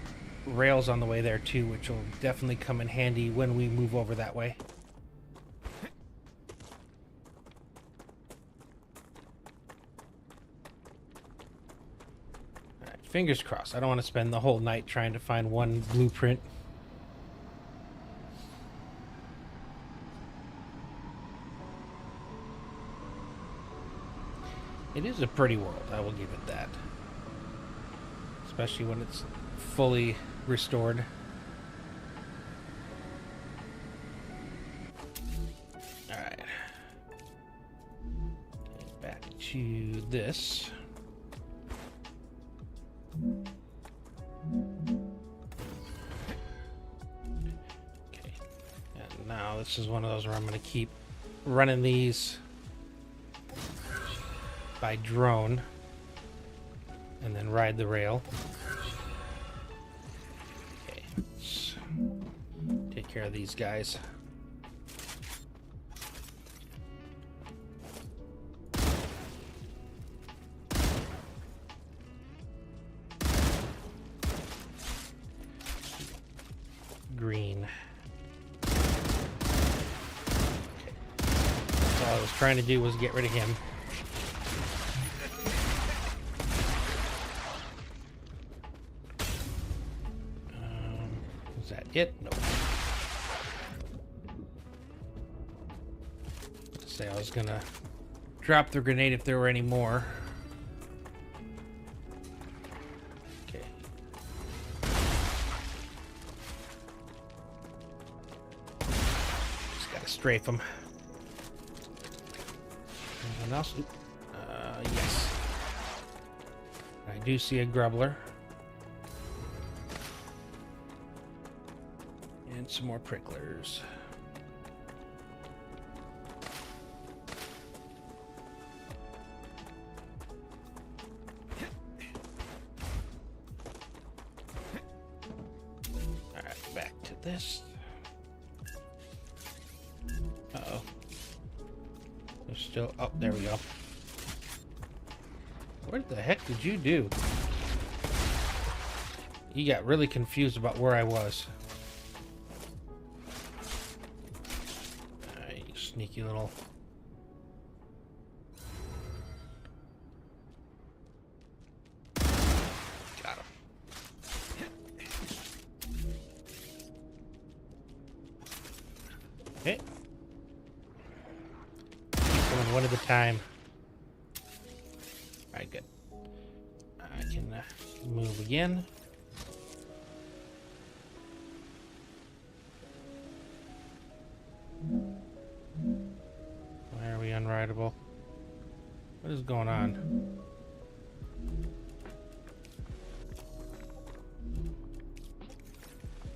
rails on the way there too, which will definitely come in handy when we move over that way. Fingers crossed. I don't want to spend the whole night trying to find one blueprint. It is a pretty world, I will give it that. Especially when it's fully restored. Alright. Back to this. Okay, and now this is one of those where I'm going to keep running these by drone and then ride the rail. Okay, let's take care of these guys. Green. Okay. All I was trying to do was get rid of him. it? Nope. Say I was gonna drop the grenade if there were any more. Okay. Just gotta strafe them. Anyone else? Yes. I do see a grubbler. And some more pricklers. Alright, back to this. Uh-oh. There's still... Oh, there we go. What the heck did you do? You got really confused about where I was. Alright, you sneaky little... Got him. Okay. Going one at a time. Alright, good. I can move again. Why are we unrideable? What is going on?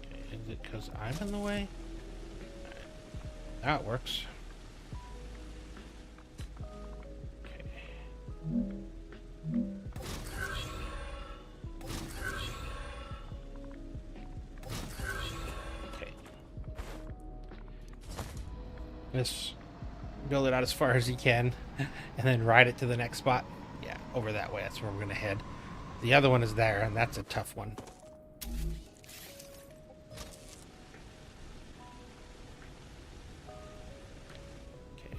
Okay, is it because I'm in the way? That works. Just build it out as far as you can and then ride it to the next spot. Yeah, over that way. That's where we're going to head. The other one is there, and that's a tough one. Okay.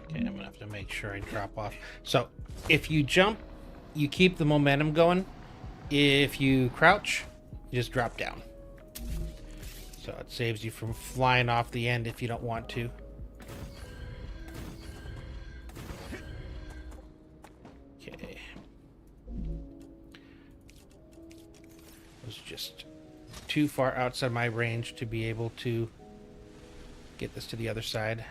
Okay, I'm gonna have to make sure I drop off. So, if you jump, you keep the momentum going. If you crouch, you just drop down. So it saves you from flying off the end if you don't want to. Okay. It was just too far outside my range to be able to get this to the other side.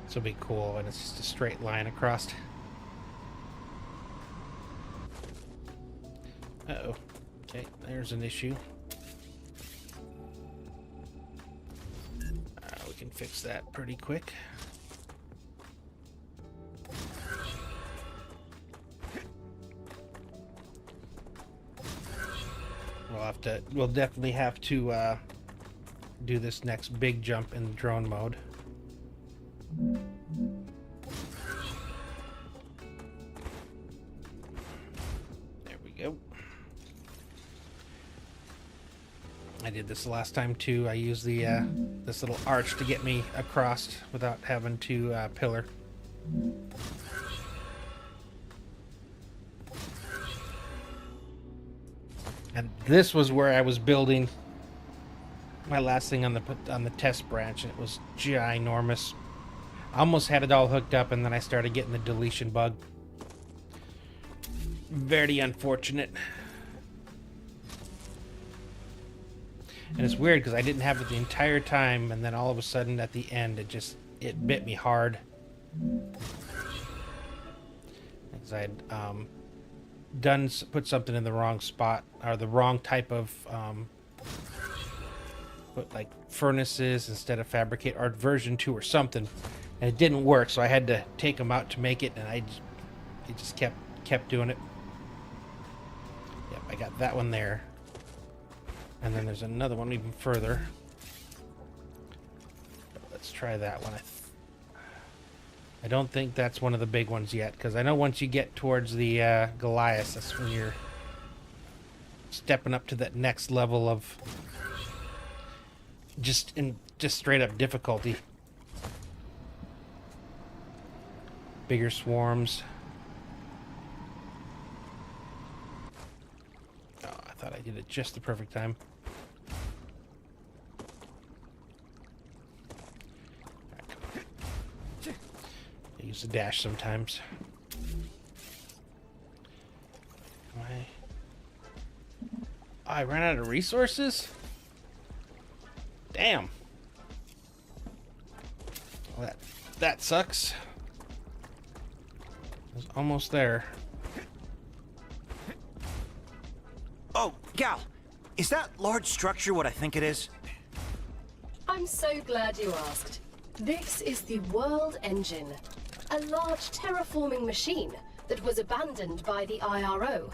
This will be cool when it's just a straight line across. Uh-oh. Okay, there's an issue. We can fix that pretty quick. We'll definitely have to do this next big jump in drone mode. There we go. I did this last time too. I used the this little arch to get me across without having to pillar. And this was where I was building my last thing on the test branch, and it was ginormous. I almost had it all hooked up, and then I started getting the deletion bug. Very unfortunate. And it's weird because I didn't have it the entire time, and then all of a sudden at the end it bit me hard. Because I'd put something in the wrong spot, or the wrong type of put like furnaces instead of fabricate, or version 2 or something, and it didn't work, so I had to take them out to make it, and it just kept doing it. Yep, I got that one there. And then there's another one even further. Let's try that one. I don't think that's one of the big ones yet, because I know once you get towards the Goliath, that's when you're stepping up to that next level of just straight up difficulty. Bigger swarms. Oh, I thought I did it just the perfect time. I use the dash sometimes. I ran out of resources? Damn. Well, that sucks. I was almost there. Oh, Gal, is that large structure what I think it is? I'm so glad you asked. This is the World Engine, a large terraforming machine that was abandoned by the IRO.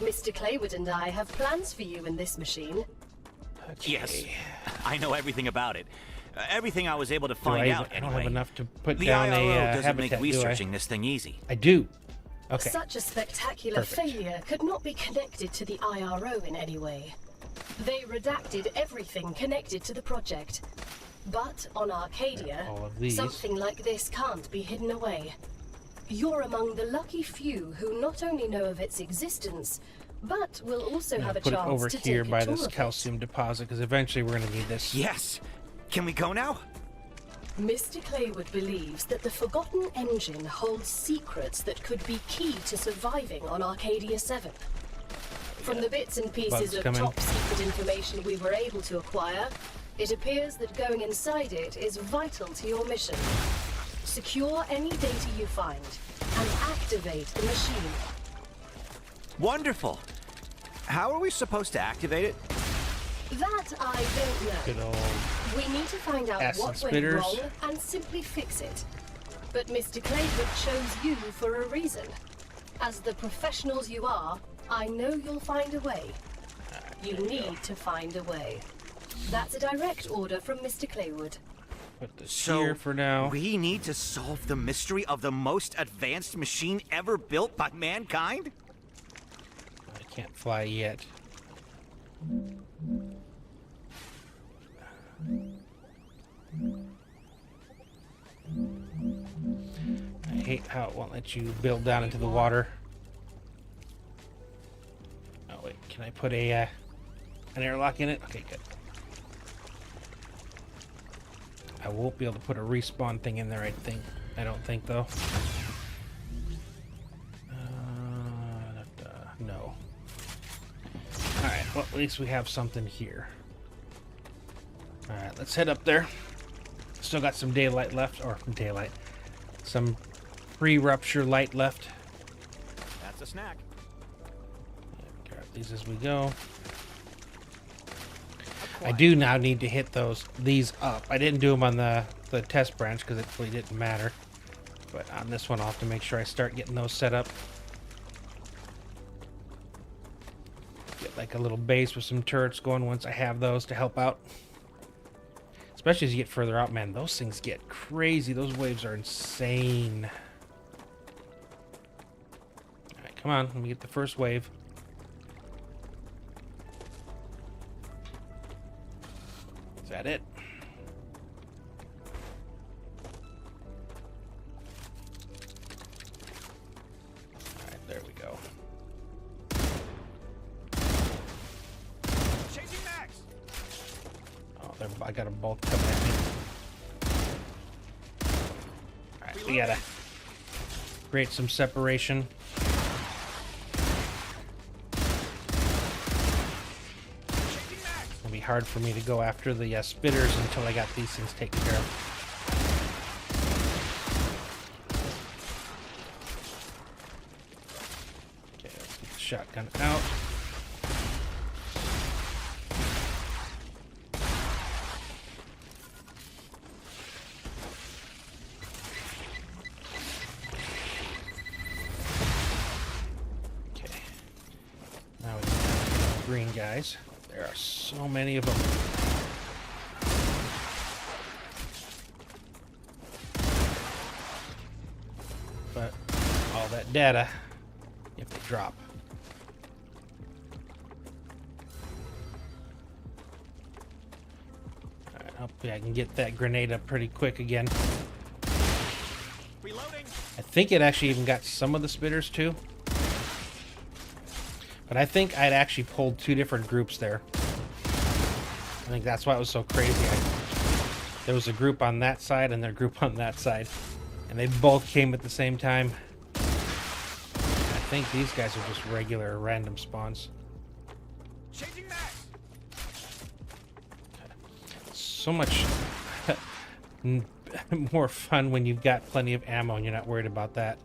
Mr. Claywood and I have plans for you in this machine. Okay. Yes, I know everything about it. Everything I was able to Do find I out don't anyway. have enough to put The down IRO a doesn't habitat, make do I? researching this thing easy. I do. Okay. Such a spectacular Perfect. failure could not be connected to the IRO in any way. They redacted everything connected to the project. But on Arcadia, All of these. something like this can't be hidden away. You're among the lucky few who not only know of its existence, but will also have a Put it chance over to here take a by tour this of it. calcium deposit, because eventually we're going to need this. Yes. Can we go now? Mr. Claywood believes that the Forgotten Engine holds secrets that could be key to surviving on Arcadia 7. From the bits and Bugs pieces of coming. top secret information we were able to acquire, it appears that going inside it is vital to your mission. Secure any data you find and activate the machine. Wonderful. How are we supposed to activate it? That I don't know. Good old. We need to find out Acid what spitters. went wrong and simply fix it. But Mr. Claywood chose you for a reason. As the professionals you are, I know you'll find a way. You need to find a way. That's a direct order from Mr. Claywood. Put this So here for now. we need to solve the mystery of the most advanced machine ever built by mankind? I can't fly yet. I hate how it won't let you build down into the water. Oh wait, can I put a an airlock in it? Okay, good. I won't be able to put a respawn thing in there, I don't think though. No. Alright, well at least we have something here. Alright, let's head up there. Still got some daylight left, or daylight. Some pre-rupture light left. That's a snack. Grab these as we go. I do now need to hit these up. I didn't do them on the test branch because it really didn't matter. But on this one, I'll have to make sure I start getting those set up. Get like a little base with some turrets going once I have those to help out. Especially as you get further out, man, those things get crazy. Those waves are insane. Alright, come on. Let me get the first wave. Is that it? Alright, there we go. Changing max. Oh, I got them both coming at me. Alright, we gotta create some separation. It'll be hard for me to go after the spitters until I got these things taken care of. Okay, let's get the shotgun out. Okay. Now we can green guys. There are so many of them. But all that data, you have to drop. Alright, hopefully I can get that grenade up pretty quick again. Reloading. I think it actually even got some of the spitters too. But I think I'd actually pulled two different groups there. I think that's why it was so crazy. There was a group on that side and their group on that side. And they both came at the same time. I think these guys are just regular random spawns. Changing max. So much more fun when you've got plenty of ammo and you're not worried about that.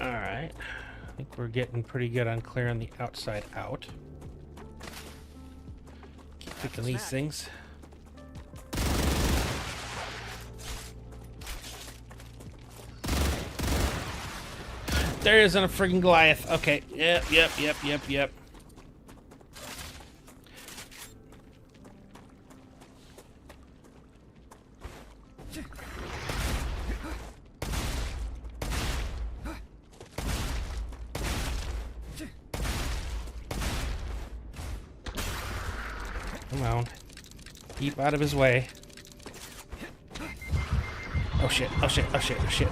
Alright, I think we're getting pretty good on clearing the outside out. Keep picking these things. There isn't a friggin' Goliath. Okay, yep. Come on. Keep out of his way. Oh shit, oh shit, oh shit, oh shit.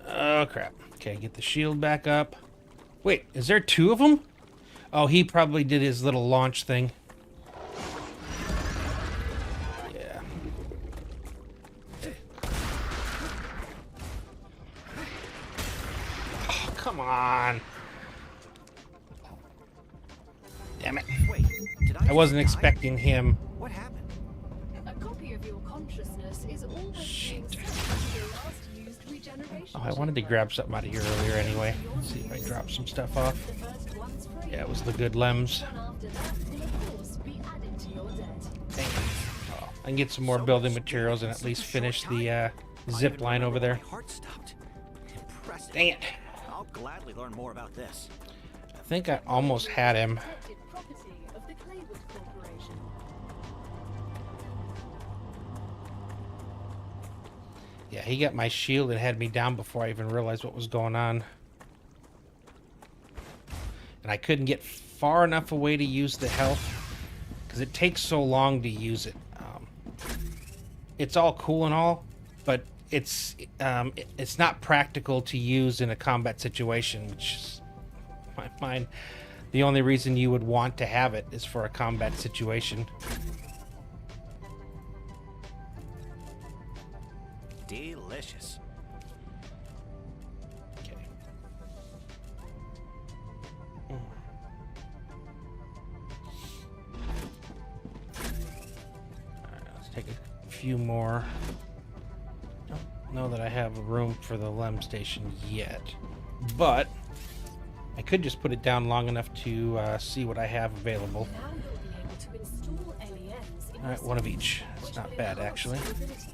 Oh crap. Okay, get the shield back up. Wait, is there two of them? Oh, he probably did his little launch thing. Yeah. Oh, come on. Damn it. Wait, did I I wasn't just die? expecting him. What happened? A copy of your consciousness is always being Shit. set to your last used regeneration. Oh, I wanted to grab something out of here earlier anyway. See if I drop some stuff off. The first one's free. Yeah, it was the good lems. One after that will of course be added to your debt. Dang it. Oh, I can get some more building materials and at least finish the zip line over there. My heart stopped. Impressive. Dang it. I'll gladly learn more about this. I think I almost had him. Protected property of the Claywood Corporation. Yeah, he got my shield and had me down before I even realized what was going on. And I couldn't get far enough away to use the health because it takes so long to use it. It's all cool and all, but it's not practical to use in a combat situation, which is, in my mind, the only reason you would want to have it is for a combat situation. Delicious. Okay. Alright, let's take a few more. Don't know that I have room for the lem station yet, but I could just put it down long enough to see what I have available. Now you'll be able to install LEMs in Alright, your one of system, each. It's which not will bad, enhance actually. your abilities.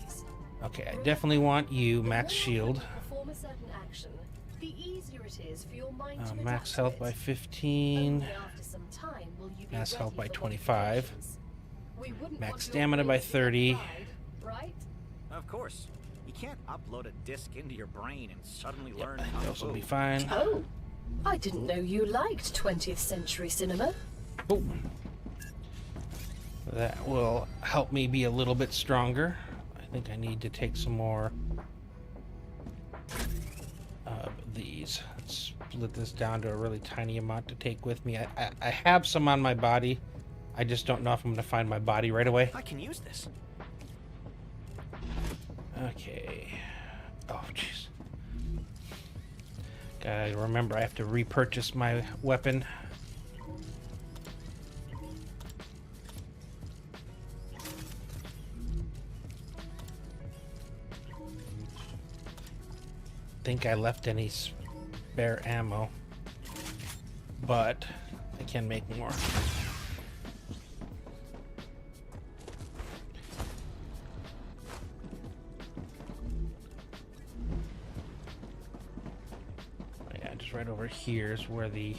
Okay, I definitely want you, max shield. Perform a certain action, the easier it is for your mind to Max adapt to health it. by 15. Only after some time will you be Max ready health by for 25. modifications. We wouldn't Max want your stamina by brains to get 30. fried, right? Of course. You can't upload a disc into your brain and suddenly learn Yep, kung those will fu. be fine. Oh, I didn't know you liked 20th century cinema. Oh. That will help me be a little bit stronger. I think I need to take some more of these. Let's split this down to a really tiny amount to take with me. I have some on my body. I just don't know if I'm going to find my body right away. I can use this. Okay. Oh, jeez. Gotta remember, I have to repurchase my weapon. think I left any spare ammo, but I can make more. Yeah, just right over here is where the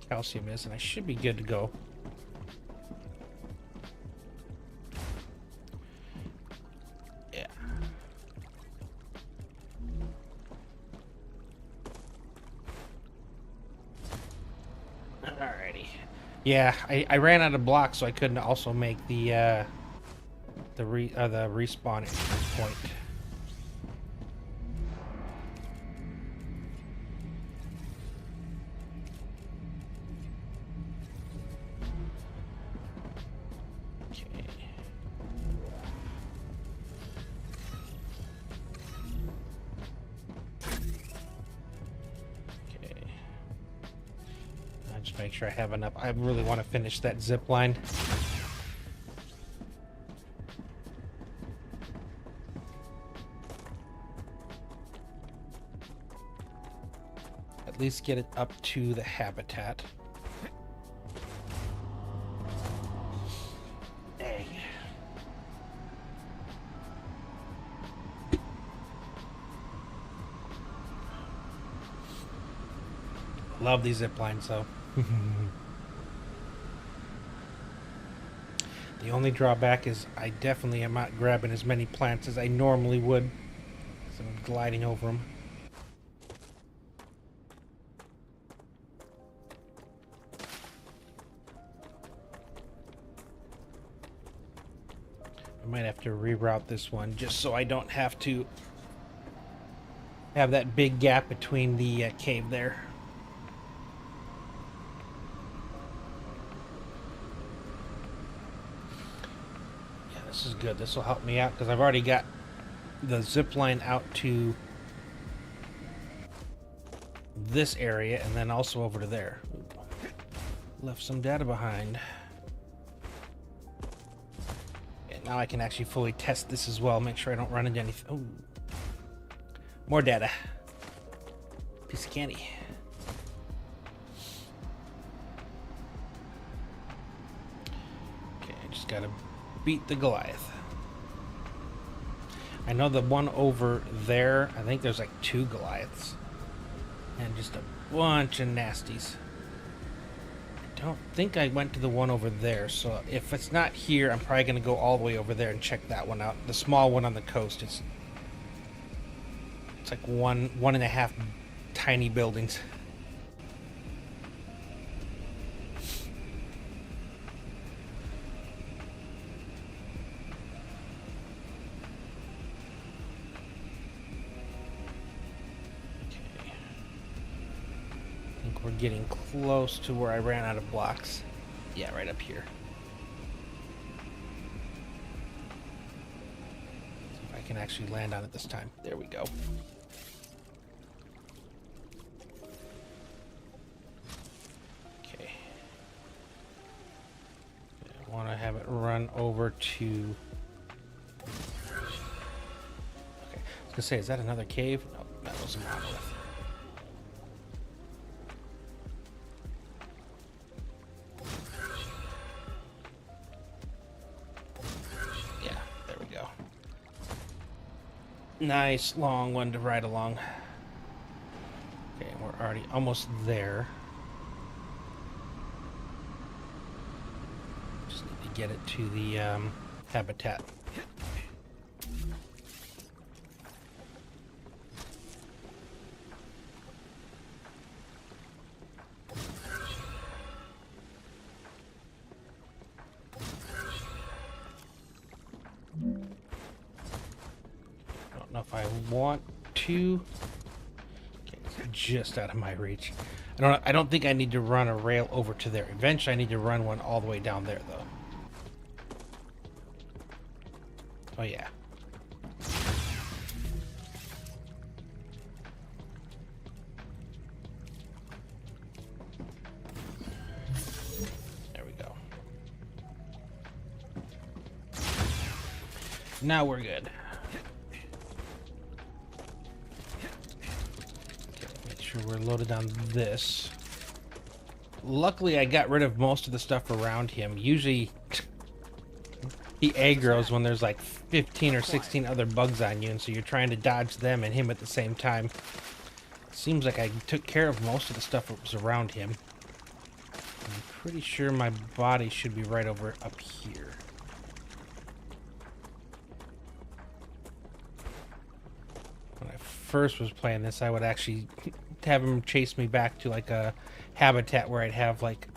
calcium is, and I should be good to go. Yeah. Alrighty. Yeah, I ran out of blocks, so I couldn't also make the respawn point. Just make sure I have enough. I really want to finish that zip line. At least get it up to the habitat. Dang. Love these zip lines though. The only drawback is I definitely am not grabbing as many plants as I normally would, so I'm gliding over them. I might have to reroute this one just so I don't have to have that big gap between the cave there. This is good. This will help me out because I've already got the zip line out to this area and then also over to there. Left some data behind. And now I can actually fully test this as well. Make sure I don't run into anything. Oh, more data. Piece of candy. Okay, I just gotta beat the Goliath. I know the one over there, I think there's like 2 Goliaths and just a bunch of nasties. I don't think I went to the one over there, so if it's not here, I'm probably gonna go all the way over there and check that one out. The small one on the coast. It's like one and a half tiny buildings. We're getting close to where I ran out of blocks. Yeah, right up here. See if I can actually land on it this time. There we go. Okay. I want to have it run over to... Okay. I was gonna say, is that another cave? No, that was a monolith. Nice long one to ride along. Okay, we're already almost there. Just need to get it to the habitat. If I want to. Okay, it's just out of my reach. I don't think I need to run a rail over to there. Eventually I need to run one all the way down there though. Oh yeah. There we go. Now we're good. we're loaded on this. Luckily, I got rid of most of the stuff around him. Usually, he aggroes when there's like 15 or 16 other bugs on you, and so you're trying to dodge them and him at the same time. Seems like I took care of most of the stuff that was around him. I'm pretty sure my body should be right over up here. When I first was playing this, I would actually have him chase me back to like a habitat where I'd have like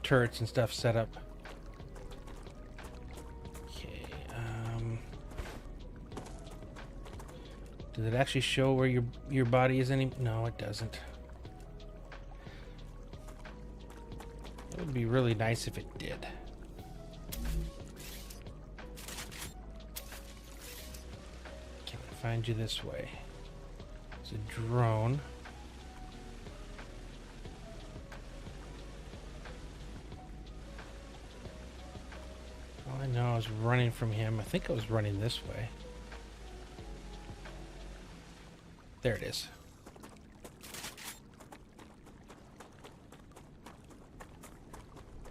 turrets and stuff set up. Okay, does it actually show where your body is any? No, it doesn't. It would be really nice if it did. Can I find you this way? It's a drone. All I know is running from him. I think I was running this way. There it is.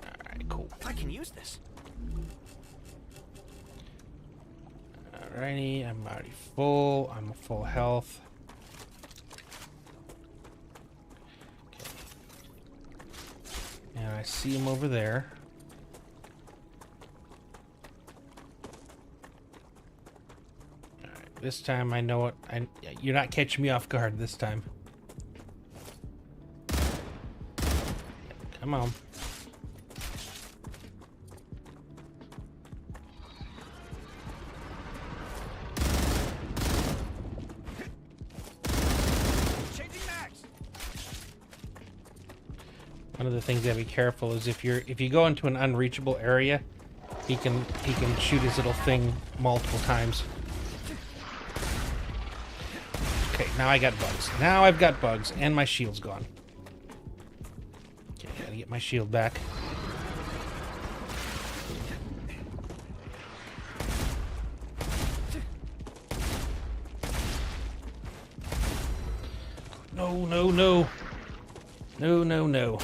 Alright, cool. I can use this. Alrighty, I'm already full. I'm full health. Okay. And I see him over there. Alright, this time I know it. You're not catching me off guard this time. Come on. One of the things you gotta be careful is if you go into an unreachable area, he can shoot his little thing multiple times. Okay, now I got bugs. Now I've got bugs and my shield's gone. Okay, gotta get my shield back. No, no, no. No, no, no.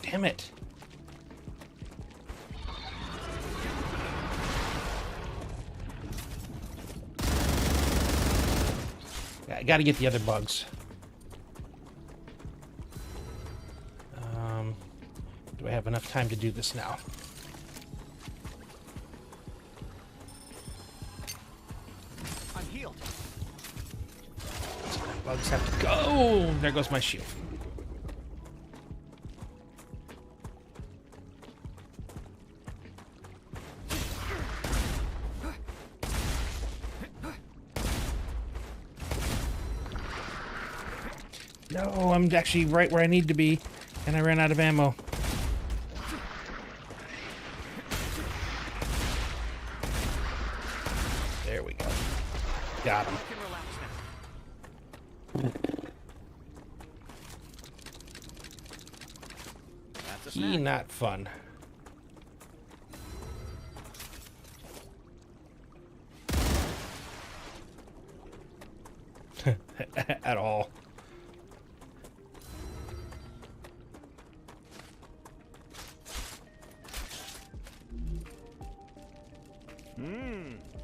Damn it. I gotta get the other bugs. Do I have enough time to do this now? I'm healed. So the bugs have to go. There goes my shield. No, I'm actually right where I need to be, and I ran out of ammo. There we go. Got him. Not fun. At all.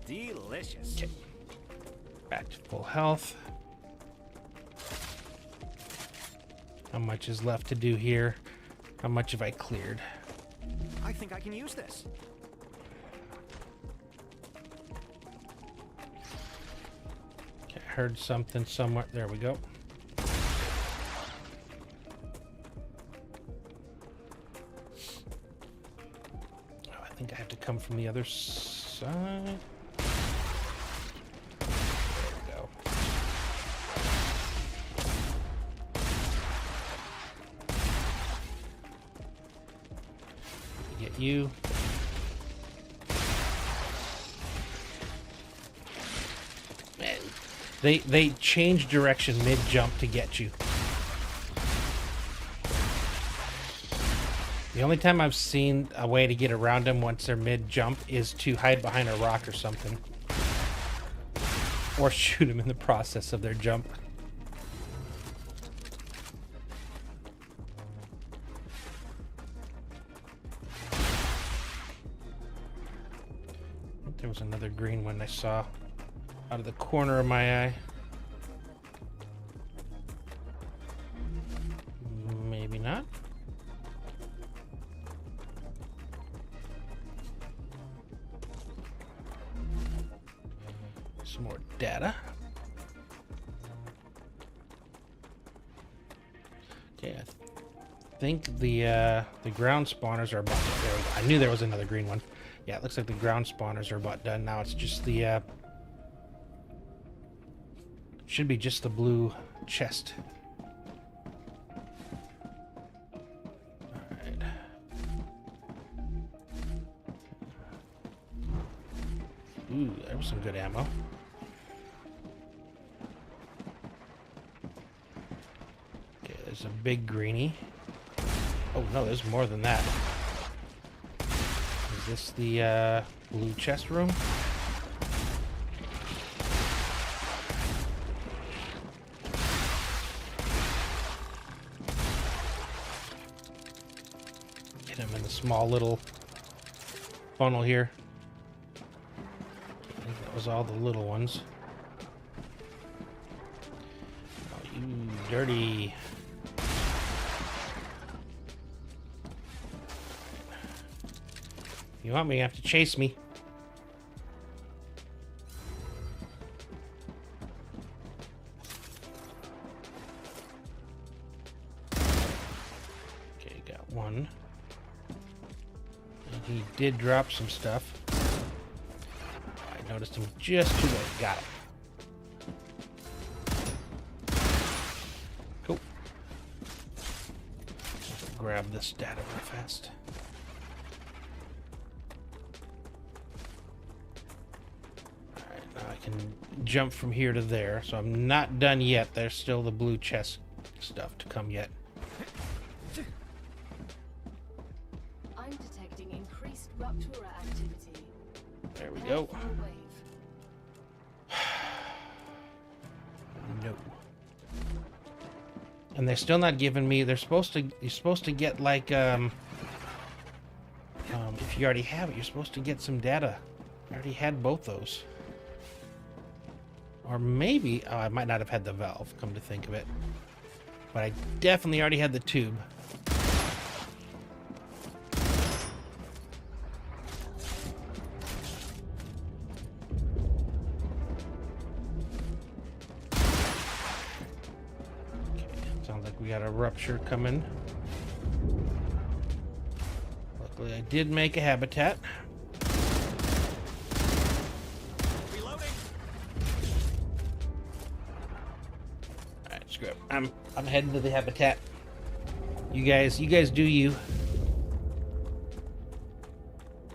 Delicious. Okay. Back to full health. How much is left to do here? How much have I cleared? I think I can use this. Okay, I heard something somewhere. There we go. Oh, I think I have to come from the other side. There we go. Get you. Man, they change direction mid-jump to get you. The only time I've seen a way to get around them once they're mid-jump is to hide behind a rock or something. Or shoot them in the process of their jump. There was another green one I saw out of the corner of my eye. Maybe not. Some more data. Okay, I think the ground spawners are about there. I knew there was another green one. Yeah, it looks like the ground spawners are about done. Now it's just the should be just the blue chest. Alright. Ooh, there was some good ammo. Okay, there's a big greenie. Oh no, there's more than that. Is this the blue chest room? Get him in the small little funnel here. I think that was all the little ones. Oh, you dirty. You want me, you have to chase me. Okay, got one. And he did drop some stuff. I noticed him just too late. Got it. Cool. Grab this data real fast. I can jump from here to there, so I'm not done yet. There's still the blue chest stuff to come yet. I'm detecting increased Ruptura activity. There we go. No. And they're still not giving me. You're supposed to get like if you already have it, you're supposed to get some data. I already had both those. Or maybe, oh, I might not have had the valve, come to think of it. But I definitely already had the tube. Okay, sounds like we got a rupture coming. Luckily, I did make a habitat. Screw it. I'm heading to the habitat. You guys do you.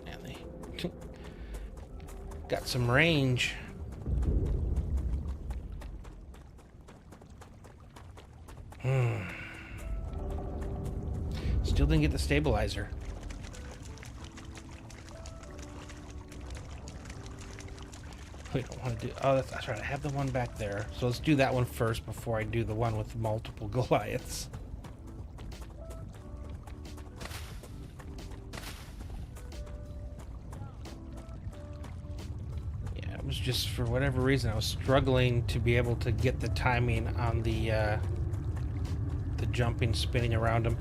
And they got some range. Still didn't get the stabilizer. We don't want to do. Oh, that's right. I have the one back there. So let's do that one first before I do the one with multiple Goliaths. Yeah, it was just for whatever reason I was struggling to be able to get the timing on the jumping, spinning around them.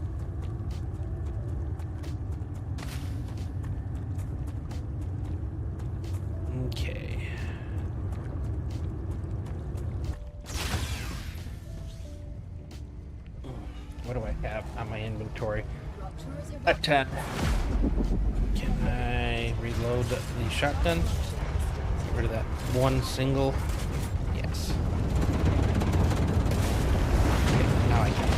Okay. What do I have on my inventory? A 10. Can I reload the shotgun? Get rid of that one single. Yes. Okay, now I can.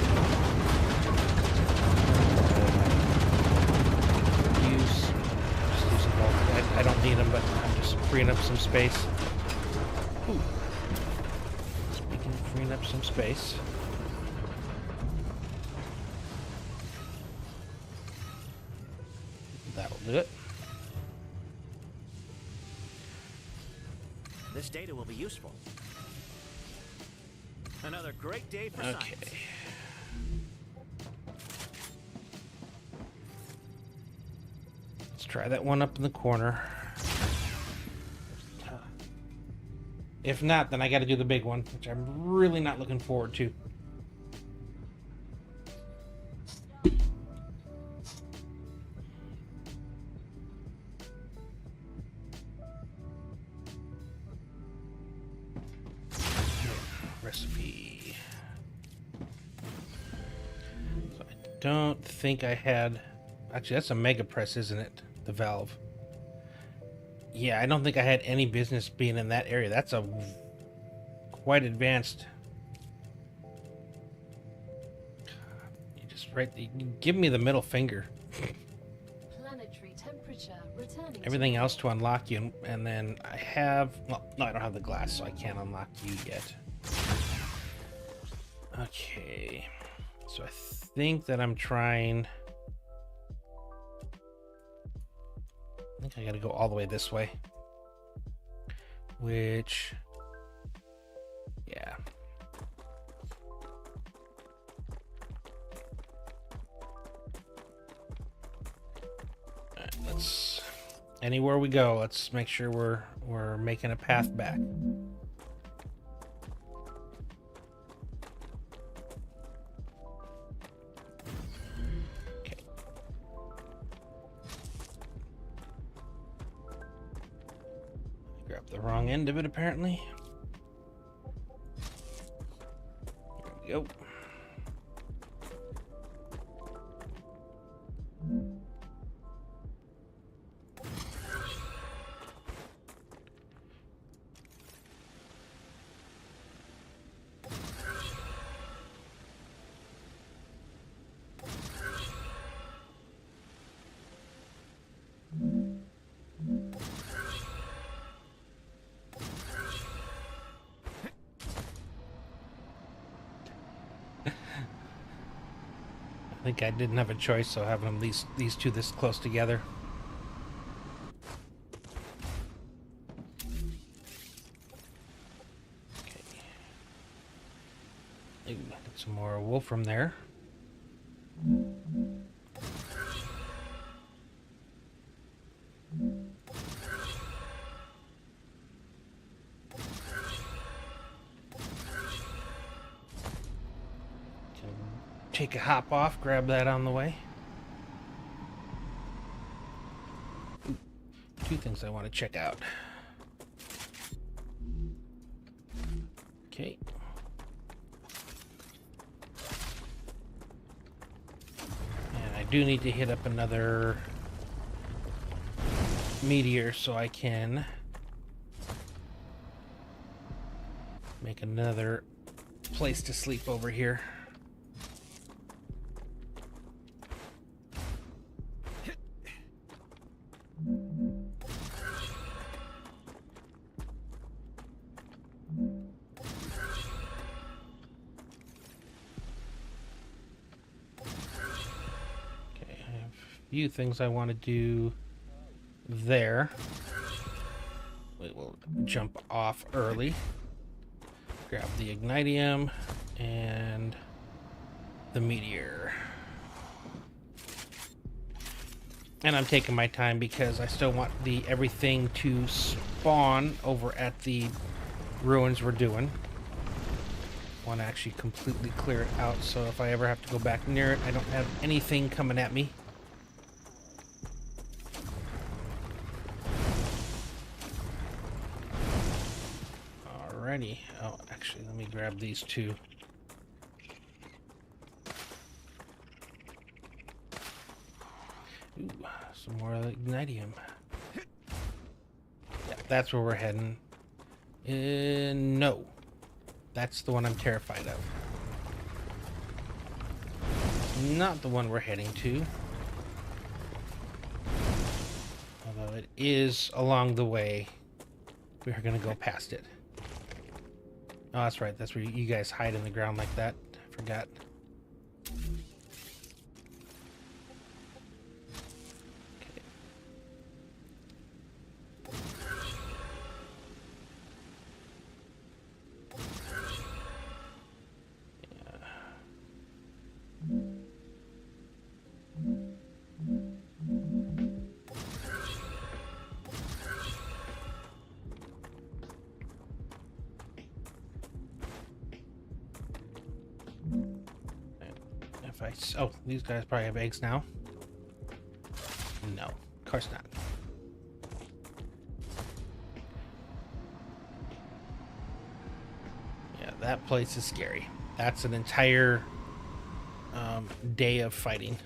Just use them both. I don't need them, but I'm just freeing up some space. Ooh. Speaking of freeing up some space. That'll do it. This data will be useful. Another great day for Okay. science. Let's try that one up in the corner. If not, then I got to do the big one, which I'm really not looking forward to. Recipe. So I don't think I had... Actually, that's a mega press, isn't it? The valve. Yeah, I don't think I had any business being in that area. That's a quite advanced. You just you give me the middle finger. Planetary temperature returning. Everything else to unlock you, and then I have. Well, no, I don't have the glass, so I can't unlock you yet. Okay, so I think that I'm trying. I think I gotta go all the way this way. Which, yeah. Alright, let's, anywhere we go, let's make sure we're making a path back. Grab the wrong end of it, apparently. There we go. I think I didn't have a choice, so having them these two this close together. Okay. Ooh, get some more wolfram there. Take a hop off, grab that on the way. Ooh, two things I want to check out. Okay. And I do need to hit up another meteor so I can make another place to sleep over here. Few things I want to do there. We will jump off early. Grab the ignitium and the meteor. And I'm taking my time because I still want everything to spawn over at the ruins we're doing. Want to actually completely clear it out so if I ever have to go back near it, I don't have anything coming at me. Alrighty. Oh, actually, let me grab these two. Ooh, some more ignitium. Yeah, that's where we're heading. No. That's the one I'm terrified of. Not the one we're heading to. Although it is along the way. We're going to go past it. Oh, that's right. That's where you guys hide in the ground like that. I forgot. Okay. if oh, these guys probably have eggs now. No, of course not. Yeah, that place is scary. That's an entire day of fighting.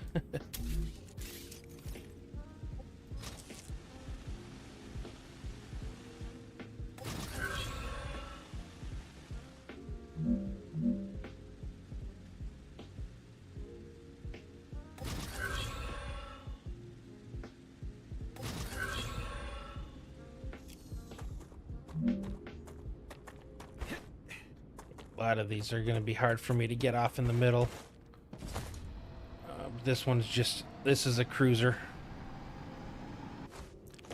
A lot of these are going to be hard for me to get off in the middle. This is a cruiser.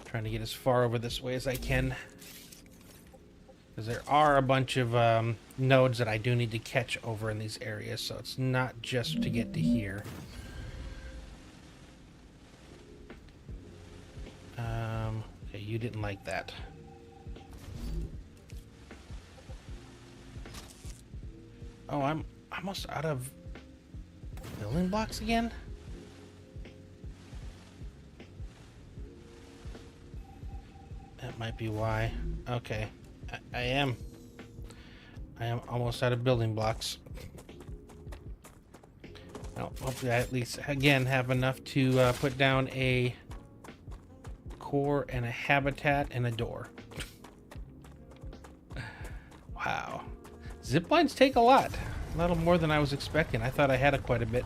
Trying to get as far over this way as I can. Because there are a bunch of nodes that I do need to catch over in these areas, so it's not just to get to here. Okay, you didn't like that. Oh, I'm almost out of building blocks again? That might be why. Okay. I am almost out of building blocks. Well, hopefully I at least, again, have enough to put down a core and a habitat and a door. Wow. Zip lines take a lot. A little more than I was expecting. I thought I had quite a bit.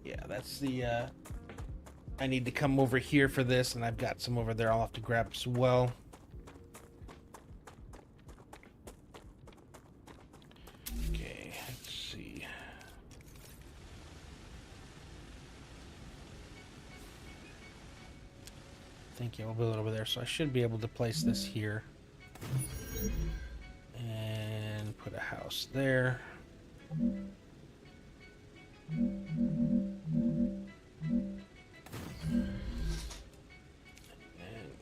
Yeah, that's the... I need to come over here for this, and I've got some over there I'll have to grab as well. Okay, let's see. I think yeah, we'll build it over there, so I should be able to place this here. And put a house there.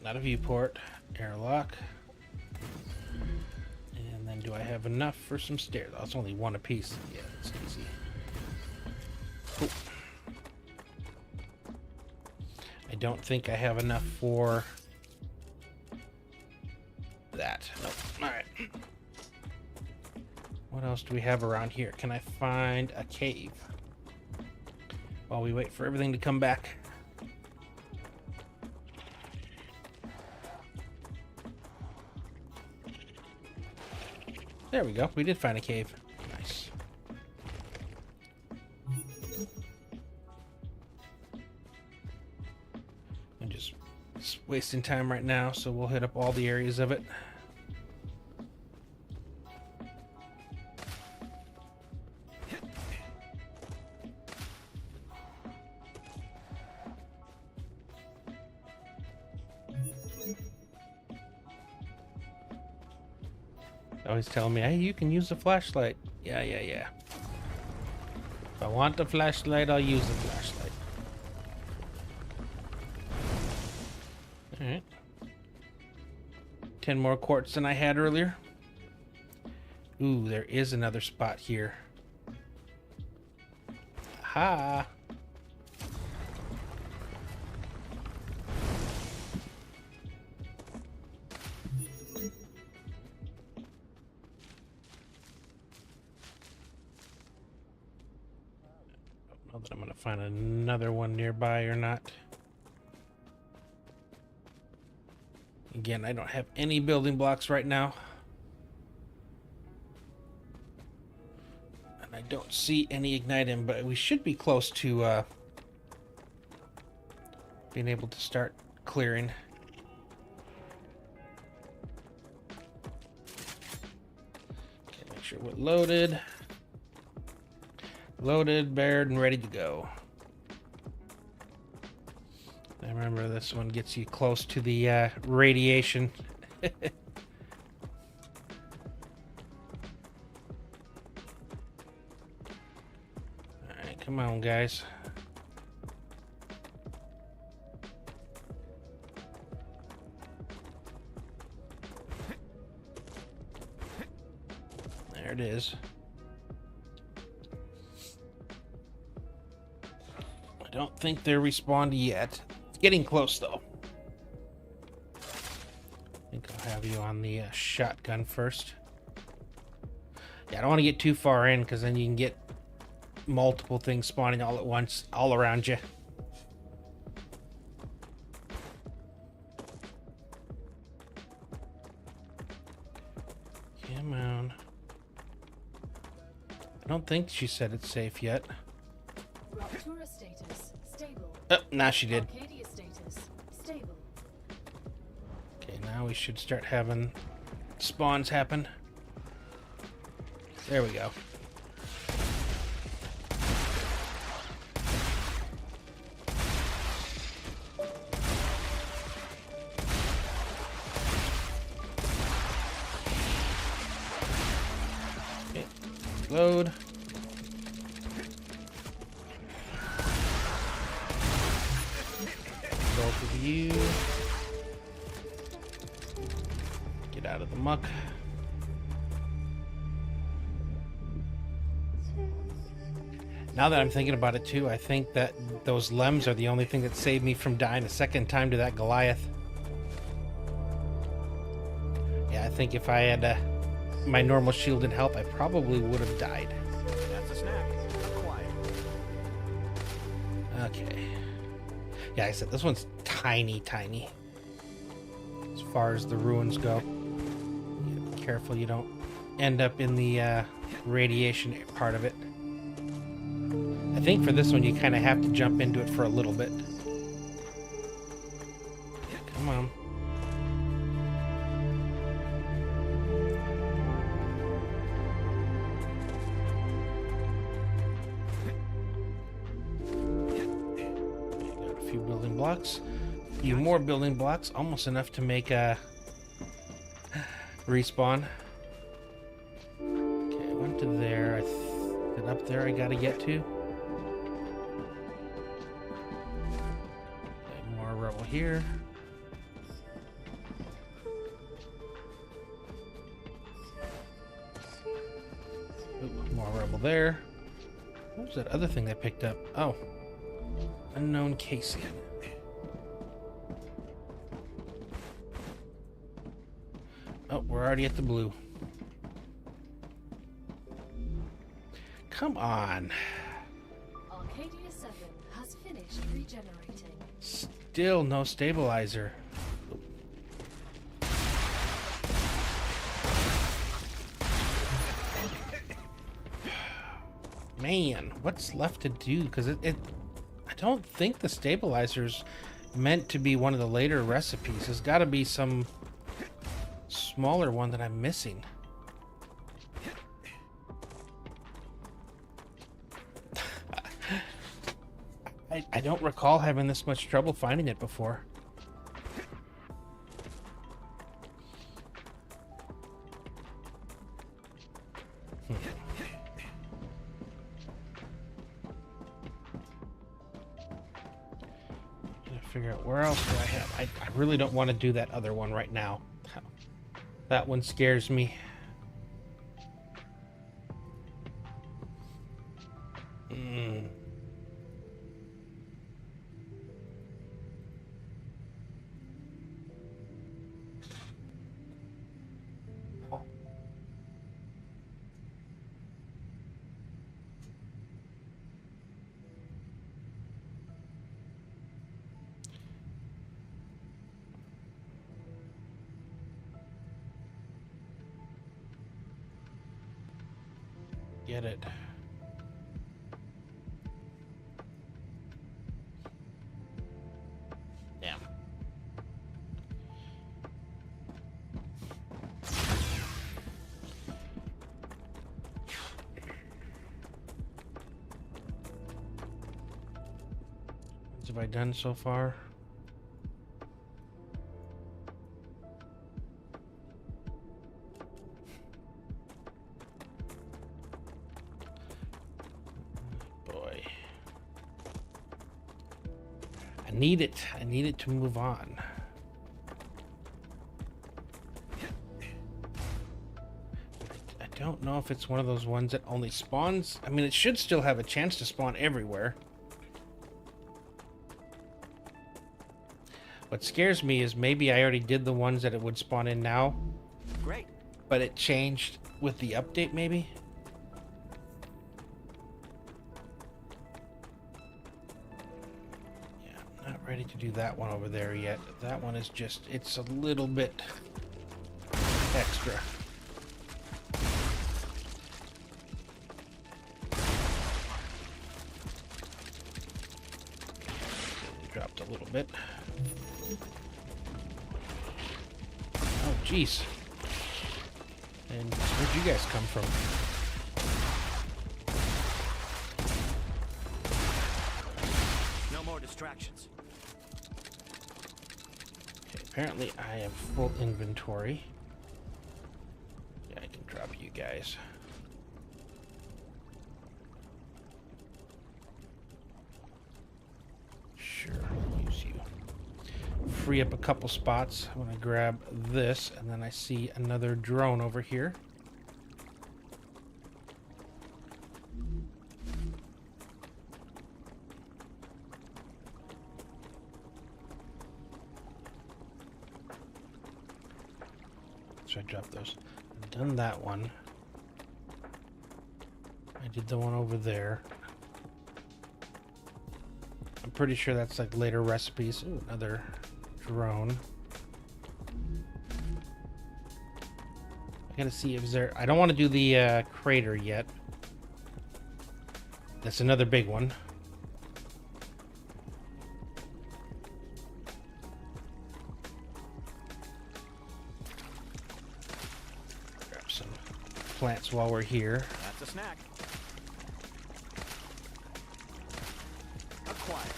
Not a viewport, airlock. And then do I have enough for some stairs? Oh, it's only one apiece. Yeah, it's easy. Cool. I don't think I have enough for that. Nope. Alright. What else do we have around here? Can I find a cave? While we wait for everything to come back. There we go. We did find a cave. Nice. I'm just wasting time right now, so we'll hit up all the areas of it. Always telling me, hey, you can use the flashlight. Yeah. If I want the flashlight, I'll use the flashlight. Alright. 10 more quartz than I had earlier. Ooh, there is another spot here. Ha! I don't know that I'm gonna find another one nearby or not. Again, I don't have any building blocks right now. And I don't see any igniting, but we should be close to being able to start clearing. Okay, make sure we're loaded. Loaded, bared, and ready to go. I remember this one gets you close to the radiation. Alright, come on, guys. There it is. I don't think they're respawned yet. It's getting close though. I think I'll have you on the shotgun first. Yeah, I don't want to get too far in because then you can get multiple things spawning all at once, all around you. Come on. I don't think she said it's safe yet. Raptura status stable. Oh, now she did. Arcadia status stable. Okay, now we should start having spawns happen. There we go. Okay, load. Both of you. Get out of the muck. Now that I'm thinking about it too, I think that those lems are the only thing that saved me from dying a second time to that Goliath. Yeah, I think if I had my normal shield and help, I probably would have died. That's a snack. Acquired. Okay. Yeah, like I said, this one's tiny, tiny. As far as the ruins go. You gotta be careful you don't end up in the radiation part of it. I think for this one you kind of have to jump into it for a little bit. Come on. Got a few building blocks. A few more building blocks. Almost enough to make a respawn. Okay, I went to there. Is it up there I gotta get to? Rebel here. Ooh, more rebel there. What was that other thing I picked up? Oh, unknown casing. Oh, we're already at the blue. Come on. Arcadia 7 has finished regenerating. Still no stabilizer. Man, what's left to do? Because I don't think the stabilizer's meant to be one of the later recipes. There's got to be some smaller one that I'm missing. I don't recall having this much trouble finding it before. Gotta figure out where else do I have. I really don't want to do that other one right now. That one scares me. Get it. Yeah. What have I done so far? I need it to move on. I don't know if it's one of those ones that only spawns. I mean, it should still have a chance to spawn everywhere. What scares me is maybe I already did the ones that it would spawn in now. Great. But it changed with the update, maybe? Yeah, I'm not ready to do that one over there yet. That one is just, it's a little bit extra. Dropped a little bit. Oh, jeez. And where'd you guys come from? No more distractions. Okay, apparently I have full inventory. Yeah, I can drop you guys. Sure, I'll use you. Free up a couple spots. I'm gonna grab this, and then I see another drone over here. So I dropped those. I've done that one. I did the one over there. I'm pretty sure that's like later recipes. Ooh, another drone. I gotta see if there. I don't want to do the crater yet. That's another big one. Grab some plants while we're here. That's a snack. Acquired.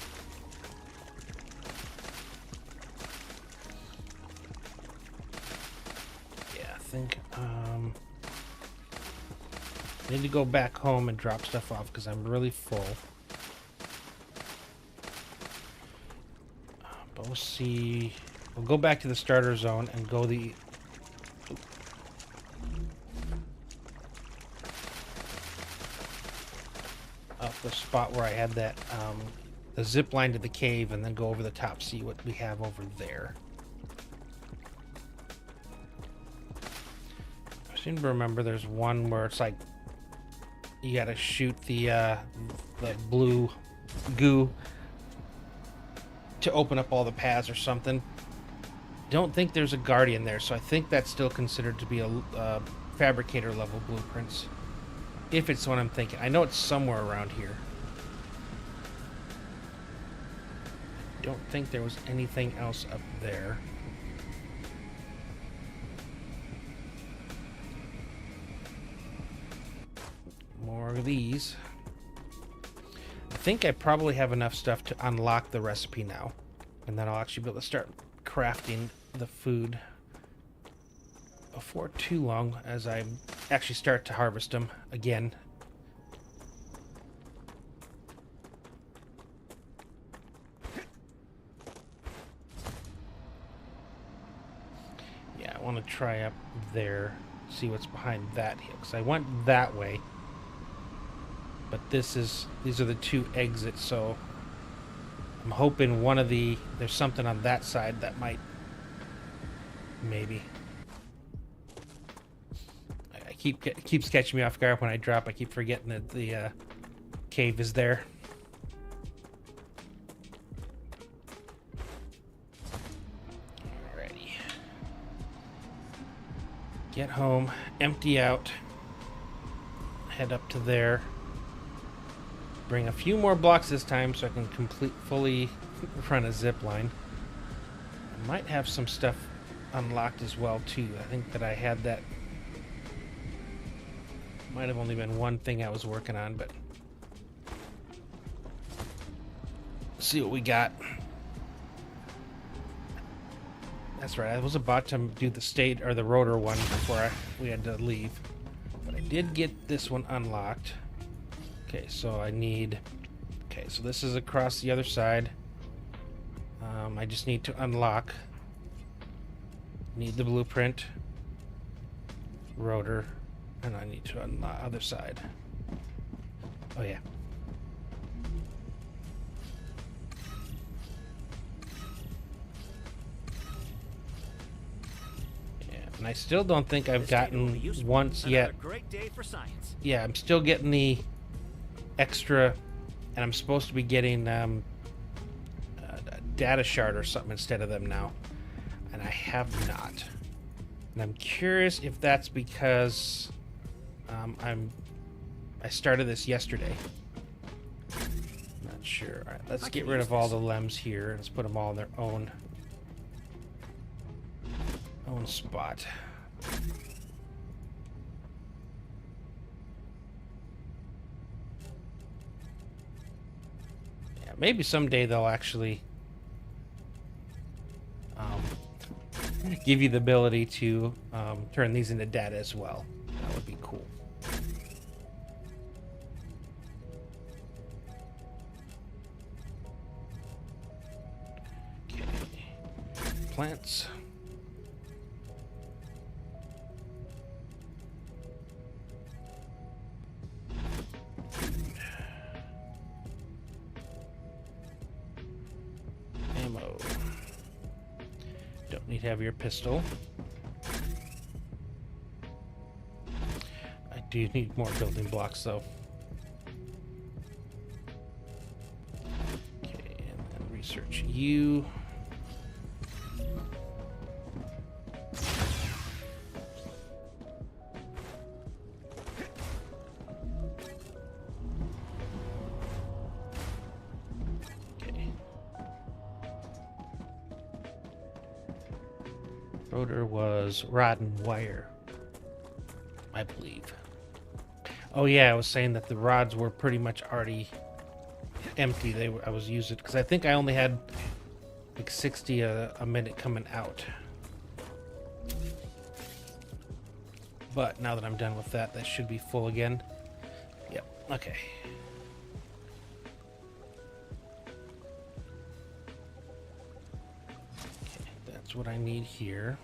Yeah, I think I need to go back home and drop stuff off because I'm really full. But we'll see. We'll go back to the starter zone and go the. Up the spot where I had that the zip line to the cave, and then go over the top, see what we have over there. I seem to remember there's one where it's like you gotta shoot the blue goo to open up all the paths or something. Don't think there's a guardian there, so I think that's still considered to be a fabricator level blueprints. If it's what I'm thinking. I know it's somewhere around here. Don't think there was anything else up there. More of these. I think I probably have enough stuff to unlock the recipe now. And then I'll actually be able to start crafting the food before too long, as I actually start to harvest them again. Yeah, I want to try up there, see what's behind that hill, because I went that way. But these are the two exits, so I'm hoping one of there's something on that side that might, maybe. It keeps catching me off guard when I drop. I keep forgetting that the cave is there. Alrighty. Get home, empty out, head up to there. Bring a few more blocks this time so I can fully run a zip line. I might have some stuff unlocked as well too. I think that I had that. Might have only been one thing I was working on, but let's see what we got. That's right, I was about to do the state or the rotor one before we had to leave, but I did get this one unlocked. Okay, so I need. Okay, so this is across the other side. I just need to unlock. Need the blueprint, rotor, And I need to on the other side. Oh yeah. Yeah, and I still don't think I've gotten once yet. Another great day for science. Yeah, I'm still getting the extra, and I'm supposed to be getting a data shard or something instead of them now, and I have not. And I'm curious if that's because I started this yesterday. Not sure. All right, let's get rid of all the lems here. Let's put them all in their own spot. Yeah, maybe someday they'll actually give you the ability to turn these into data as well. That would be cool. Okay. Plants. Ammo. Don't need heavier pistol. I do need more building blocks though. Okay, and then research you. Rotor was rotten wire, I believe. Oh yeah, I was saying that the rods were pretty much already empty. I was using because I think I only had like 60 a minute coming out. But now that I'm done with that, that should be full again. Yep. Okay. That's what I need here.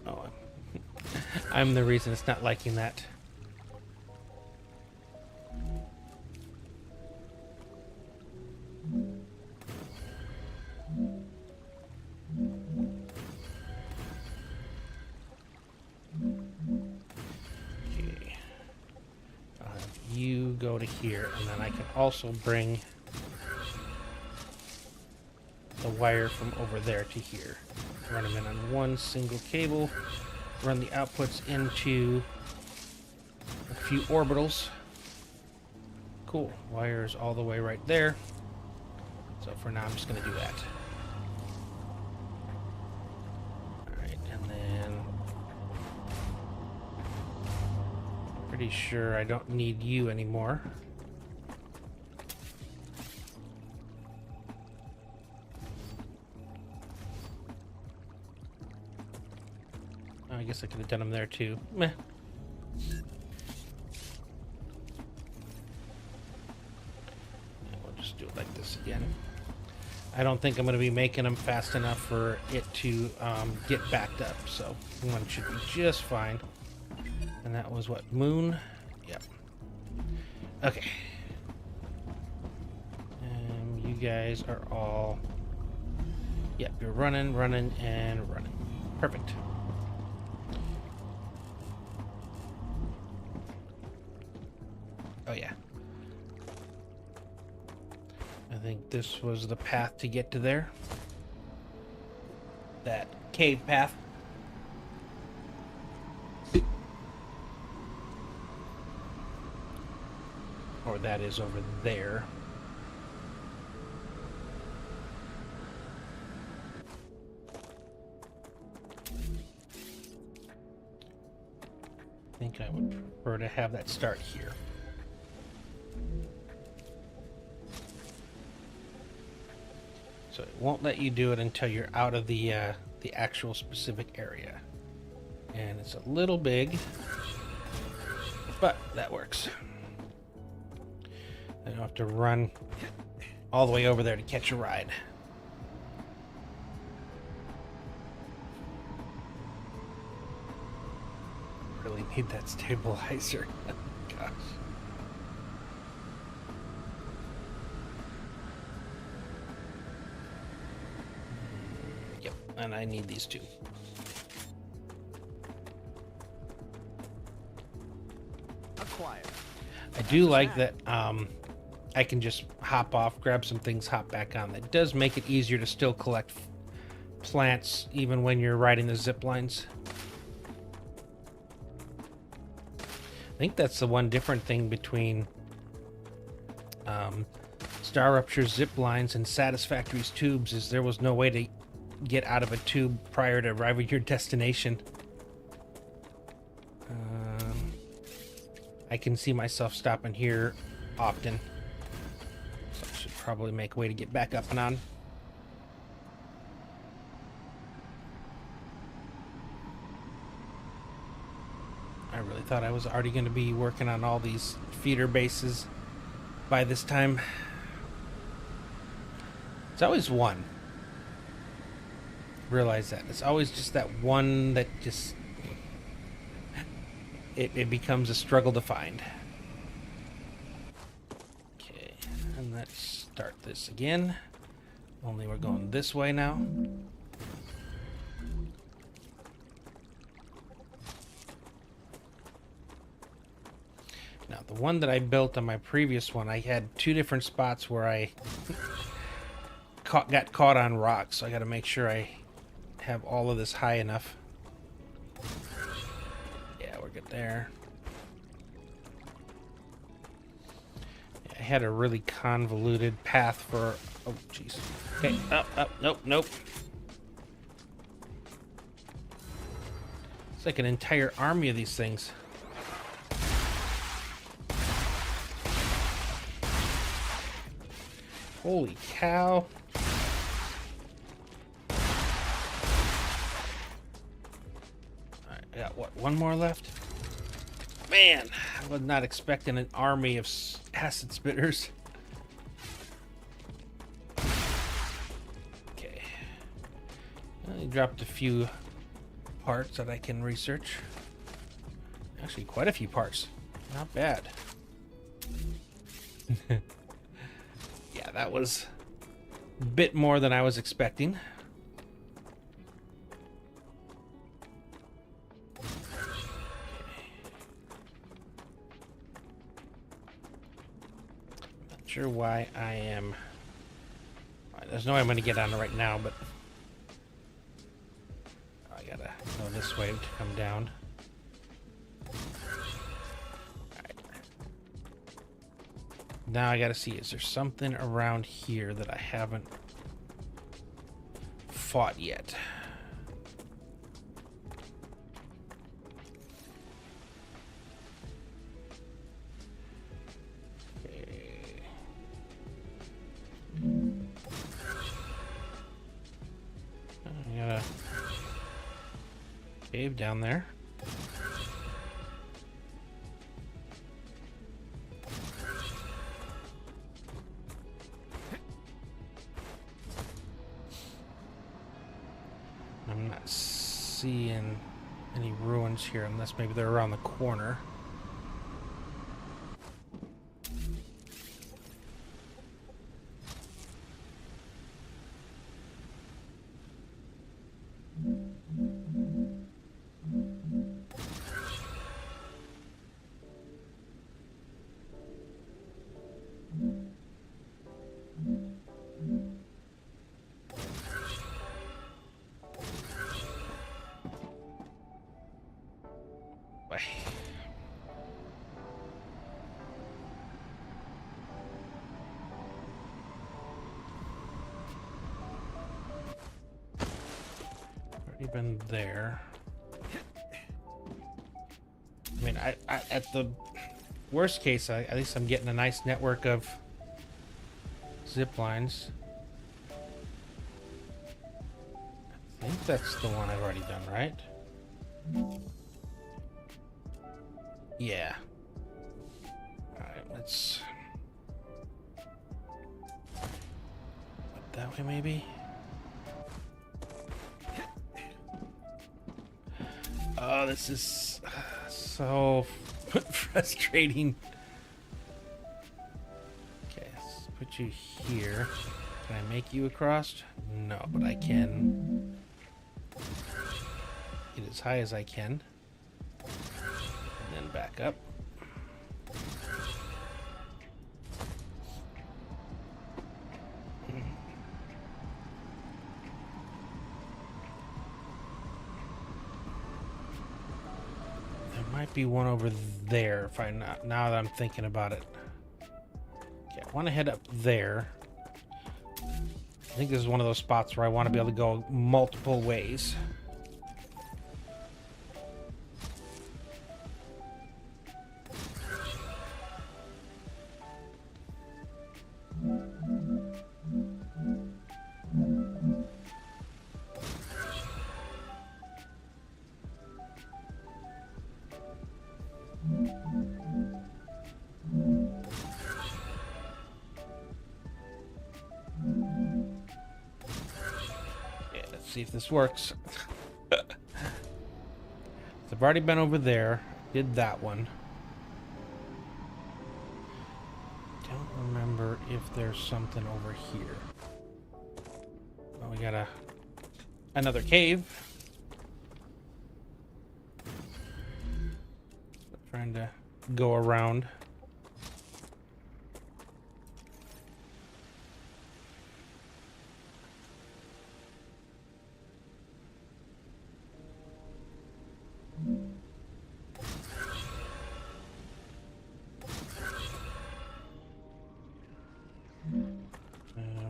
Oh, I'm the reason it's not liking that. Okay. You go to here, and then I can also bring the wire from over there to here. Run them in on one single cable, run the outputs into a few orbitals. Cool, wires all the way right there. So for now I'm just going to do that. Alright, and then pretty sure I don't need you anymore. I guess I could have done them there too. Meh. We'll just do it like this again. I don't think I'm going to be making them fast enough for it to get backed up, so one should be just fine. And that was what, moon? Yep. Okay. You guys are all... Yep, you're running, and running. Perfect. Oh yeah. I think this was the path to get to there. That cave path. Or that is over there. I think I would prefer to have that start here. So it won't let you do it until you're out of the actual specific area. And it's a little big, but that works. I don't have to run all the way over there to catch a ride. Need that stabilizer. Gosh. Yep, and I need these two. Acquired. I do like that I can just hop off, grab some things, hop back on. That does make it easier to still collect plants even when you're riding the zip lines. I think that's the one different thing between Star Rupture's zip lines and Satisfactory's tubes is there was no way to get out of a tube prior to arriving at your destination. I can see myself stopping here often, so I should probably make a way to get back up and on. I really thought I was already going to be working on all these feeder bases by this time. It's always one. Realize that. It's always just that one that just... It becomes a struggle to find. Okay, and let's start this again. Only we're going this way now. Now, the one that I built on my previous one, I had two different spots where I got caught on rocks, so I got to make sure I have all of this high enough. Yeah, we're good there. Yeah, I had a really convoluted path for... Oh, jeez. Okay, up, nope. It's like an entire army of these things. Holy cow. Alright, I got what, one more left? Man, I was not expecting an army of acid spitters. Okay. I dropped a few parts that I can research. Actually, quite a few parts. Not bad. Yeah, that was a bit more than I was expecting. Not sure why I am... There's no way I'm going to get on it right now, but... I gotta go this way to come down. Now I gotta see, is there something around here that I haven't fought yet? Okay. I got a cave down there. I'm not seeing any ruins here unless maybe they're around the corner. Been there. I mean, I at the worst case, at least I'm getting a nice network of zip lines. I think that's the one I've already done, right? Yeah. Alright, let's... Up that way, maybe? Oh, this is so frustrating. Okay, let's put you here. Can I make you across? No, but I can get as high as I can. And then back up. Might be one over there if now that I'm thinking about it. Okay, I want to head up there. I think this is one of those spots where I want to be able to go multiple ways. See if this works. So I've already been over there, did that one. Don't remember if there's something over here. Well, we got another cave. Trying to go around.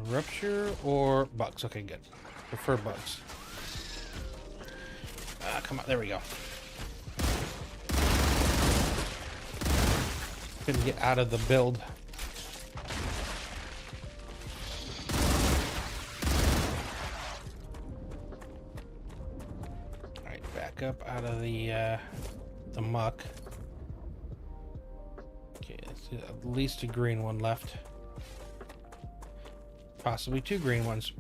Rupture or bugs? Okay, good. Prefer bugs. Come on, there we go. Couldn't get out of the build. Alright, back up out of the muck. Okay, let's see, at least a green one left. Possibly two green ones.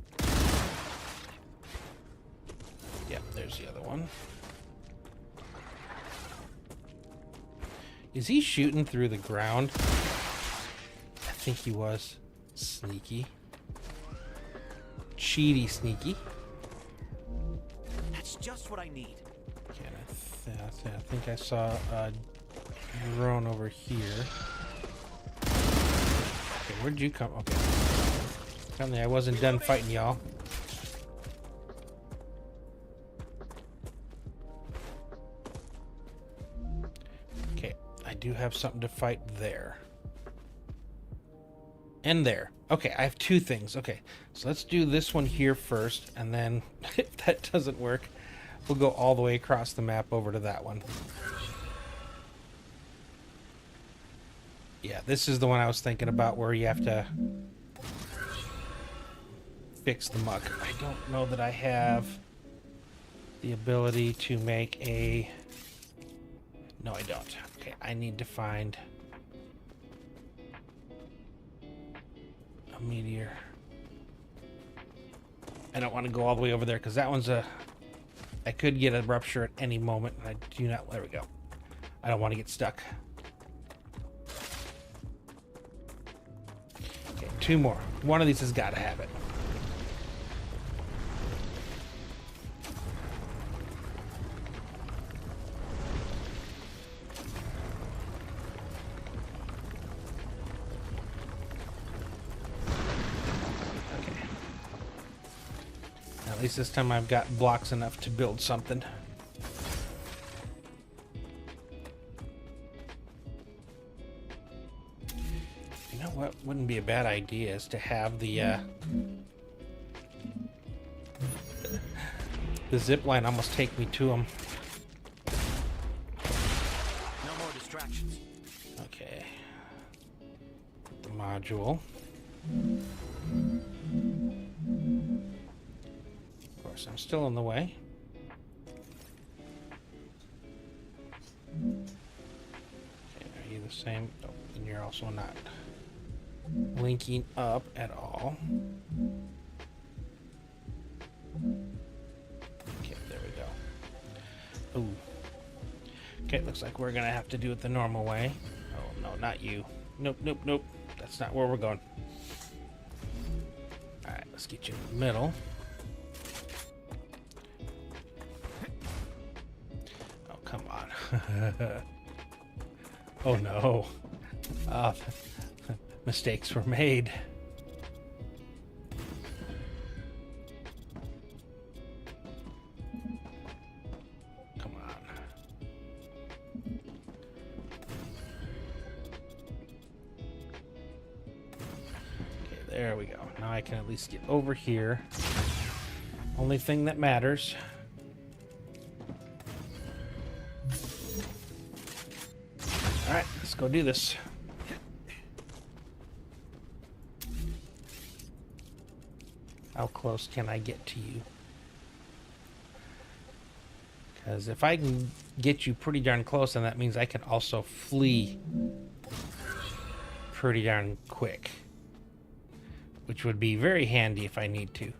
Yep, there's the other one. Is he shooting through the ground? I think he was. Sneaky. Cheaty sneaky. That's just what I need. Okay, I think I saw a drone over here. Okay, where'd you come? Okay. Apparently I wasn't done fighting y'all. Okay, I do have something to fight there. And there. Okay, I have two things. Okay, so let's do this one here first, and then if that doesn't work, we'll go all the way across the map over to that one. Yeah, this is the one I was thinking about where you have to fix the muck. I don't know that I have the ability to make a... No, I don't. Okay, I need to find a meteor. I don't want to go all the way over there because that one's a... I could get a rupture at any moment, and I do not... There we go. I don't want to get stuck. Okay, two more. One of these has got to have it. At least this time I've got blocks enough to build something. You know what wouldn't be a bad idea is to have the zip line almost take me to them. No more distractions. Okay. The module. I'm still in the way. Okay, are you the same? Oh, and you're also not linking up at all. Okay, there we go. Ooh. Okay, looks like we're gonna have to do it the normal way. Oh, no, not you. Nope, nope, nope. That's not where we're going. Alright, let's get you in the middle. Oh, come on. Oh, no. Mistakes were made. Come on. Okay, there we go. Now I can at least get over here. Only thing that matters. Alright, let's go do this. How close can I get to you? Because if I can get you pretty darn close, then that means I can also flee pretty darn quick. Which would be very handy if I need to.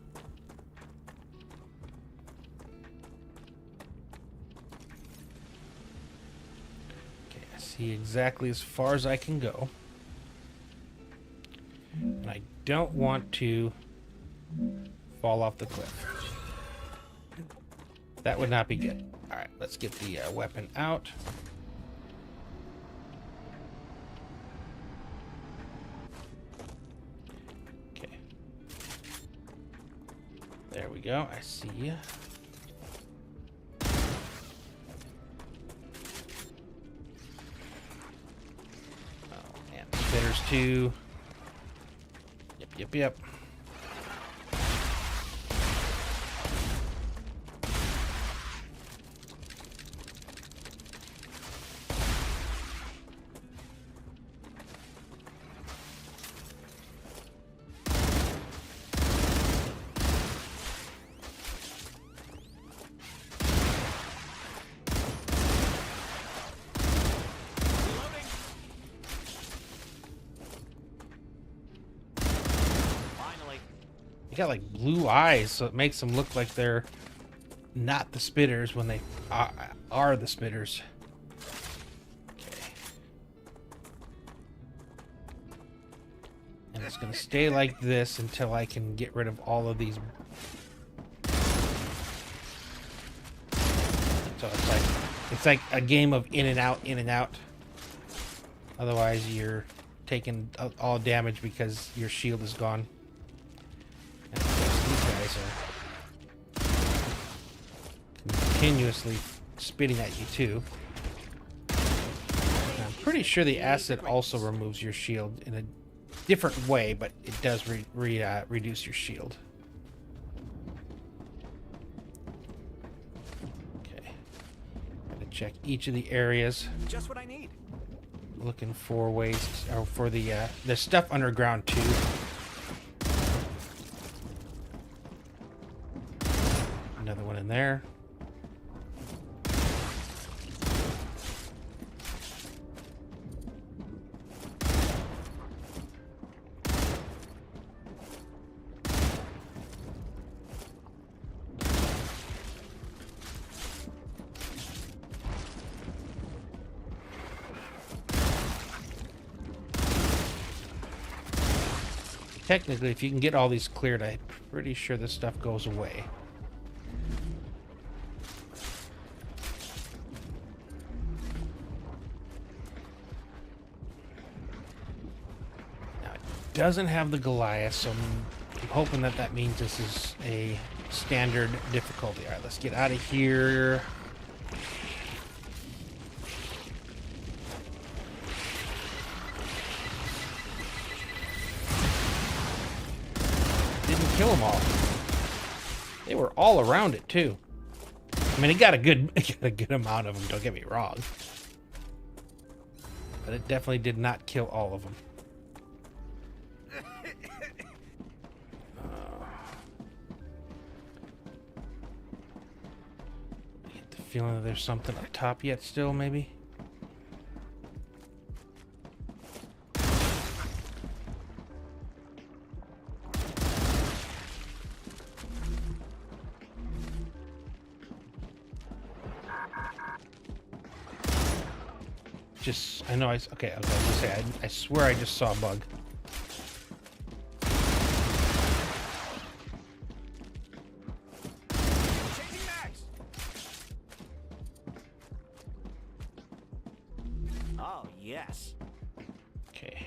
Okay, I see exactly as far as I can go. And I don't want to fall off the cliff. That would not be good. Alright, let's get the weapon out. Okay. There we go. I see you. Oh, man. Spitters too. Yep, yep, yep. They got like blue eyes, so it makes them look like they're not the spitters when they are the spitters. Okay. And it's gonna stay like this until I can get rid of all of these. So it's like a game of in and out, in and out. Otherwise, you're taking all damage because your shield is gone. And of course, these guys are continuously spitting at you too. And I'm pretty sure the acid also removes your shield in a different way, but it does reduce your shield. Okay, gotta check each of the areas. Just what I need. Looking for ways, or for the stuff underground too. Another one in there. Technically, if you can get all these cleared, I'm pretty sure this stuff goes away. Now, it doesn't have the Goliath, so I'm hoping that that means this is a standard difficulty. All right, let's get out of here. Kill them all. They were all around it too. I mean, it got a good amount of them. Don't get me wrong, but it definitely did not kill all of them. I get the feeling that there's something up top yet. Still, maybe. just... I know I... Okay, I was going to say, I swear I just saw a bug. Changing mags. Oh, yes. Okay.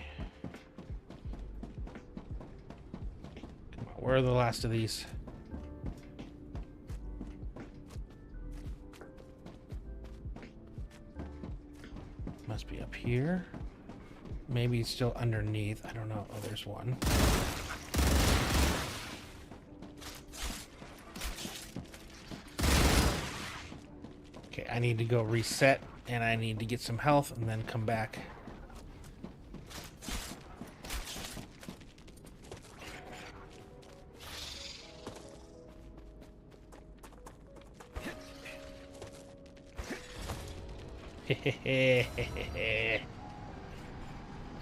Come on, where are the last of these? Must be up here. Maybe it's still underneath. I don't know. Oh, there's one. Okay, I need to go reset, and I need to get some health, and then come back.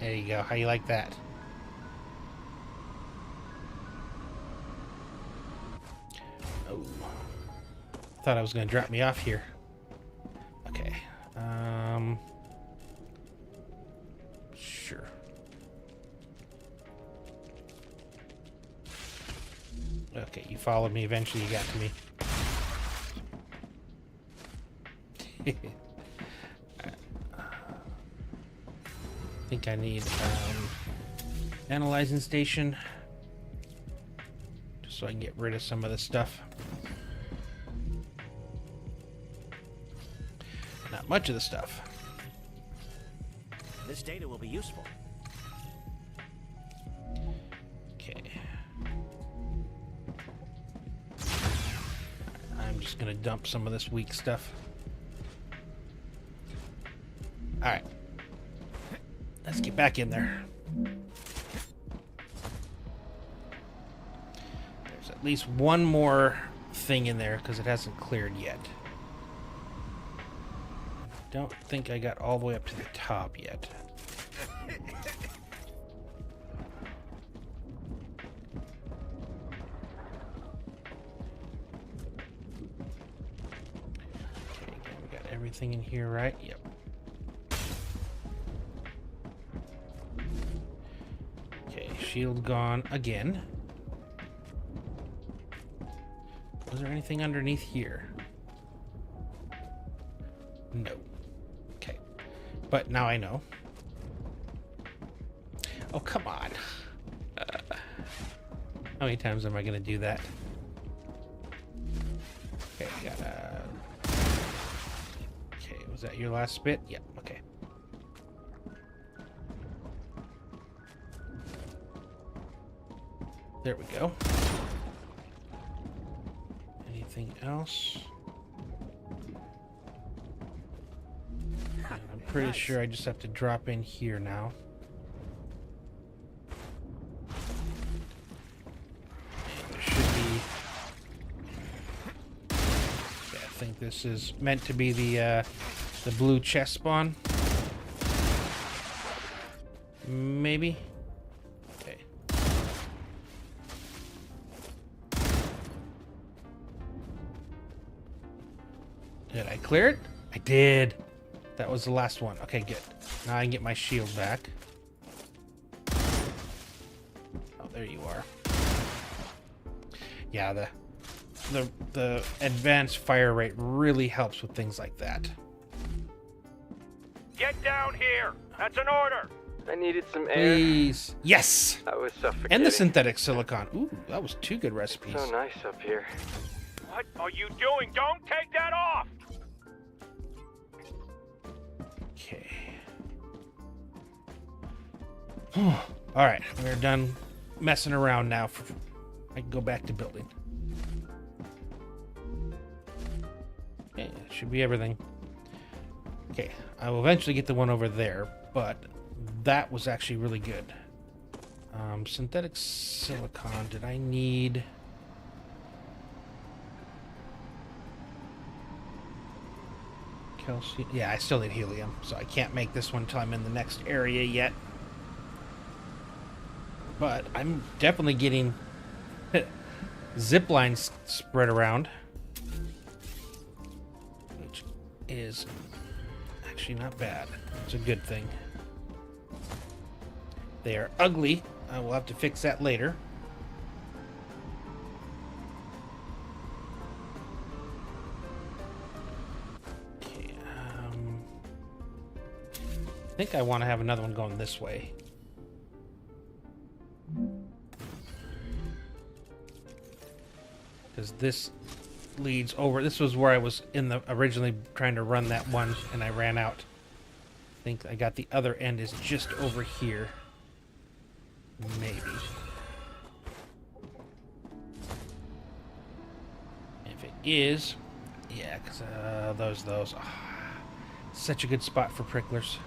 There you go. How you like that? Oh. Thought I was going to drop me off here. Okay. Sure. Okay, you followed me. Eventually you got to me. I think I need analyzing station just so I can get rid of some of this stuff. Not much of the stuff. This data will be useful. Okay. I'm just gonna dump some of this weak stuff. All right. Let's get back in there. There's at least one more thing in there because it hasn't cleared yet. Don't think I got all the way up to the top yet. Okay, again, we got everything in here, right? Yep. Shield gone again. Was there anything underneath here? No. Okay. But now I know. Oh, come on. How many times am I going to do that? Okay, got a... Okay, was that your last spit? Yep, okay. There we go. Anything else? And I'm pretty sure I just have to drop in here now. And there should be... Yeah, I think this is meant to be the blue chest spawn. Maybe. Did I clear it? I did. That was the last one. Okay, good. Now I can get my shield back. Oh, there you are. Yeah, the advanced fire rate really helps with things like that. Get down here! That's an order! I needed some air. Please. Yes! I was suffocating. And the synthetic silicon. Ooh, that was 2 good recipes. So nice up here. What are you doing? Don't take that off! Okay. All right, we're done messing around now. I can go back to building. Okay, that should be everything. Okay, I will eventually get the one over there, but that was actually really good. Synthetic silicon, did I need... Calcium? Yeah, I still need helium, so I can't make this one until I'm in the next area yet. But I'm definitely getting zip lines spread around, which is actually not bad. It's a good thing. They are ugly. I will have to fix that later. Okay, I think I want to have another one going this way. Because this leads over. This was where I was originally trying to run that one, and I ran out. I think I got the other end is just over here. Maybe. If it is, yeah, because those. Oh, such a good spot for pricklers.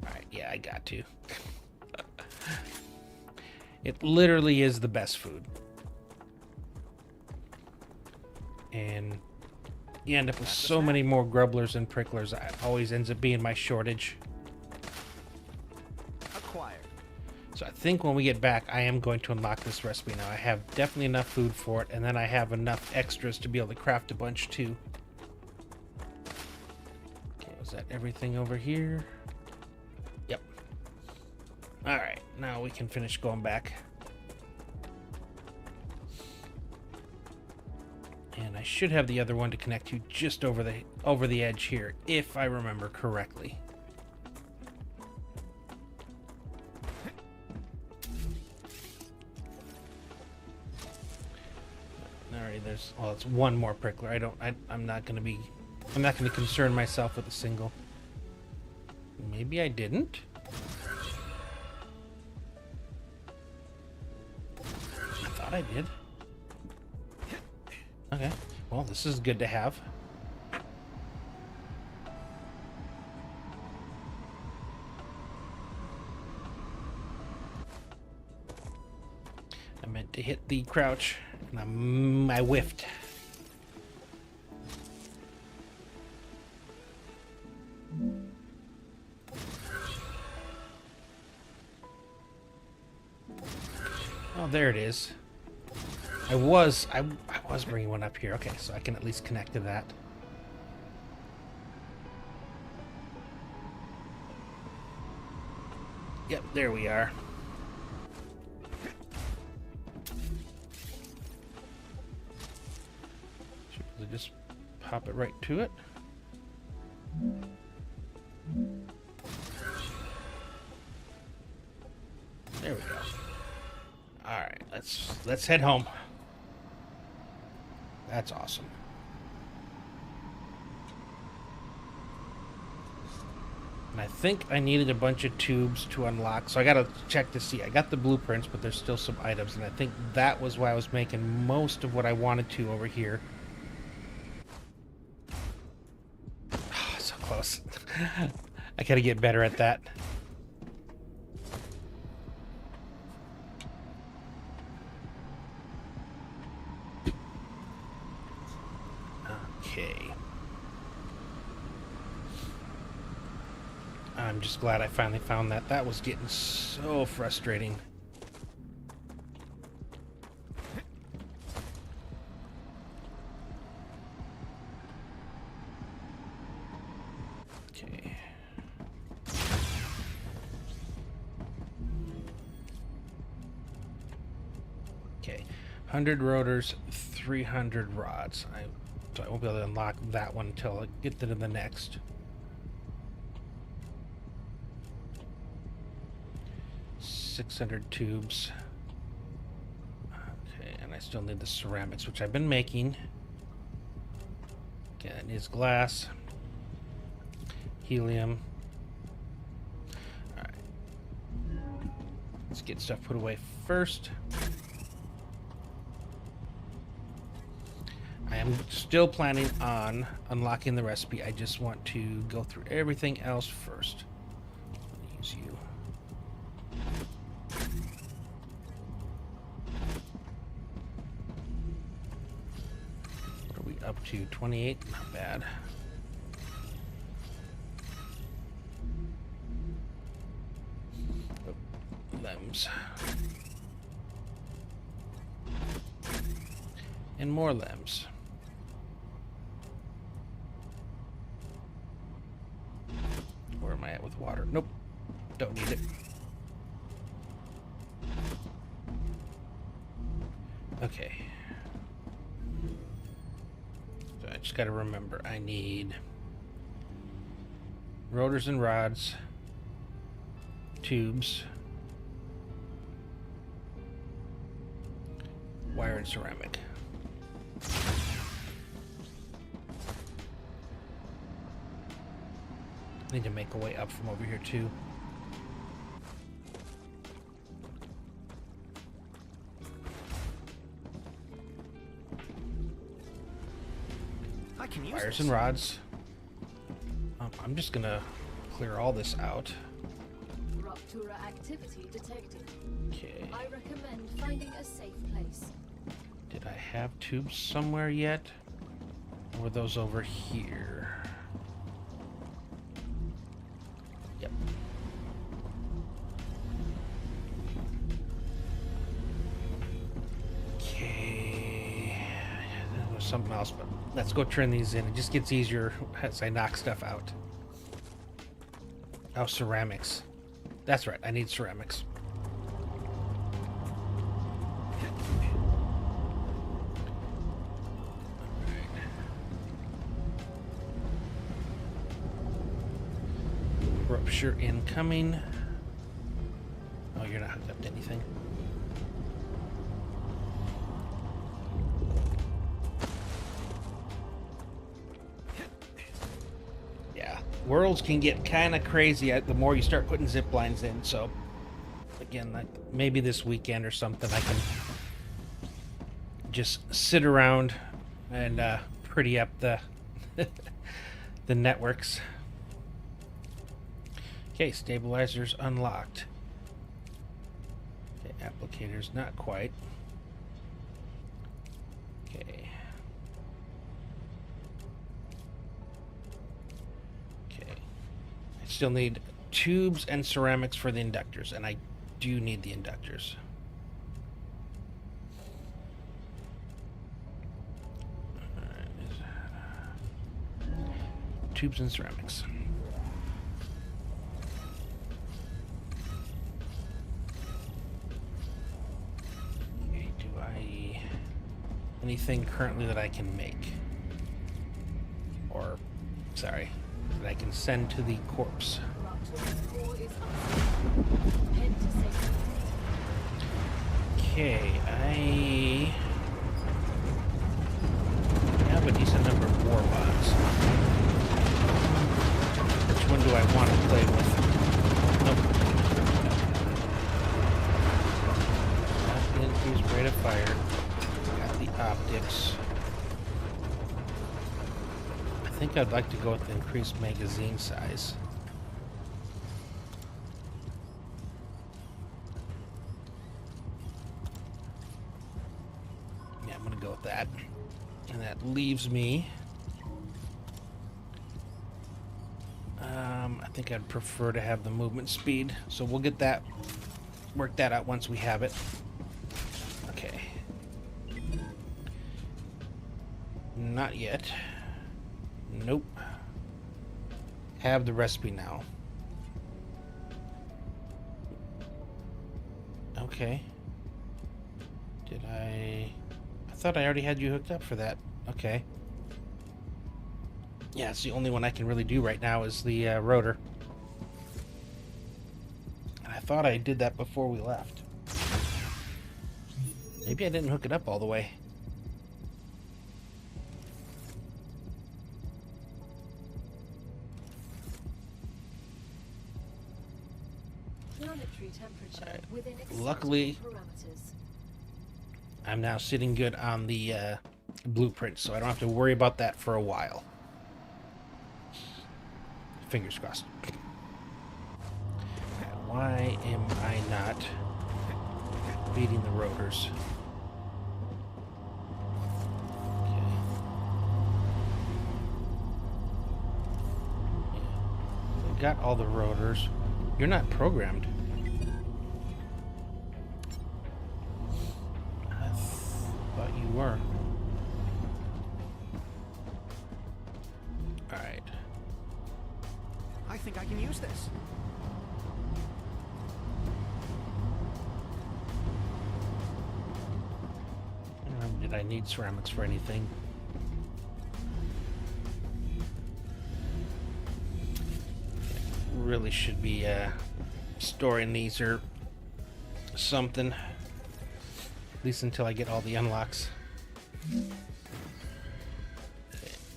All right, yeah, I got to. It literally is the best food. And you end up with so many more grubblers and pricklers. It always ends up being my shortage. Acquired. So I think when we get back, I am going to unlock this recipe now. I have definitely enough food for it, and then I have enough extras to be able to craft a bunch too. Okay, was that everything over here? Yep. All right, now we can finish going back. And I should have the other one to connect to just over the edge here, if I remember correctly. Alright, it's one more prickler. I'm not gonna concern myself with a single. Maybe I didn't. I thought I did. Okay, well, this is good to have. I meant to hit the crouch, and I whiffed. Oh, there it is. I was bringing one up here. Okay, so I can at least connect to that. Yep, there we are. Should I just pop it right to it? There we go. All right, let's head home. That's awesome. And I think I needed a bunch of tubes to unlock, so I gotta check to see. I got the blueprints, but there's still some items, and I think that was why I was making most of what I wanted to over here. Oh, so close. I gotta get better at that. Okay. I'm just glad I finally found that. That was getting so frustrating. Okay. Okay. 100 rotors, 300 rods. So I won't be able to unlock that one until I get to the next. 600 tubes. Okay, and I still need the ceramics, which I've been making. Okay, it needs glass, helium. All right, let's get stuff put away first. I am still planning on unlocking the recipe. I just want to go through everything else first. I'll use you. What are we up to? 28? Not bad. Oh, limbs. And more limbs. water. Nope. Don't need it. Okay. So I just got to remember I need rotors and rods, tubes, wire and ceramic. Need to make a way up from over here too. I can use Wires this. and rods. I'm just gonna clear all this out. Ruptura activity detected. Okay. I recommend finding a safe place. Did I have tubes somewhere yet? Or were those over here? Yep. Okay. There was something else, but let's go turn these in. It just gets easier as I knock stuff out. Oh, ceramics. That's right, I need ceramics. Rupture incoming. Oh, you're not hooked up to anything. Yeah, worlds can get kind of crazy the more you start putting zip lines in. So, again, like maybe this weekend or something, I can just sit around and pretty up the the networks. Okay, stabilizers unlocked. Okay, applicators not quite. Okay. Okay. I still need tubes and ceramics for the inductors, and I do need the inductors. Alright. Tubes and ceramics. Anything currently that I can make, or sorry, that I can send to the corpse. Okay, I have a decent number of war bots. Which one do I want to play with? Nope. Increased rate of fire. Optics. I think I'd like to go with increased magazine size. Yeah, I'm gonna go with that. And that leaves me. I think I'd prefer to have the movement speed, so we'll get that, work that out once we have it. Okay. Not yet. Nope. Have the recipe now. Okay. Did I thought I already had you hooked up for that. Okay. Yeah, it's the only one I can really do right now is the rotor. And I thought I did that before we left. Maybe I didn't hook it up all the way. Planetary temperature within Luckily, acceptable parameters. I'm now sitting good on the blueprint, so I don't have to worry about that for a while. Fingers crossed. Why am I not beating the rotors? Okay. Yeah. I got all the rotors. You're not programmed. I thought you were. Alright. I think I can use this. Did I need ceramics for anything? Really should be storing these or something. At least until I get all the unlocks.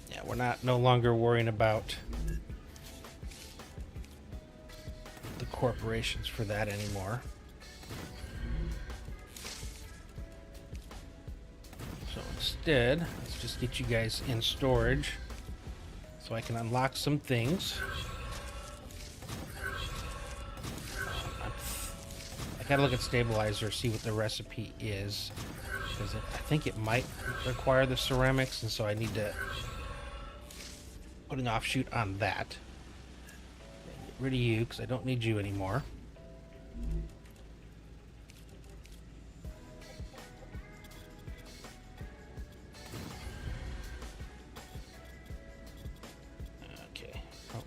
Yeah, we're no longer worrying about the corporations for that anymore. So instead, let's just get you guys in storage so I can unlock some things. I gotta look at stabilizer, see what the recipe is, because I think it might require the ceramics, and so I need to put an offshoot on that. Get rid of you, because I don't need you anymore. Okay. Oh.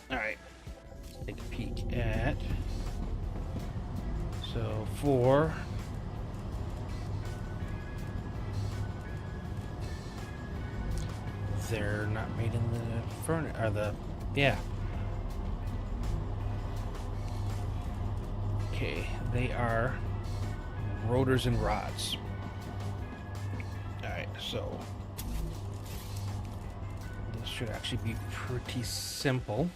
Alright, let's take a peek at, so for they're not made in the furnace, or the, yeah. Okay, they are rotors and rods. Alright, so this should actually be pretty simple.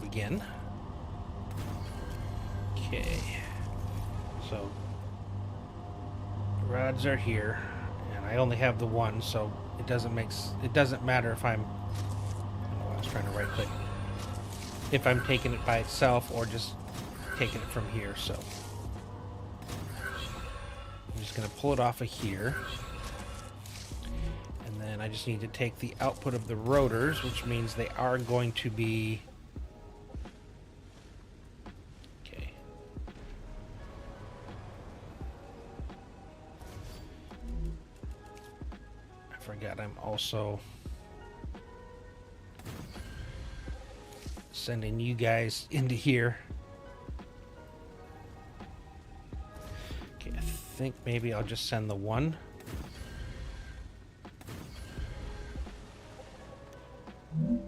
Again. Okay, so rods are here, and I only have the one, so it doesn't matter if I'm, I don't know what I was trying to right click, if I'm taking it by itself or just taking it from here. So I'm just gonna pull it off of here, and then I just need to take the output of the rotors, which means they are going to be forgot I'm also sending you guys into here. Okay, I think maybe I'll just send the one. And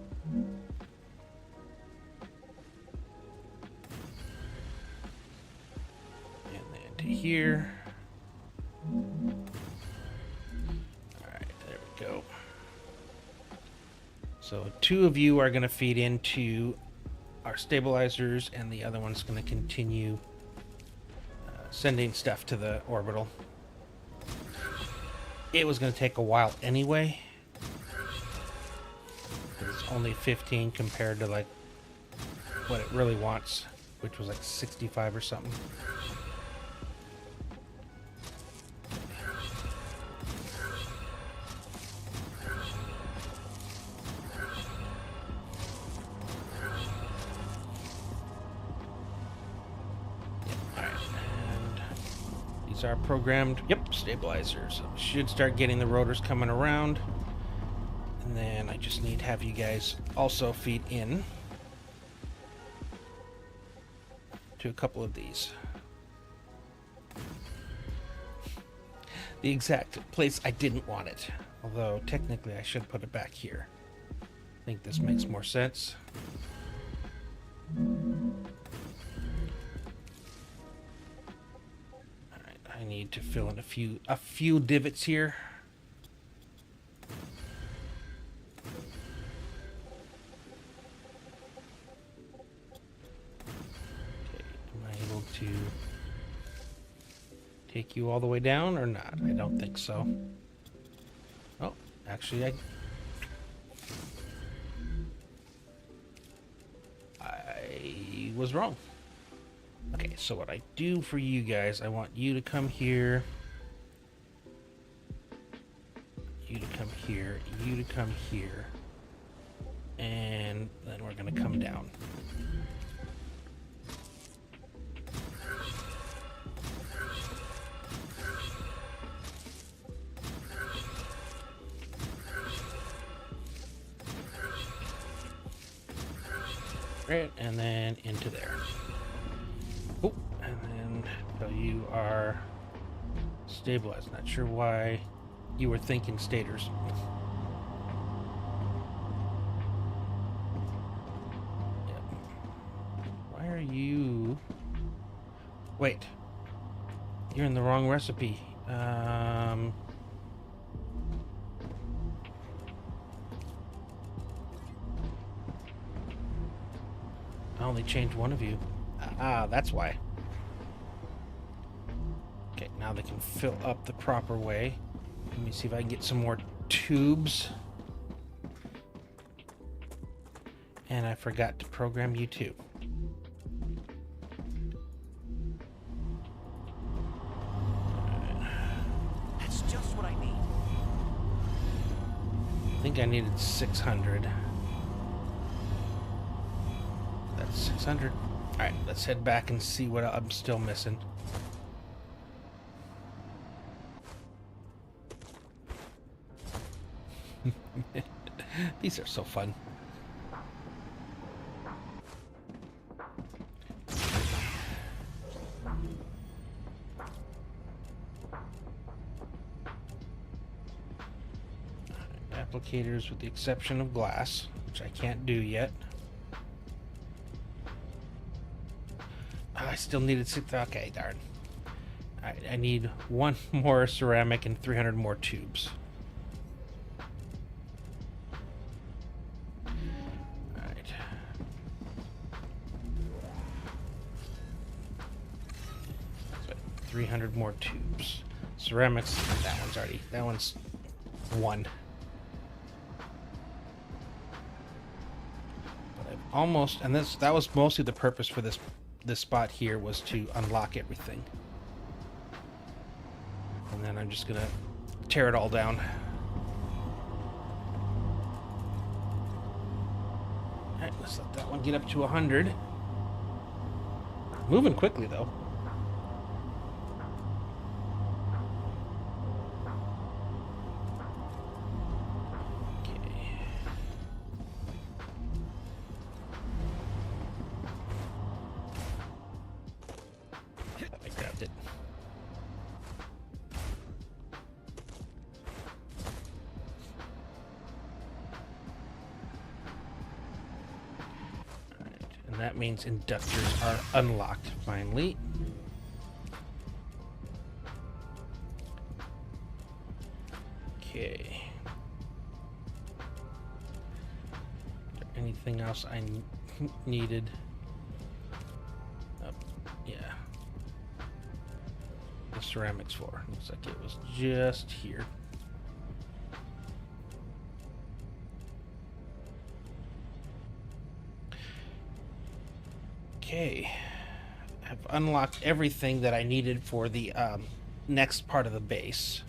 then to here. Go. So 2 of you are going to feed into our stabilizers, and the other one's going to continue sending stuff to the orbital. It was going to take a while anyway. It's only 15 compared to like what it really wants, which was like 65 or something. Are programmed, yep, stabilizers. Should start getting the rotors coming around, and then I just need to have you guys also feed in to a couple of these. The exact place I didn't want it, although technically I should put it back here. I think this makes more sense. I need to fill in a few divots here. Okay, am I able to take you all the way down or not? I don't think so. Oh, actually I was wrong. Okay, so what I do for you guys, I want you to come here. you to come here. And then we're going to come down. Right, and then into there. Oh, and then so you are stabilized. Not sure why you were thinking stators. Yep. Why are you... Wait. You're in the wrong recipe. I only changed one of you. Ah, that's why. Okay, now they can fill up the proper way. Let me see if I can get some more tubes. And I forgot to program you too. That's just what I need. I think I needed 600. That's 600. Alright, let's head back and see what I'm still missing. These are so fun. Applicators with the exception of glass, which I can't do yet. I still needed 6. Okay, darn. I need 1 more ceramic and 300 more tubes. Alright. So 300 more tubes. Ceramics, that one's 1. But I've almost, and that was mostly the purpose for this spot here, was to unlock everything. And then I'm just gonna tear it all down. Alright, let's let that one get up to 100. Moving quickly though. That means inductors are unlocked finally. Okay. Is there anything else I needed? Yeah. The ceramics floor. Looks like it was just here. Okay, I've unlocked everything that I needed for the next part of the base.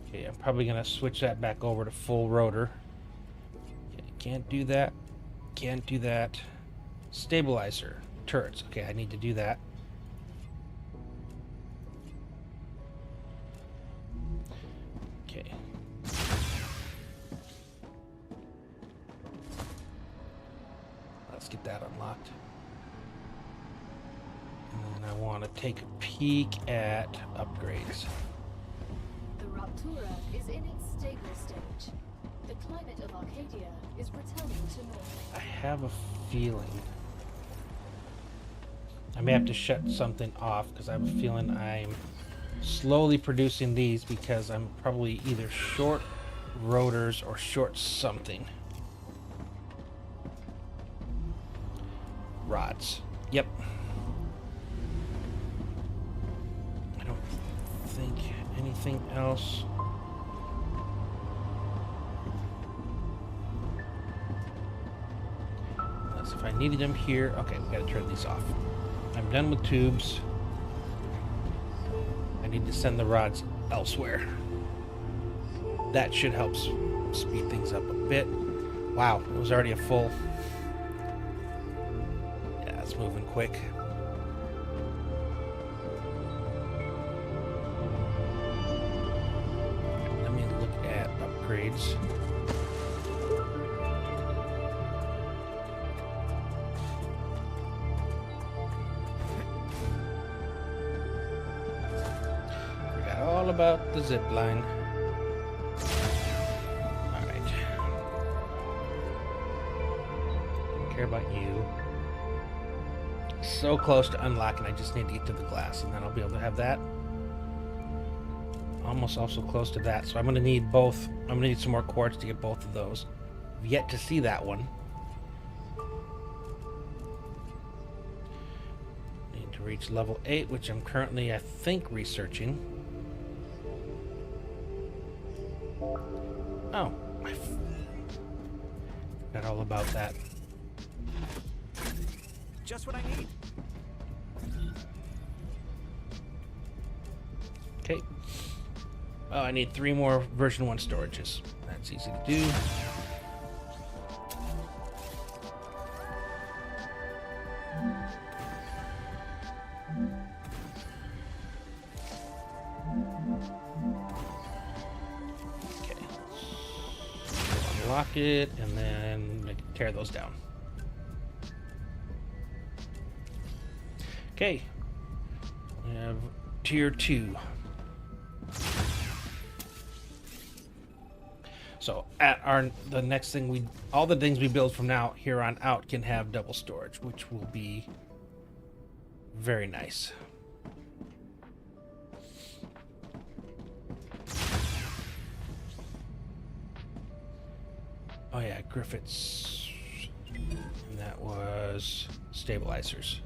Okay, I'm probably gonna switch that back over to full rotor. Okay, can't do that. Can't do that. Stabilizer turrets. Okay, I need to do that. Okay. Let's get that unlocked. And then I want to take a peek at upgrades. The Raptura is in its stable stage. The climate of Arcadia is returning to normal. I have a feeling I may have to shut something off because I have a feeling I'm slowly producing these because I'm probably either short rotors or short something. Rods. Yep. I don't think anything else. Unless if I needed them here. Okay, we gotta turn these off. I'm done with tubes. I need to send the rods elsewhere. That should help speed things up a bit. Wow, it was already a full... Yeah, it's moving quick. Let me look at upgrades. Forgot all about the zip line. Alright. Care about you. So close to unlocking, I just need to get to the glass, and then I'll be able to have that. Almost also close to that, so I'm going to need both. I'm going to need some more quartz to get both of those. I've yet to see that one. Need to reach level 8, which I'm currently, I think, researching. Oh, I forgot all about that. Just what I need. Okay. Oh, I need 3 more version 1 storages. That's easy to do. Okay. Unlock it, and then tear those down. Okay. We have tier 2. So at the next thing all the things we build from now here on out can have double storage, which will be very nice. Oh yeah, Griffiths. And that was stabilizers.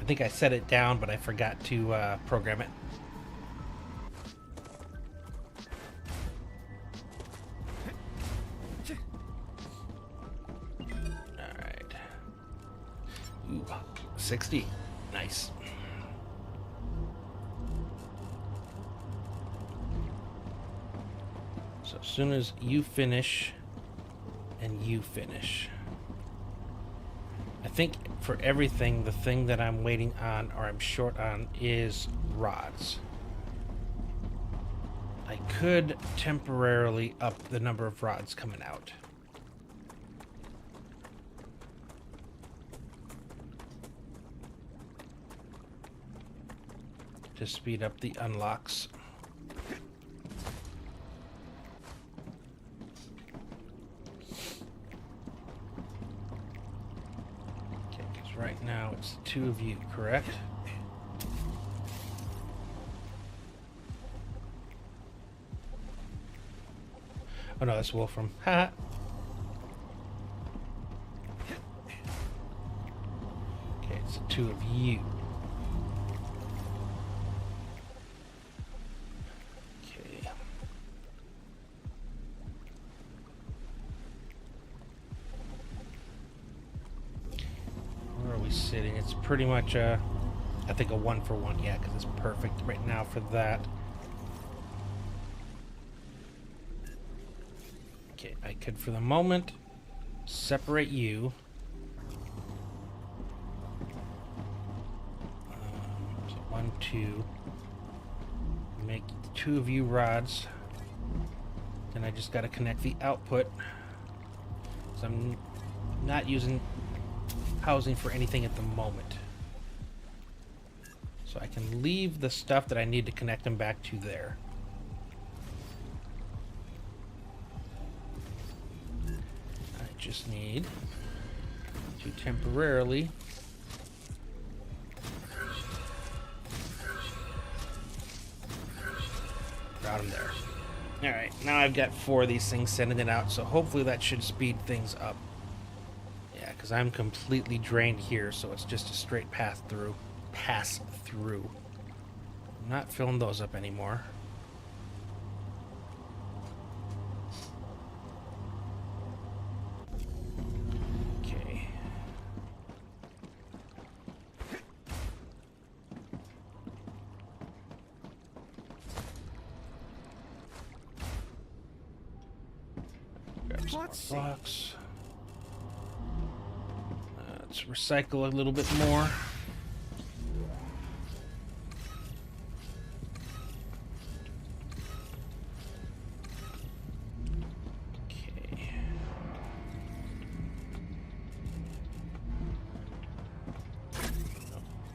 I think I set it down, but I forgot to program it. Alright. Ooh, 60. Nice. So as soon as you finish and you finish. I think for everything, the thing that I'm waiting on or I'm short on is rods. I could temporarily up the number of rods coming out. To speed up the unlocks. Right now it's 2 of you, correct? Oh no, that's Wolfram. Haha. Okay, it's 2 of you. Okay. Where are we sitting? It's pretty much I think a 1-for-1, yeah, because it's perfect right now for that. Okay, I could for the moment separate you. So 1, 2. Make 2 of you rods. Then I just got to connect the output. So I'm not using housing for anything at the moment. So I can leave the stuff that I need to connect them back to there. I just need to temporarily route them there. Alright, now I've got 4 of these things sending it out, so hopefully that should speed things up. Yeah, because I'm completely drained here, so it's just a straight pass through. I'm not filling those up anymore. Okay. Let's see. Blocks. Let's recycle a little bit more. Okay.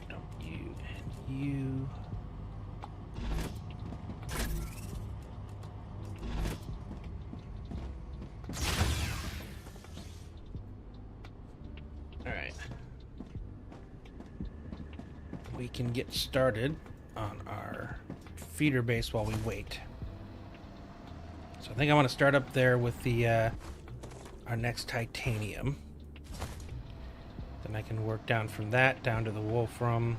Don't you and you. Alright. We can get started on our feeder base while we wait. So I think I want to start up there with the our next titanium. Then I can work down from that down to the wolfram,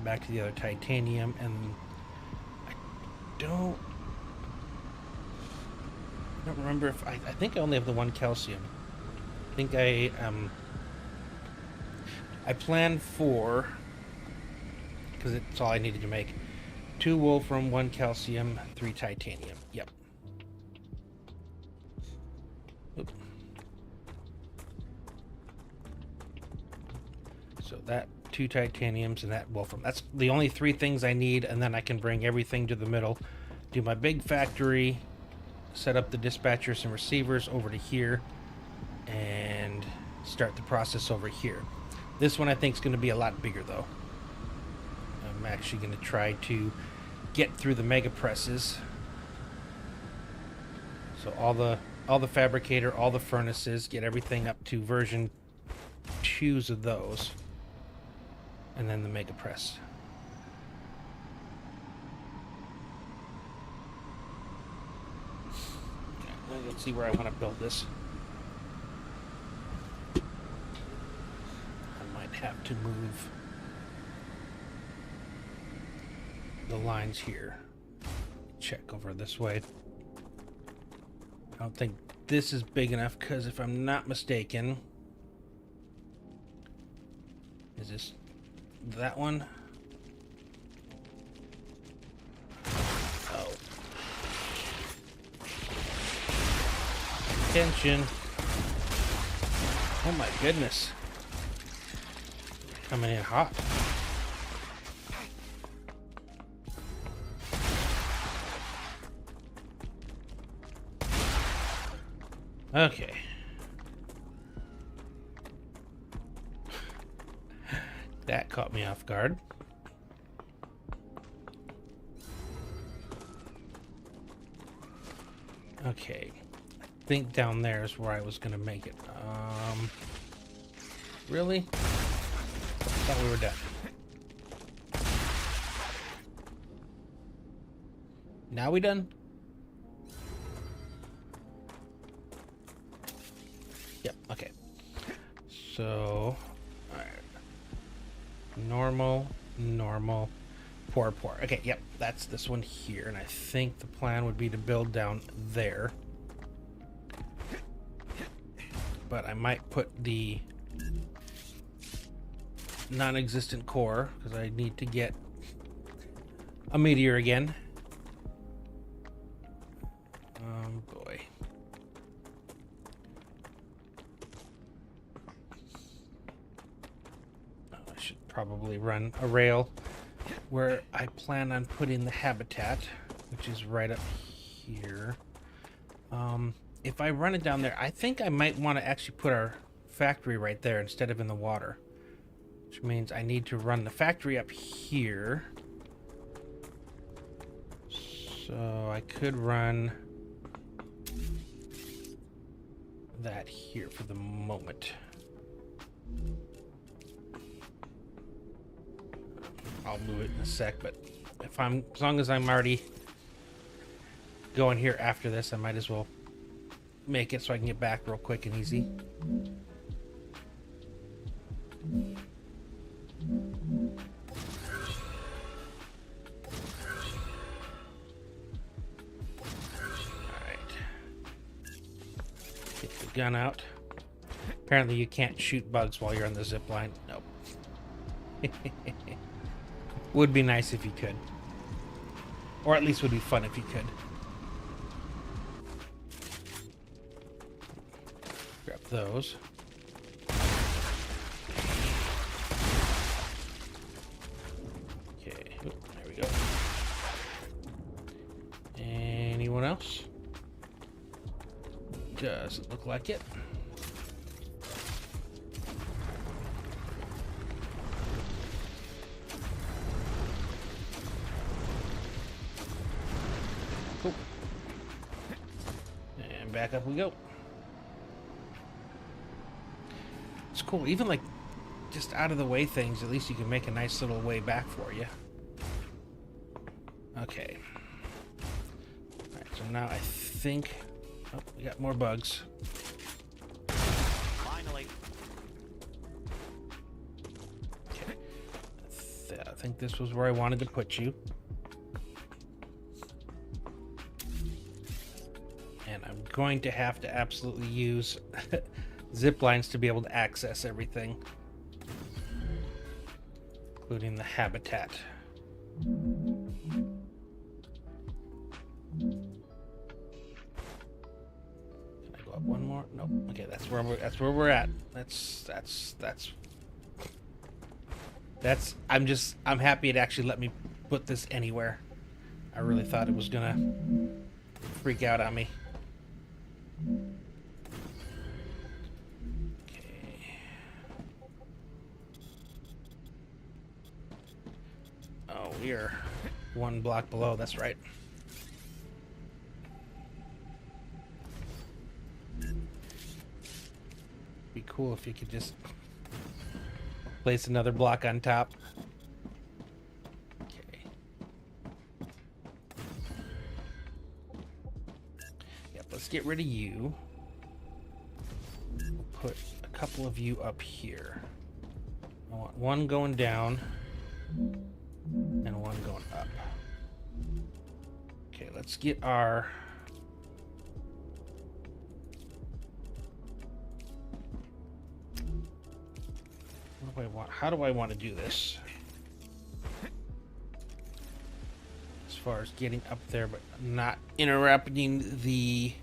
back to the other titanium, and I don't remember if I think I only have the one calcium. I think I planned for, because it's all I needed to make, 2 wolfram, 1 calcium, 3 titanium. Yep. Oop. So that 2 titaniums and that wolfram. That's the only 3 things I need, and then I can bring everything to the middle, do my big factory, set up the dispatchers and receivers over to here, and start the process over here. This one I think is going to be a lot bigger though. I'm actually going to try to get through the mega presses. So all the fabricator, all the furnaces, get everything up to version 2s of those. And then the mega press. Let's see where I want to build this. I might have to move the lines here. Check over this way. I don't think this is big enough because if I'm not mistaken, is this that one? Oh. Attention. Oh my goodness. Coming in hot. Okay. That caught me off guard. Okay. I think down there is where I was gonna make it. Really? I thought we were done. Now we done? Yep, okay. So, alright. Normal, normal, poor. Okay, yep, that's this one here. And I think the plan would be to build down there. But I might put the non-existent core, because I need to get a meteor again. Boy. I should probably run a rail where I plan on putting the habitat, which is right up here. If I run it down there, I think I might want to actually put our factory right there instead of in the water, which means I need to run the factory up here. So I could run that here for the moment. I'll move it in a sec, but as long as I'm already going here after this, I might as well make it so I can get back real quick and easy. Get the gun out. Apparently you can't shoot bugs while you're on the zip line. Nope. Would be nice if you could. Or at least would be fun if you could. Grab those. Okay, oop, there we go. Anyone else? Doesn't look like it. Cool. And back up we go. It's cool. Even like just out of the way things, at least you can make a nice little way back for you. Okay. Alright, so now I think... Oh, we got more bugs. Finally. Okay. I think this was where I wanted to put you. And I'm going to have to absolutely use zip lines to be able to access everything, including the habitat. Can I go up one more? Nope. Okay, that's where we're at. I'm happy it actually let me put this anywhere. I really thought it was gonna freak out on me. Okay. Oh, we're one block below, that's right. Be cool if you could just place another block on top. Okay. Yep, let's get rid of you. We'll put a couple of you up here. I want one going down and one going up. Okay, let's get our... What do I want? How do I want to do this? As far as getting up there, but not interrupting the...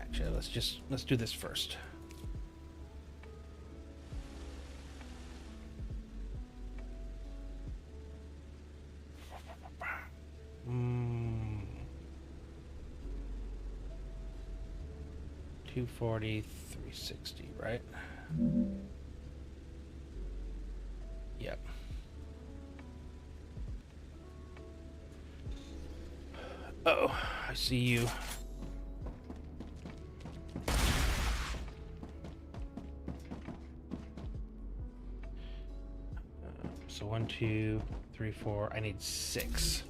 Actually, let's do this first. Mm. 240, 360, right? Yep. Uh-oh, I see you. So 1, 2, 3, 4. I need 6.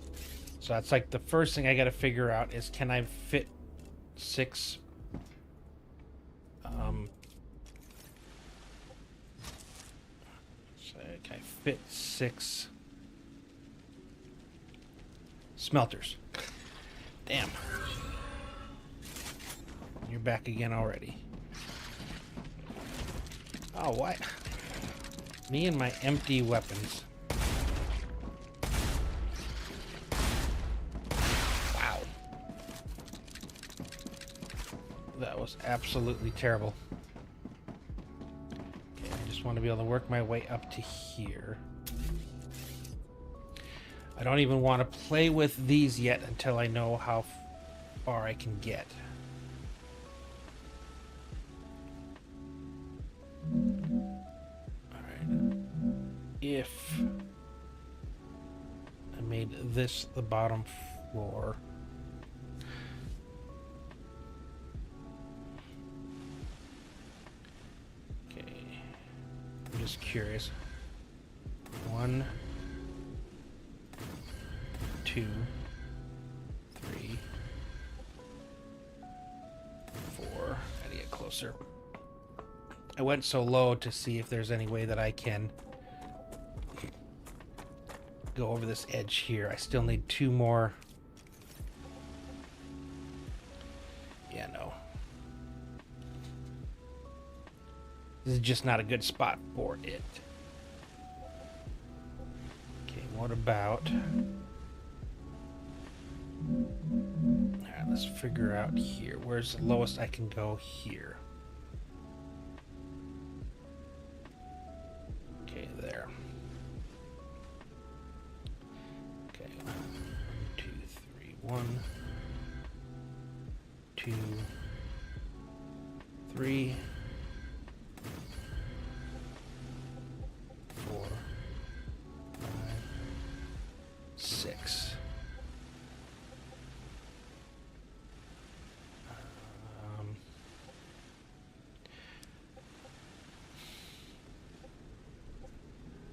So that's like the first thing I got to figure out is, can I fit 6? So can I fit 6 smelters? Damn. You're back again already. Oh, why? Me and my empty weapons. Wow. That was absolutely terrible. Okay, I just want to be able to work my way up to here. I don't even want to play with these yet until I know how far I can get. If I made this the bottom floor, okay, I'm just curious. 1, 2, 3, 4. Gotta get closer. I went so low to see if there's any way that I can go over this edge here. I still need 2 more. Yeah, no. This is just not a good spot for it. Okay, what about... Alright, let's figure out here. Where's the lowest I can go here? Okay, there. Okay, 1, 2, 3, 1, 2, 3, 4, 5, 6.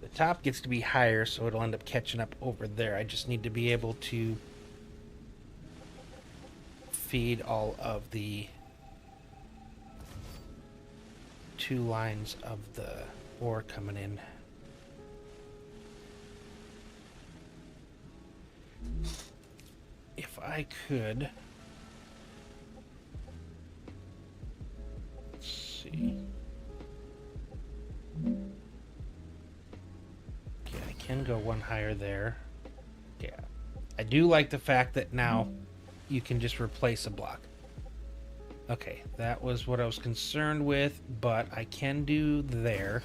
The top gets to be higher, so it'll end up catching up over there. I just need to be able to feed all of the 2 lines of the ore coming in. If I could, let's see. Okay, I can go 1 higher there. Yeah, I do like the fact that now you can just replace a block. Okay, that was what I was concerned with, but I can do there.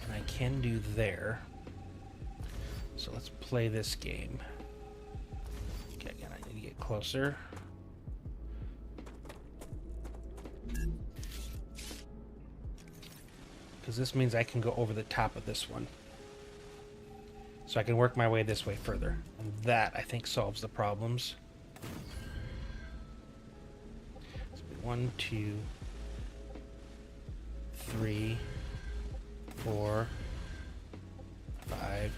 And I can do there. So let's play this game. Okay, again, I need to get closer. Because this means I can go over the top of this one. So I can work my way this way further. And that, I think, solves the problems. 1, 2, 3, 4, 5,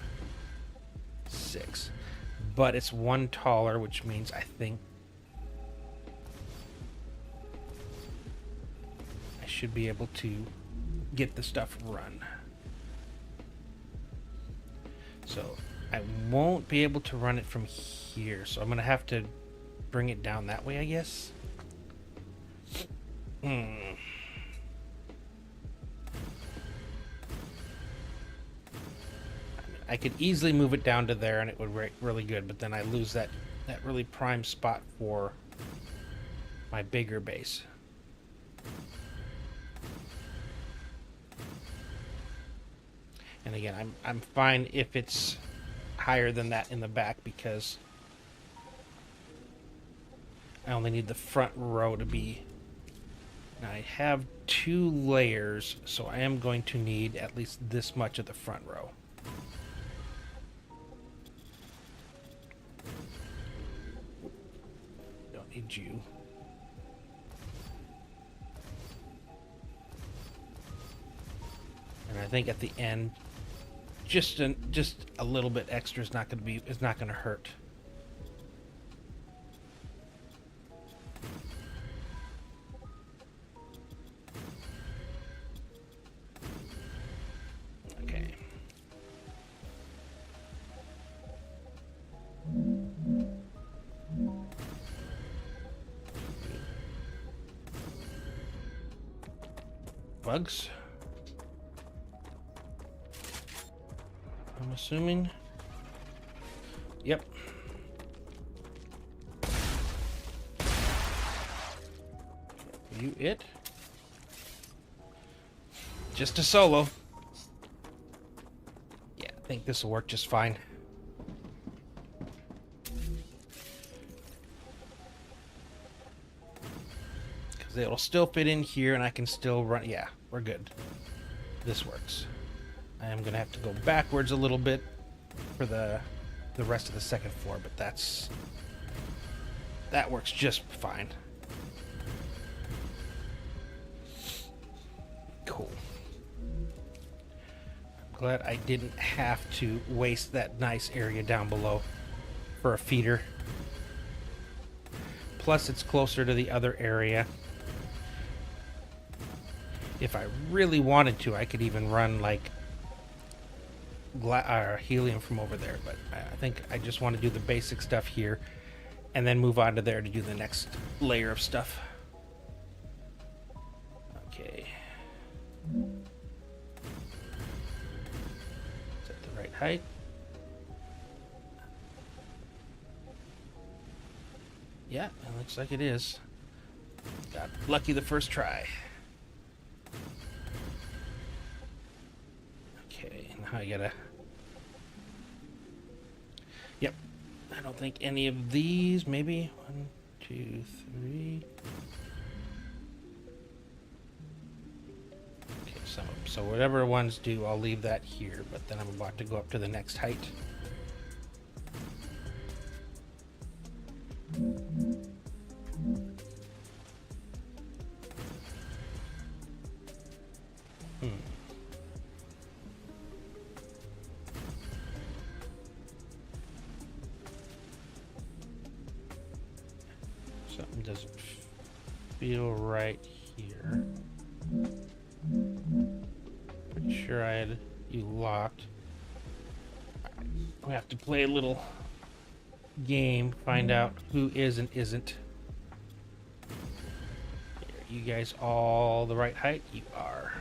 6. But it's 1 taller, which means I think I should be able to get the stuff run. So I won't be able to run it from here, so I'm gonna have to bring it down that way, I guess. I could easily move it down to there and it would work really good, but then I lose that really prime spot for my bigger base. And again, I'm fine if it's higher than that in the back because I only need the front row to be. Now I have 2 layers, so I am going to need at least this much of the front row. Don't need you. And I think at the end, just a little bit extra is not going to hurt. Okay. Bugs. I'm assuming. Yep. Are you it? Just a solo. Yeah, I think this will work just fine. Because it'll still fit in here and I can still run. Yeah, we're good. This works. I am going to have to go backwards a little bit for the rest of the second floor, but that works just fine. Cool. I'm glad I didn't have to waste that nice area down below for a feeder. Plus, it's closer to the other area. If I really wanted to, I could even run like helium from over there, but I think I just want to do the basic stuff here and then move on to there to do the next layer of stuff. Okay. Is that the right height? Yeah, it looks like it is. Got lucky the first try. Okay, now I gotta... Yep. I don't think any of these, maybe. 1, 2, 3. Okay, some of them. So whatever ones do, I'll leave that here, but then I'm about to go up to the next height. Something doesn't feel right here. Pretty sure I had you locked. We have to play a little game, find out who is and isn't. Are you guys all the right height? You are.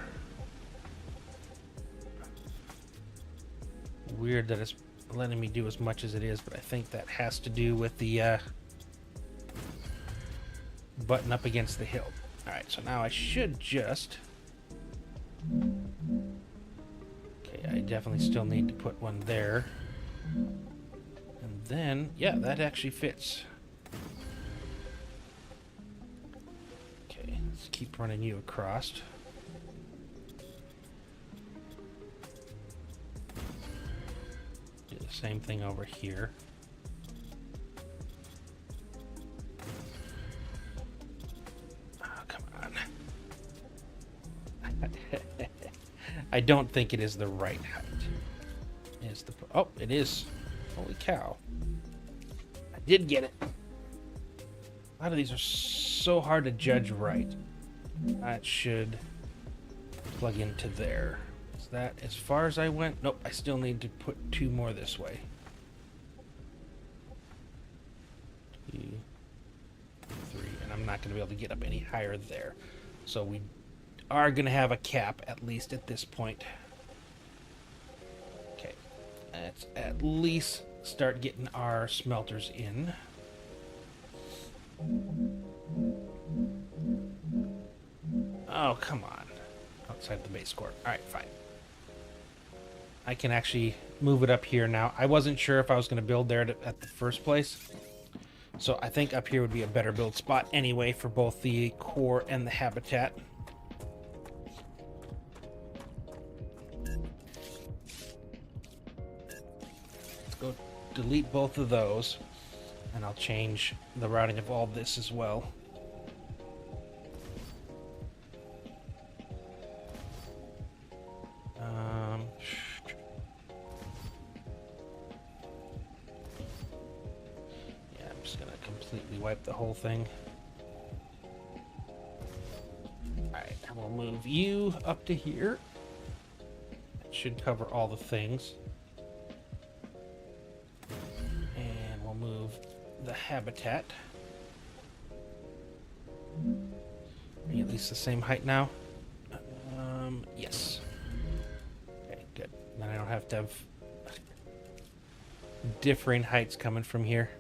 Weird that it's letting me do as much as it is, but I think that has to do with the button up against the hill. Alright, so now I should just... Okay, I definitely still need to put one there. And then, yeah, that actually fits. Okay, let's keep running you across. Do the same thing over here. I don't think it is the right height. Is the oh, it is. Holy cow. I did get it. A lot of these are so hard to judge right. That should plug into there. Is that as far as I went? Nope, I still need to put 2 more this way. 2, 3, and I'm not going to be able to get up any higher there. So we are going to have a cap, at least at this point. Okay, let's at least start getting our smelters in. Oh, come on. Outside the base court. Alright, fine. I can actually move it up here now. I wasn't sure if I was going to build there at the first place. So I think up here would be a better build spot anyway for both the core and the habitat. Go delete both of those, and I'll change the routing of all this as well. Yeah, I'm just gonna completely wipe the whole thing. Alright, and we'll move you up to here. That should cover all the things. Move the habitat. Are you at least the same height now? Yes. Okay, good. Then I don't have to have differing heights coming from here.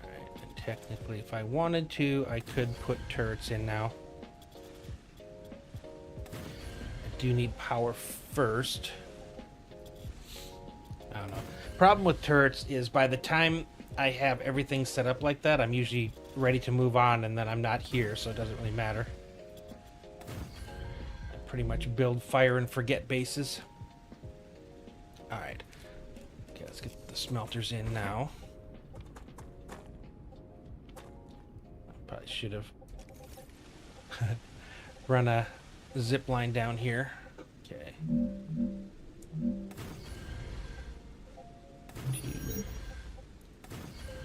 Alright, and technically if I wanted to, I could put turrets in now. I do need power first. I don't know. Problem with turrets is by the time I have everything set up like that, I'm usually ready to move on, and then I'm not here, so it doesn't really matter. I pretty much build fire and forget bases. Alright. Okay, let's get the smelters in now. I probably should have run a zip line down here. Okay. 2,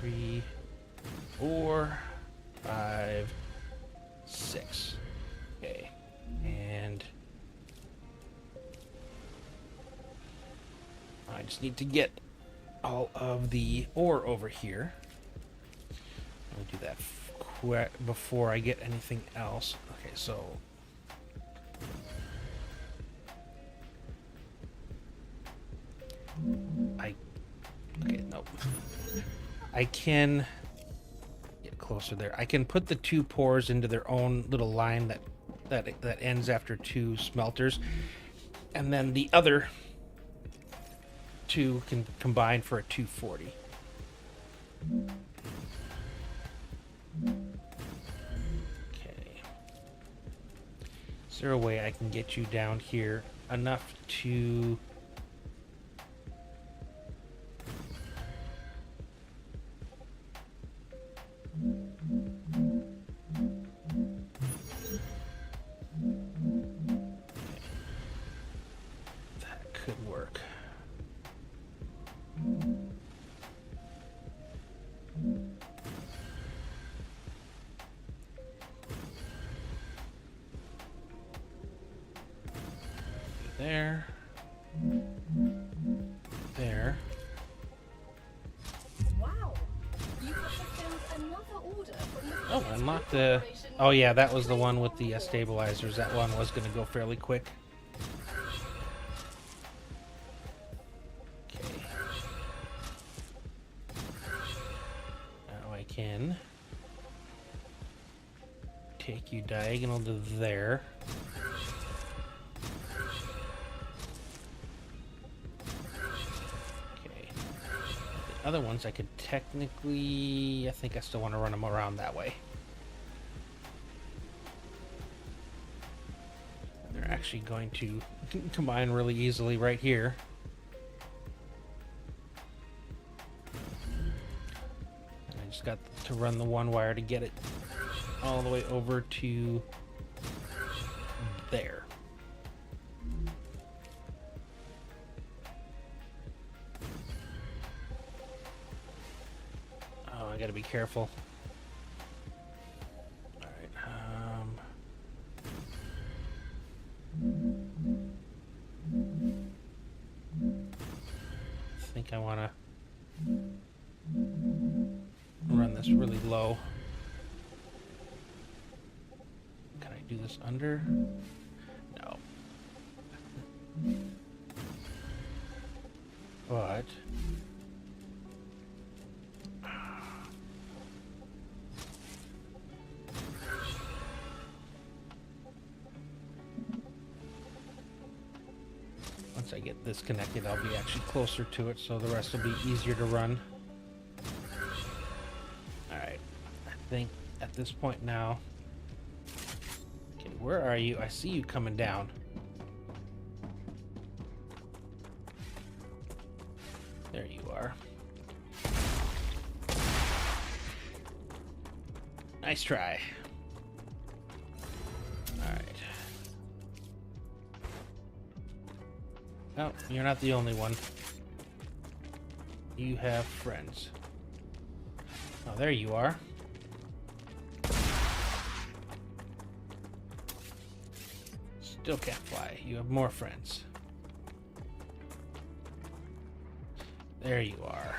3, 4, 5, 6. Okay, and I just need to get all of the ore over here. I'll do that before I get anything else. Okay, so I Okay, nope. I can get closer there. I can put the two pores into their own little line that ends after two smelters, and then the other two can combine for a 240. Okay. Is there a way I can get you down here enough to... That could work. There. There. Wow. You have fulfilled another order from the Oh, unlock the... Oh yeah, that was the one with the stabilizers. That one was going to go fairly quick. Okay. Now I can take you diagonal to there. Other ones I could technically... I think I still want to run them around that way. They're actually going to combine really easily right here. And I just got to run the one wire to get it all the way over to there. I gotta be careful. Alright, I think I wanna run this really low. Can I do this under? No. But once I get this connected, I'll be actually closer to it, so the rest will be easier to run. Alright, I think at this point now... Okay, where are you? I see you coming down. There you are. Nice try. Alright. Oh, you're not the only one. You have friends. Oh, there you are. Still can't fly. You have more friends. There you are.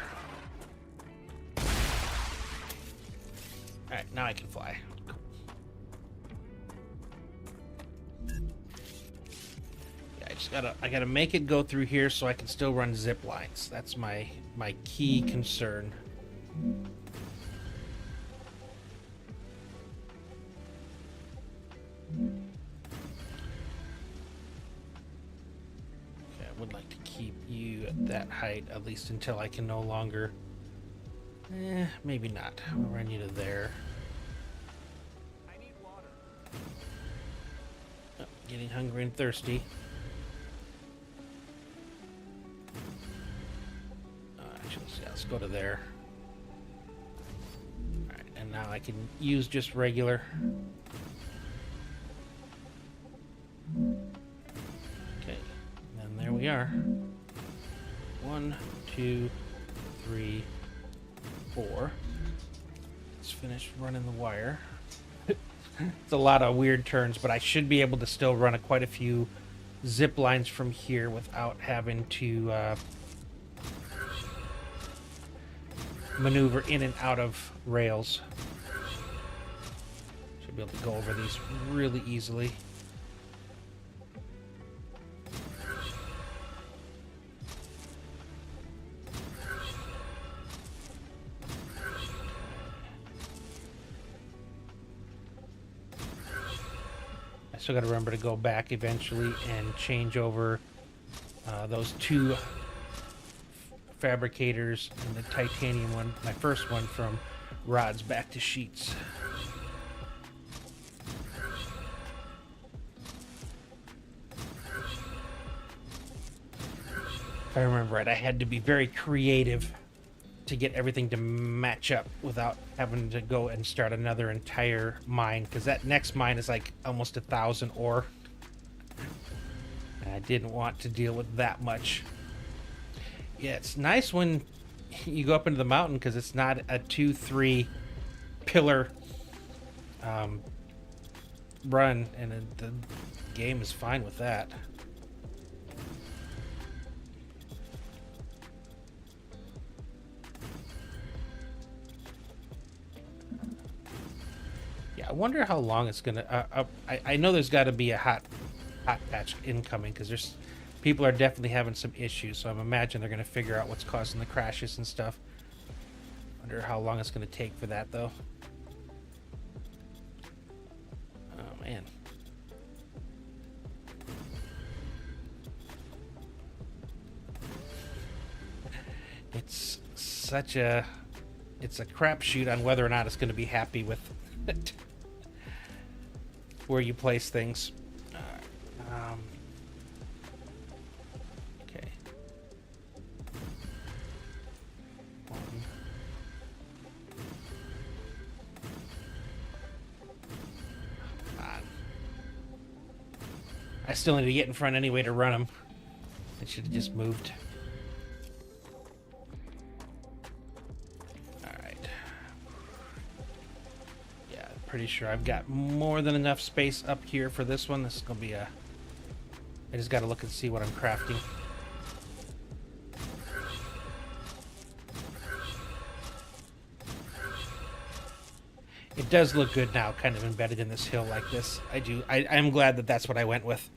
Alright, now I can fly. Cool. Yeah, I gotta make it go through here so I can still run zip lines. That's my key concern. Okay, I would like to keep you at that height, at least until I can no longer... maybe not. I'll run you to there. I need water. Oh, getting hungry and thirsty. Actually, yeah, let's go to there. Alright, and now I can use just regular. Okay, and then there we are. 1, 2, 3, 4. Let's finish running the wire. It's a lot of weird turns, but I should be able to still run quite a few zip lines from here without having to maneuver in and out of rails. Should be able to go over these really easily. still got to remember to go back eventually and change over those two fabricators and the titanium one, my first one, from rods back to sheets. If I remember right, I had to be very creative to get everything to match up without having to go and start another entire mine, because that next mine is like almost 1,000 ore. And I didn't want to deal with that much. Yeah, it's nice when you go up into the mountain because it's not a 2-3 pillar run, and the game is fine with that. Yeah, I wonder how long it's gonna. I know there's got to be a hot patch incoming, because there's people are definitely having some issues. So I'm imagining they're gonna figure out what's causing the crashes and stuff. Wonder how long it's gonna take for that though. Oh man. It's such a crapshoot on whether or not it's going to be happy with where you place things. Okay. I still need to get in front anyway to run them. I should have just moved. Pretty sure I've got more than enough space up here for this one. This is gonna be I just gotta look and see what I'm crafting. It does look good now, kind of embedded in this hill like this. I'm glad that that's what I went with.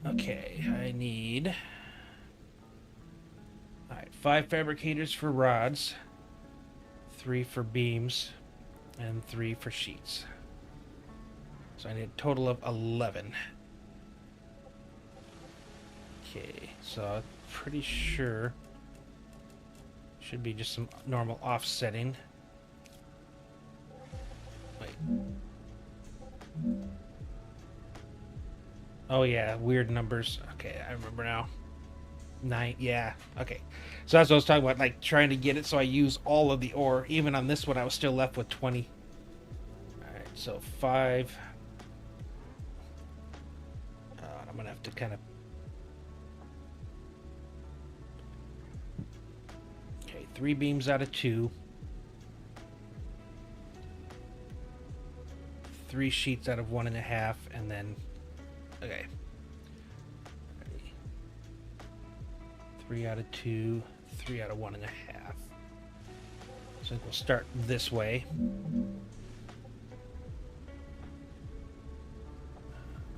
Okay, I need... Alright, 5 fabricators for rods, 3 for beams, and 3 for sheets. So I need a total of 11. Okay, so I'm pretty sure should be just some normal offsetting. Wait. Oh yeah, weird numbers. Okay, I remember now. 9, yeah, okay. So that's what I was talking about, like trying to get it so I use all of the ore. Even on this one, I was still left with 20. Alright, so 5. I'm gonna have to kind of... Okay, 3 beams out of 2. 3 sheets out of 1.5, and then... Okay. 3 out of 2, 3 out of 1.5. So I think we'll start this way.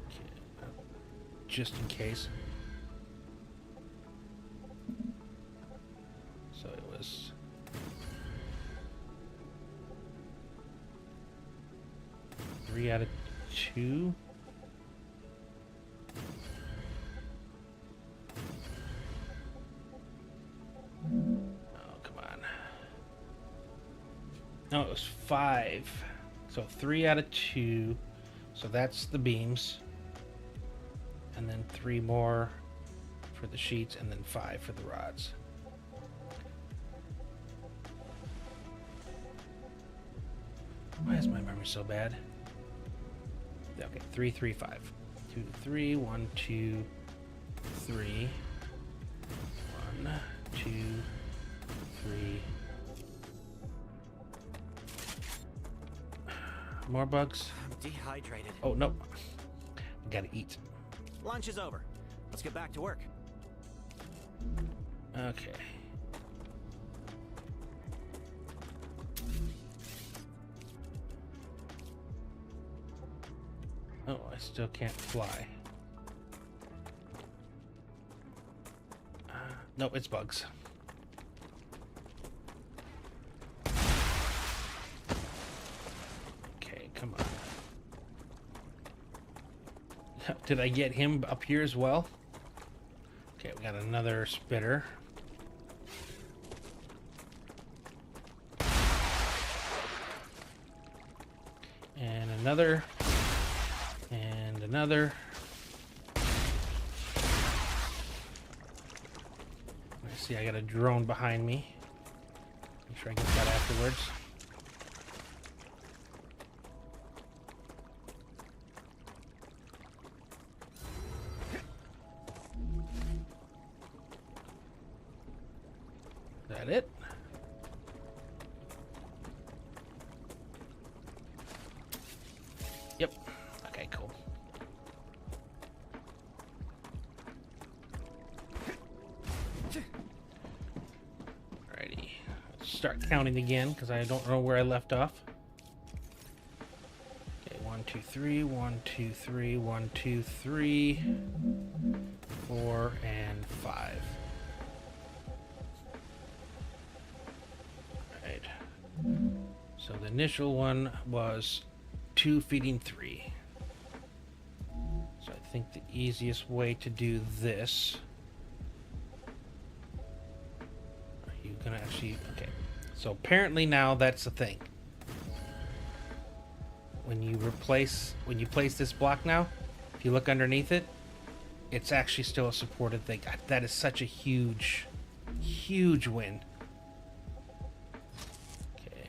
Okay. Just in case. So it was 3 out of 2. No, it was 5. So 3 out of 2. So that's the beams. And then 3 more for the sheets, and then 5 for the rods. Why is my memory so bad? Okay, 3, 3, 5. 2, 3, 1, 2, 3. 1, 2, 3. More bugs? I'm dehydrated. Oh, no. I gotta eat. Lunch is over. Let's get back to work. Okay. Oh, I still can't fly. Nope, it's bugs. Okay, come on. Did I get him up here as well? Okay, we got another spitter. And another. And another. Let's see, I got a drone behind me. Make sure I get that afterwards. Is that it? Yep. Okay, cool. Alrighty. Let's start counting again because I don't know where I left off. Okay, 1, 2, 3, 1, 2, 3, 1, 2, 3, 4, and 5. Alright. So the initial one was 2 feeding 3. So I think the easiest way to do this. Are you gonna actually? Okay. So apparently now that's the thing. When you place this block now, if you look underneath it, it's actually still a supported thing. God, that is such a huge win. Okay.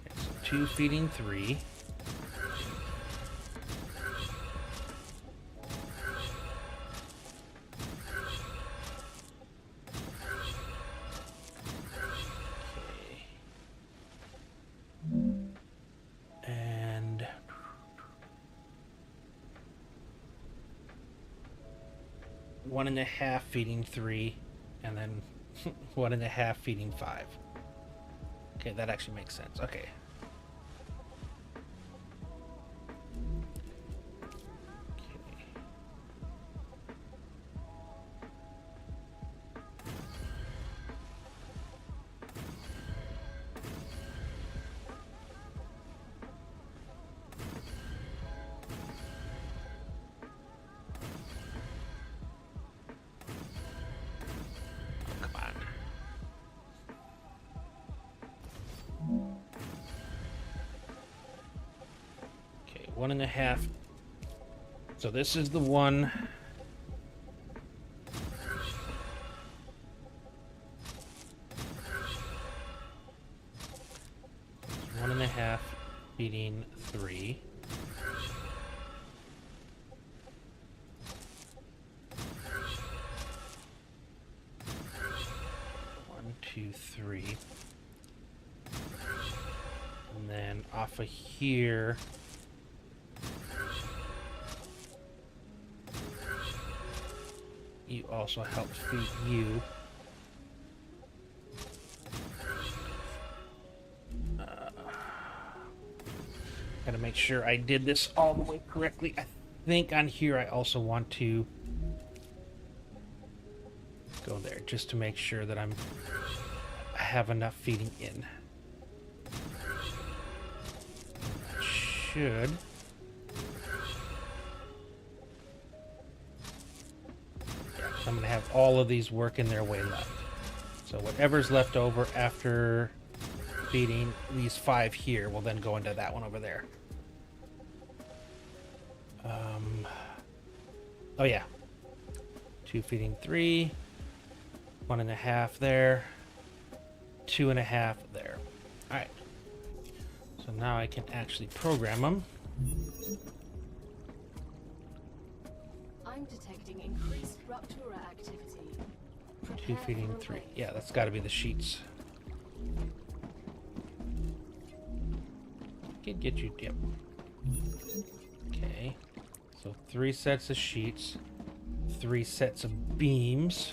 Okay, so 2 feeding 3. And 1.5 feeding 3, and then 1.5 feeding 5. Okay, that actually makes sense. Okay. Come on. Okay, 1.5. So this is the one. One and a half feeding 3. One, 2, 3. And then off of here. You also help feed you. Gotta make sure I did this all the way correctly. I think on here I also want to go there just to make sure that I have enough feeding in. Should. I'm gonna have all of these working their way left. So whatever's left over after feeding these 5 here will then go into that one over there. Oh yeah. 2 feeding 3, 1.5 there, 2.5 there. Alright. So now I can actually program them. I'm detecting increased ruptura activity. 2 feeding 3. Yeah, that's got to be the sheets. Can get you. Yep. Okay. So 3 sets of sheets, 3 sets of beams,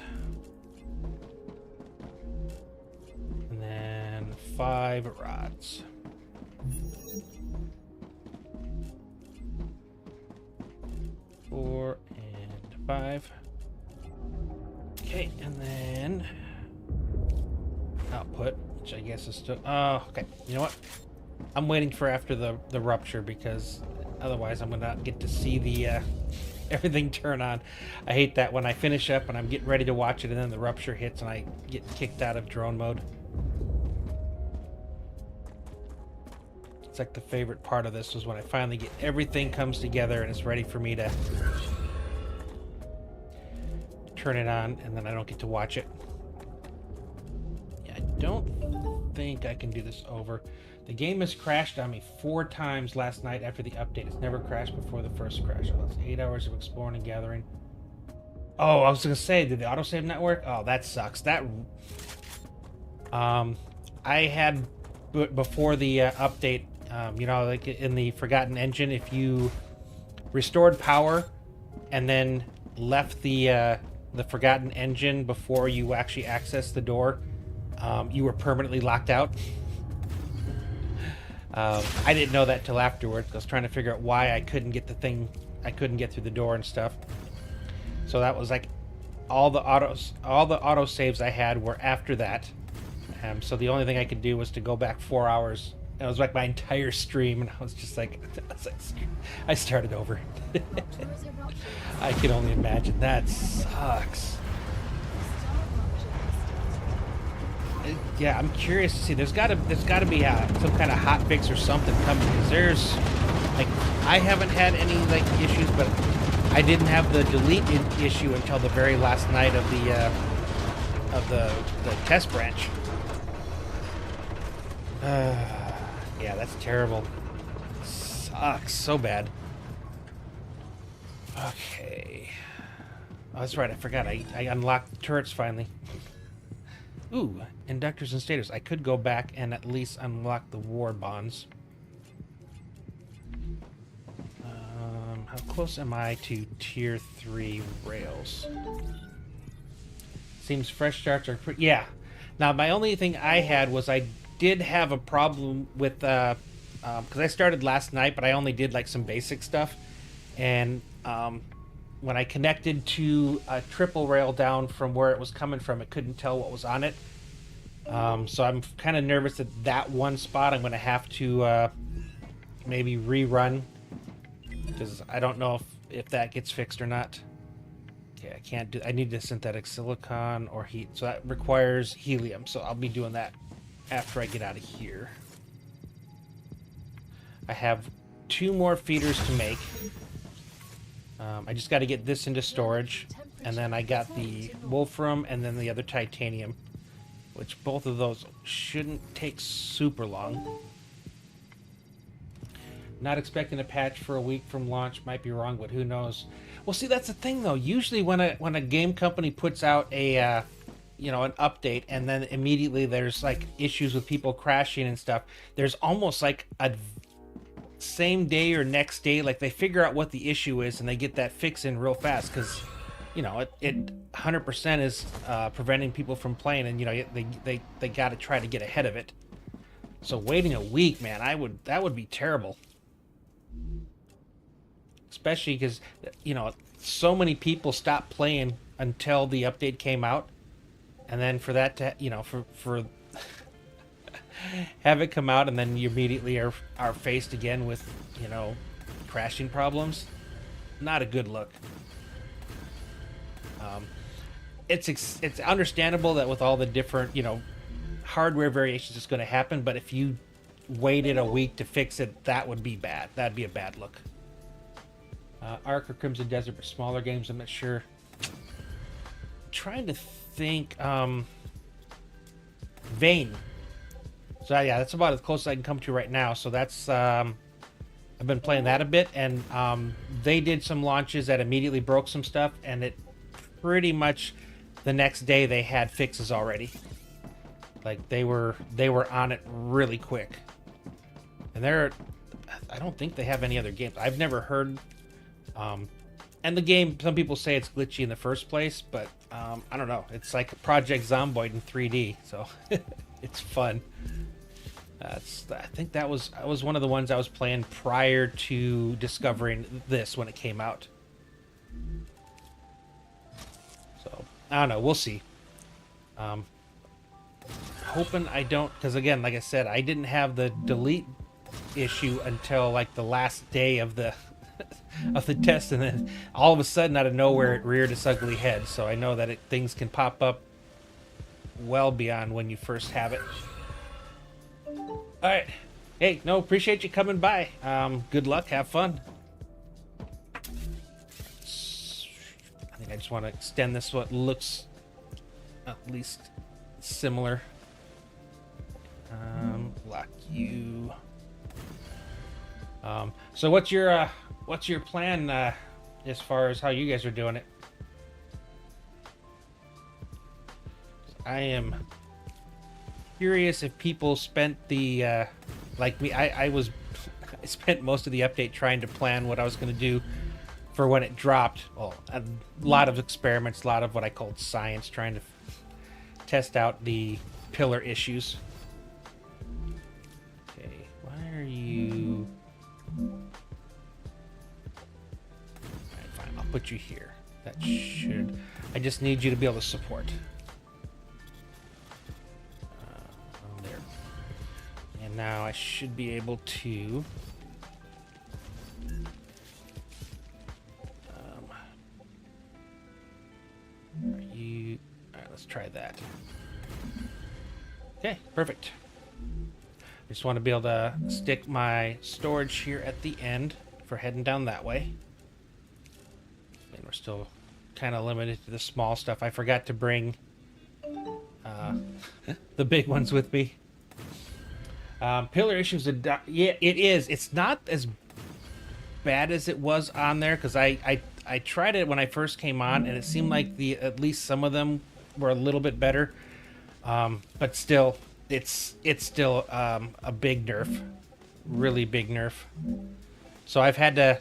and then 5 rods. Four and 5. Okay, and then output, which I guess is still. Oh, okay. You know what? I'm waiting for after the rupture because Otherwise, I'm gonna get to see the everything turn on. I hate that when I finish up and I'm getting ready to watch it, and then the rupture hits and I get kicked out of drone mode. It's like the favorite part of this was when I finally get everything comes together and it's ready for me to turn it on, and then I don't get to watch it. Yeah, I don't think I can do this over. The game has crashed on me 4 times last night after the update. It's never crashed before the first crash. Oh, that's 8 hours of exploring and gathering. Oh, I was gonna say, did the autosave not work? Oh, that sucks. That I had before the update. You know, like in the Forgotten Engine, if you restored power and then left the Forgotten Engine before you actually accessed the door, you were permanently locked out. I didn't know that till afterwards. I was trying to figure out why I couldn't get I couldn't get through the door and stuff. So that was like all the auto saves I had were after that. So the only thing I could do was to go back 4 hours. And it was like my entire stream, and I was just like, I started over. I can only imagine. That sucks. Yeah, I'm curious to see. There's got to be some kind of hot fix or something coming, because there's like, I haven't had any like issues, but I didn't have the delete issue until the very last night of the test branch. Yeah, that's terrible. Sucks so bad. Okay. Oh, that's right. I forgot. I unlocked the turrets finally. Ooh, inductors and stators. I could go back and at least unlock the war bonds. How close am I to tier 3 rails? Seems fresh starts are pretty. Yeah. Now, my only thing I had was I did have a problem with because I started last night, but I only did like some basic stuff, and when I connected to a triple rail down from where it was coming from, it couldn't tell what was on it. So I'm kind of nervous that that one spot I'm going to have to maybe rerun, because I don't know if that gets fixed or not. Okay, I can't do. I need the synthetic silicon or heat, so that requires helium. So I'll be doing that after I get out of here. I have 2 more feeders to make. I just got to get this into storage, and then I got the wolfram and then the other titanium, which both of those shouldn't take super long. Not expecting a patch for a week from launch. Might be wrong, but who knows? Well, see, that's the thing though. Usually when a game company puts out a you know, an update, and then immediately there's like issues with people crashing and stuff, there's almost like a same day or next day, like they figure out what the issue is and they get that fix in real fast, because you know it 100% is preventing people from playing, and you know they got to try to get ahead of it. So waiting a week, man, that would be terrible, especially because you know so many people stopped playing until the update came out. And then for that to, you know, for have it come out and then you immediately are faced again with, you know, crashing problems, not a good look. It's understandable that with all the different, you know, hardware variations it's going to happen, but if you waited a week to fix it, that would be bad. That'd be a bad look. Ark or Crimson Desert for smaller games, I'm not sure. I'm trying to think. Vane. So yeah, that's about as close as I can come to right now. So that's I've been playing that a bit, and they did some launches that immediately broke some stuff, and it pretty much the next day they had fixes already. Like they were on it really quick. And I don't think they have any other games. I've never heard. And the game, some people say it's glitchy in the first place, but I don't know. It's like Project Zomboid in 3D, so it's fun. I think that was one of the ones I was playing prior to discovering this when it came out. So I don't know. We'll see. Hoping I don't, because again, like I said, I didn't have the delete issue until like the last day of the of the test, and then all of a sudden, out of nowhere, it reared its ugly head. So I know that things can pop up well beyond when you first have it. All right. Hey, no, appreciate you coming by. Good luck. Have fun. I think I just want to extend this so it looks at least similar. Lock you. So what's your plan as far as how you guys are doing it? I am curious if people spent the like me. I spent most of the update trying to plan what I was going to do for when it dropped. Well, a lot of experiments, a lot of what I called science, trying to test out the pillar issues. Okay, why are you? Alright, fine, I'll put you here. That should. I just need you to be able to support. There. And now I should be able to. Are you? All right, let's try that. Okay, perfect. I just want to be able to stick my storage here at the end for heading down that way. And we're still kind of limited to the small stuff. I forgot to bring the big ones with me. Pillar issues, yeah, it is. It's not as bad as it was on there, because I tried it when I first came on, and it seemed like at least some of them were a little bit better. But still, it's still a big nerf, really big nerf. So I've had to.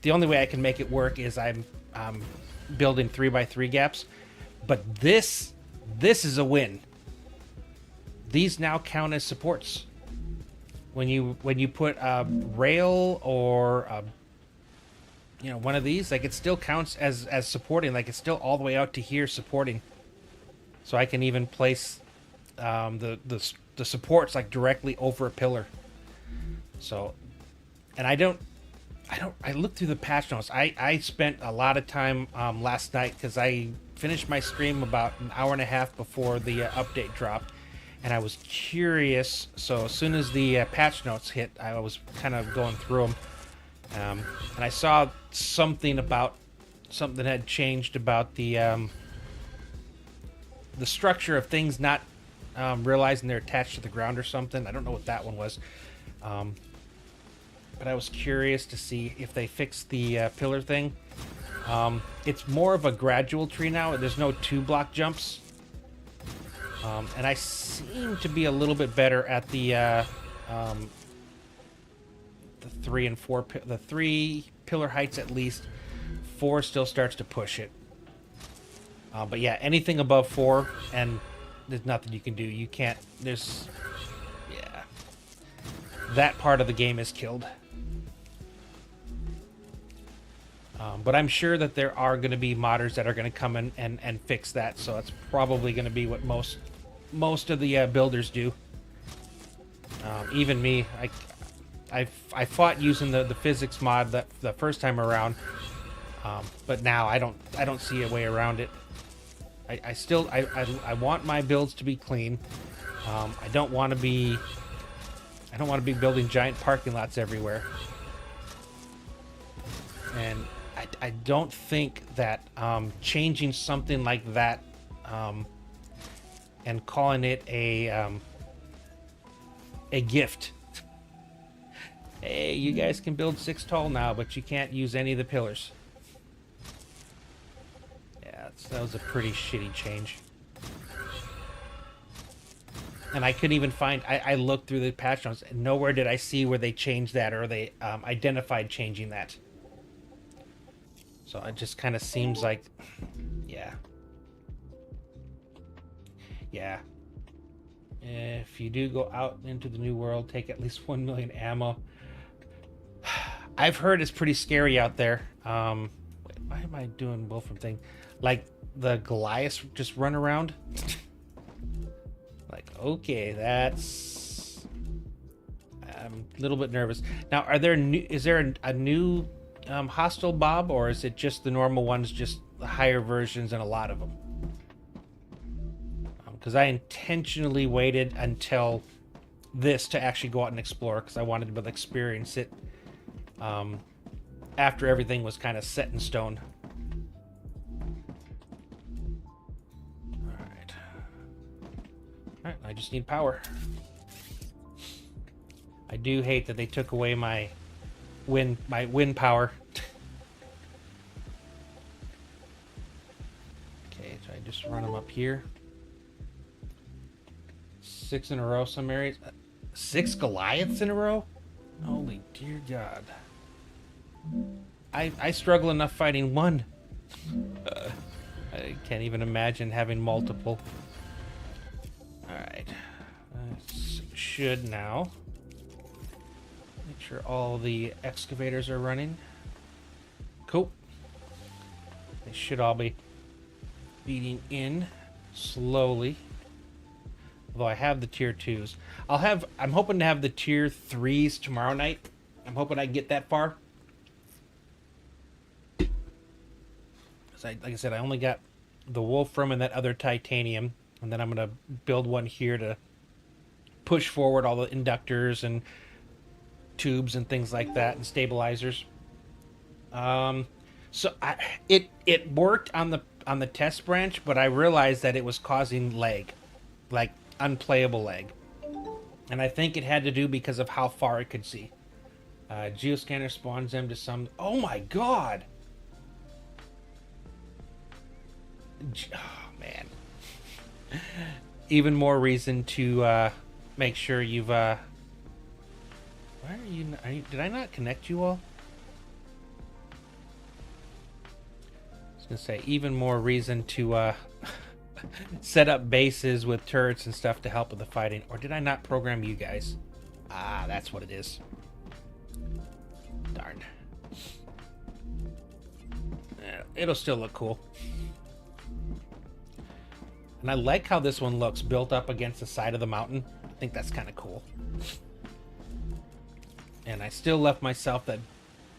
The only way I can make it work is I'm building 3x3 gaps. But this is a win. These now count as supports. When you put a rail or one of these, like, it still counts as supporting. Like, it's still all the way out to here supporting. So I can even place the supports like directly over a pillar. So, and I looked through the patch notes. I spent a lot of time last night, because I finished my stream about an hour and a half before the update dropped, and I was curious. So as soon as the patch notes hit, I was kind of going through them, and I saw something had changed about the structure of things not realizing they're attached to the ground or something. I don't know what that one was. But I was curious to see if they fixed the pillar thing. It's more of a gradual tree now. There's no 2-block jumps. And I seem to be a little bit better at the 3 and 4, the 3 pillar heights at least. 4 still starts to push it. But yeah, anything above 4, and there's nothing you can do. You can't, yeah. That part of the game is killed. But I'm sure that there are going to be modders that are going to come in and fix that. So that's probably going to be what most of the builders do. Even me, I fought using the physics mod the first time around, but now I don't see a way around it. I want my builds to be clean. I don't want to be building giant parking lots everywhere. And I don't think that changing something like that and calling it a gift. Hey, you guys can build 6 tall now, but you can't use any of the pillars. Yeah, that was a pretty shitty change. And I couldn't even find. I looked through the patch notes, and nowhere did I see where they changed that or they identified changing that. So it just kind of seems like, yeah. Yeah. If you do go out into the new world, take at least 1 million ammo. I've heard it's pretty scary out there. Wait, why am I doing Wolfram thing? Like the Goliaths just run around. Like, okay, that's I'm a little bit nervous. Now, are there new? Is there a new hostile Bob, or is it just the normal ones, just the higher versions and a lot of them? Because I intentionally waited until this to actually go out and explore, because I wanted to be able to experience it after everything was kind of set in stone. Alright, I just need power. I do hate that they took away my wind power. Okay, so I just run them up here. 6 in a row, some areas. 6 Goliaths in a row? Holy dear God. I struggle enough fighting one. I can't even imagine having multiple. Alright. Should now make sure all the excavators are running. Cool. They should all be feeding in slowly. Although I have the tier 2s. I'm hoping to have the tier 3s tomorrow night. I'm hoping I get that far. Like I said, I only got the Wolfram and that other titanium. And then I'm going to build one here to push forward all the inductors and tubes and things like that, and stabilizers. So it worked on the test branch, but I realized that it was causing lag, like unplayable lag. And I think it had to do because of how far it could see. Geoscanner spawns them to some... Oh my God! Oh man. Even more reason to make sure you've... Why are you... Did I not connect you all? I was going to say, even more reason to set up bases with turrets and stuff to help with the fighting. Or did I not program you guys? Ah, that's what it is. Darn. It'll still look cool. And I like how this one looks built up against the side of the mountain. I think that's kind of cool. And I still left myself that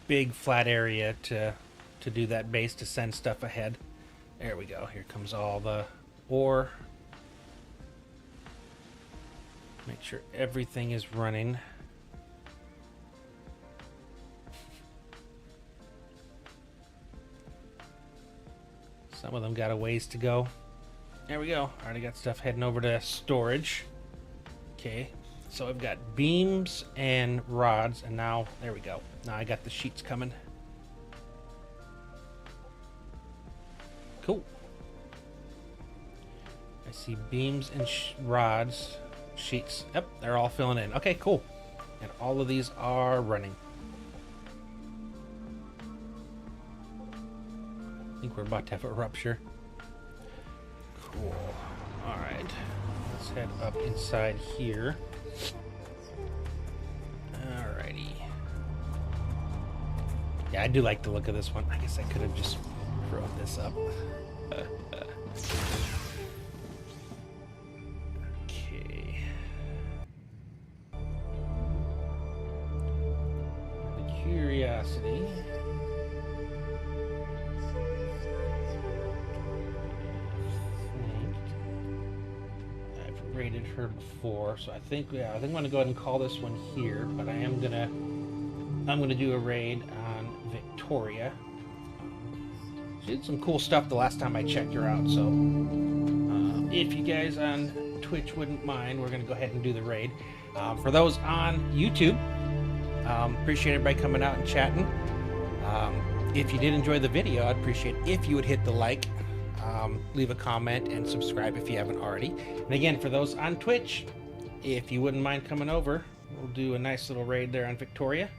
big flat area to do that base to send stuff ahead. There we go. Here comes all the ore. Make sure everything is running. Some of them got a ways to go. There we go. Already got stuff heading over to storage. Okay. So I've got beams and rods, and now, there we go. Now I got the sheets coming. Cool. I see beams and rods, sheets. Yep, they're all filling in. Okay, cool. And all of these are running. I think we're about to have a rupture. Cool. Alright. Let's head up inside here. Alrighty. Yeah, I do like the look of this one. I guess I could have just wrote this up. Okay. The Curiosity. I've rated her before, so I think I'm gonna go ahead and call this one here, but I'm gonna do a raid on Victoria. She did some cool stuff the last time I checked her out, so if you guys on Twitch wouldn't mind, we're gonna go ahead and do the raid. For those on YouTube, appreciate everybody coming out and chatting. If you did enjoy the video, I'd appreciate if you would hit the like, leave a comment, and subscribe if you haven't already. And again, for those on Twitch, if you wouldn't mind coming over, we'll do a nice little raid there on Victoria.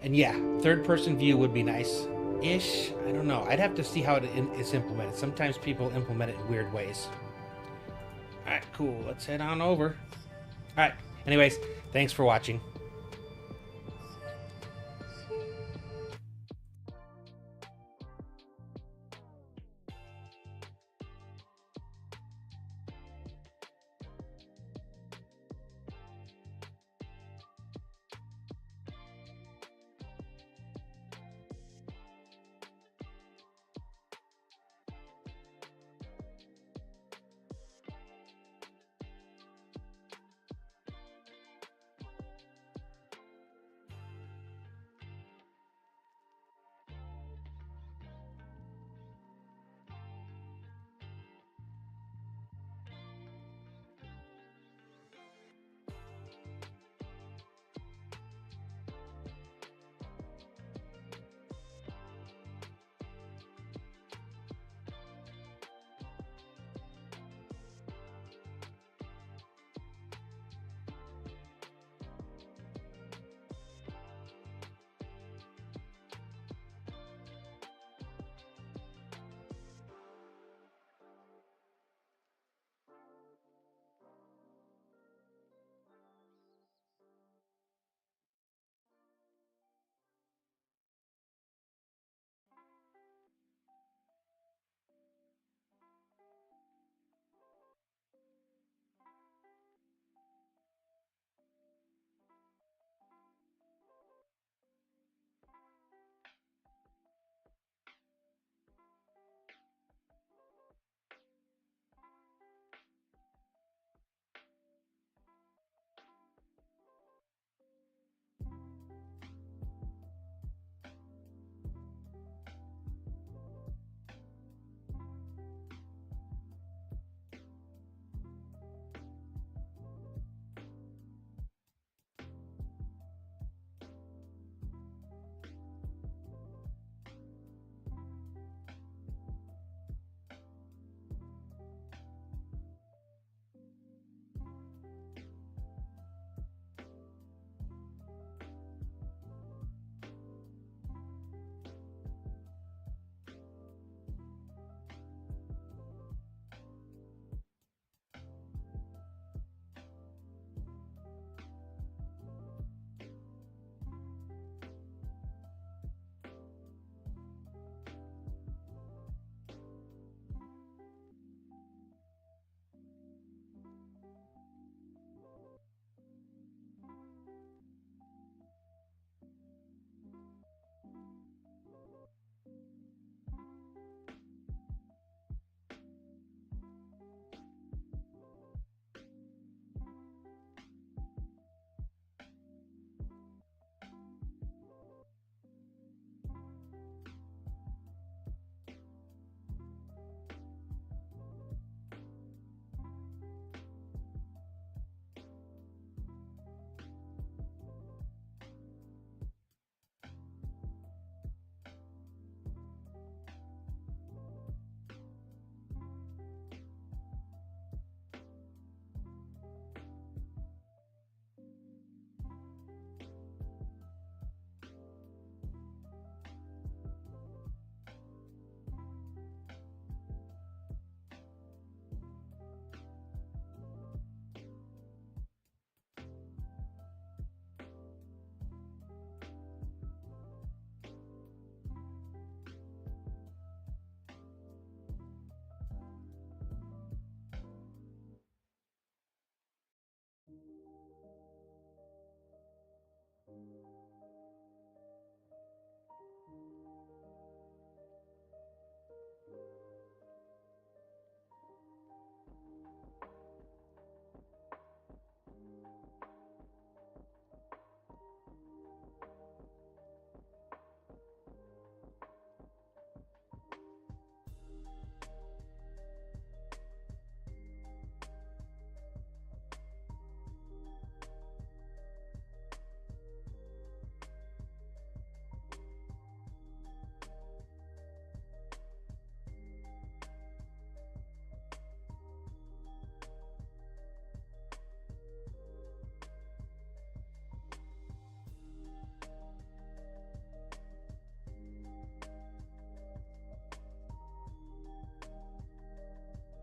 And yeah, third-person view would be nice-ish. I don't know. I'd have to see how it is implemented. Sometimes people implement it in weird ways. All right, cool. Let's head on over. All right. Anyways, thanks for watching.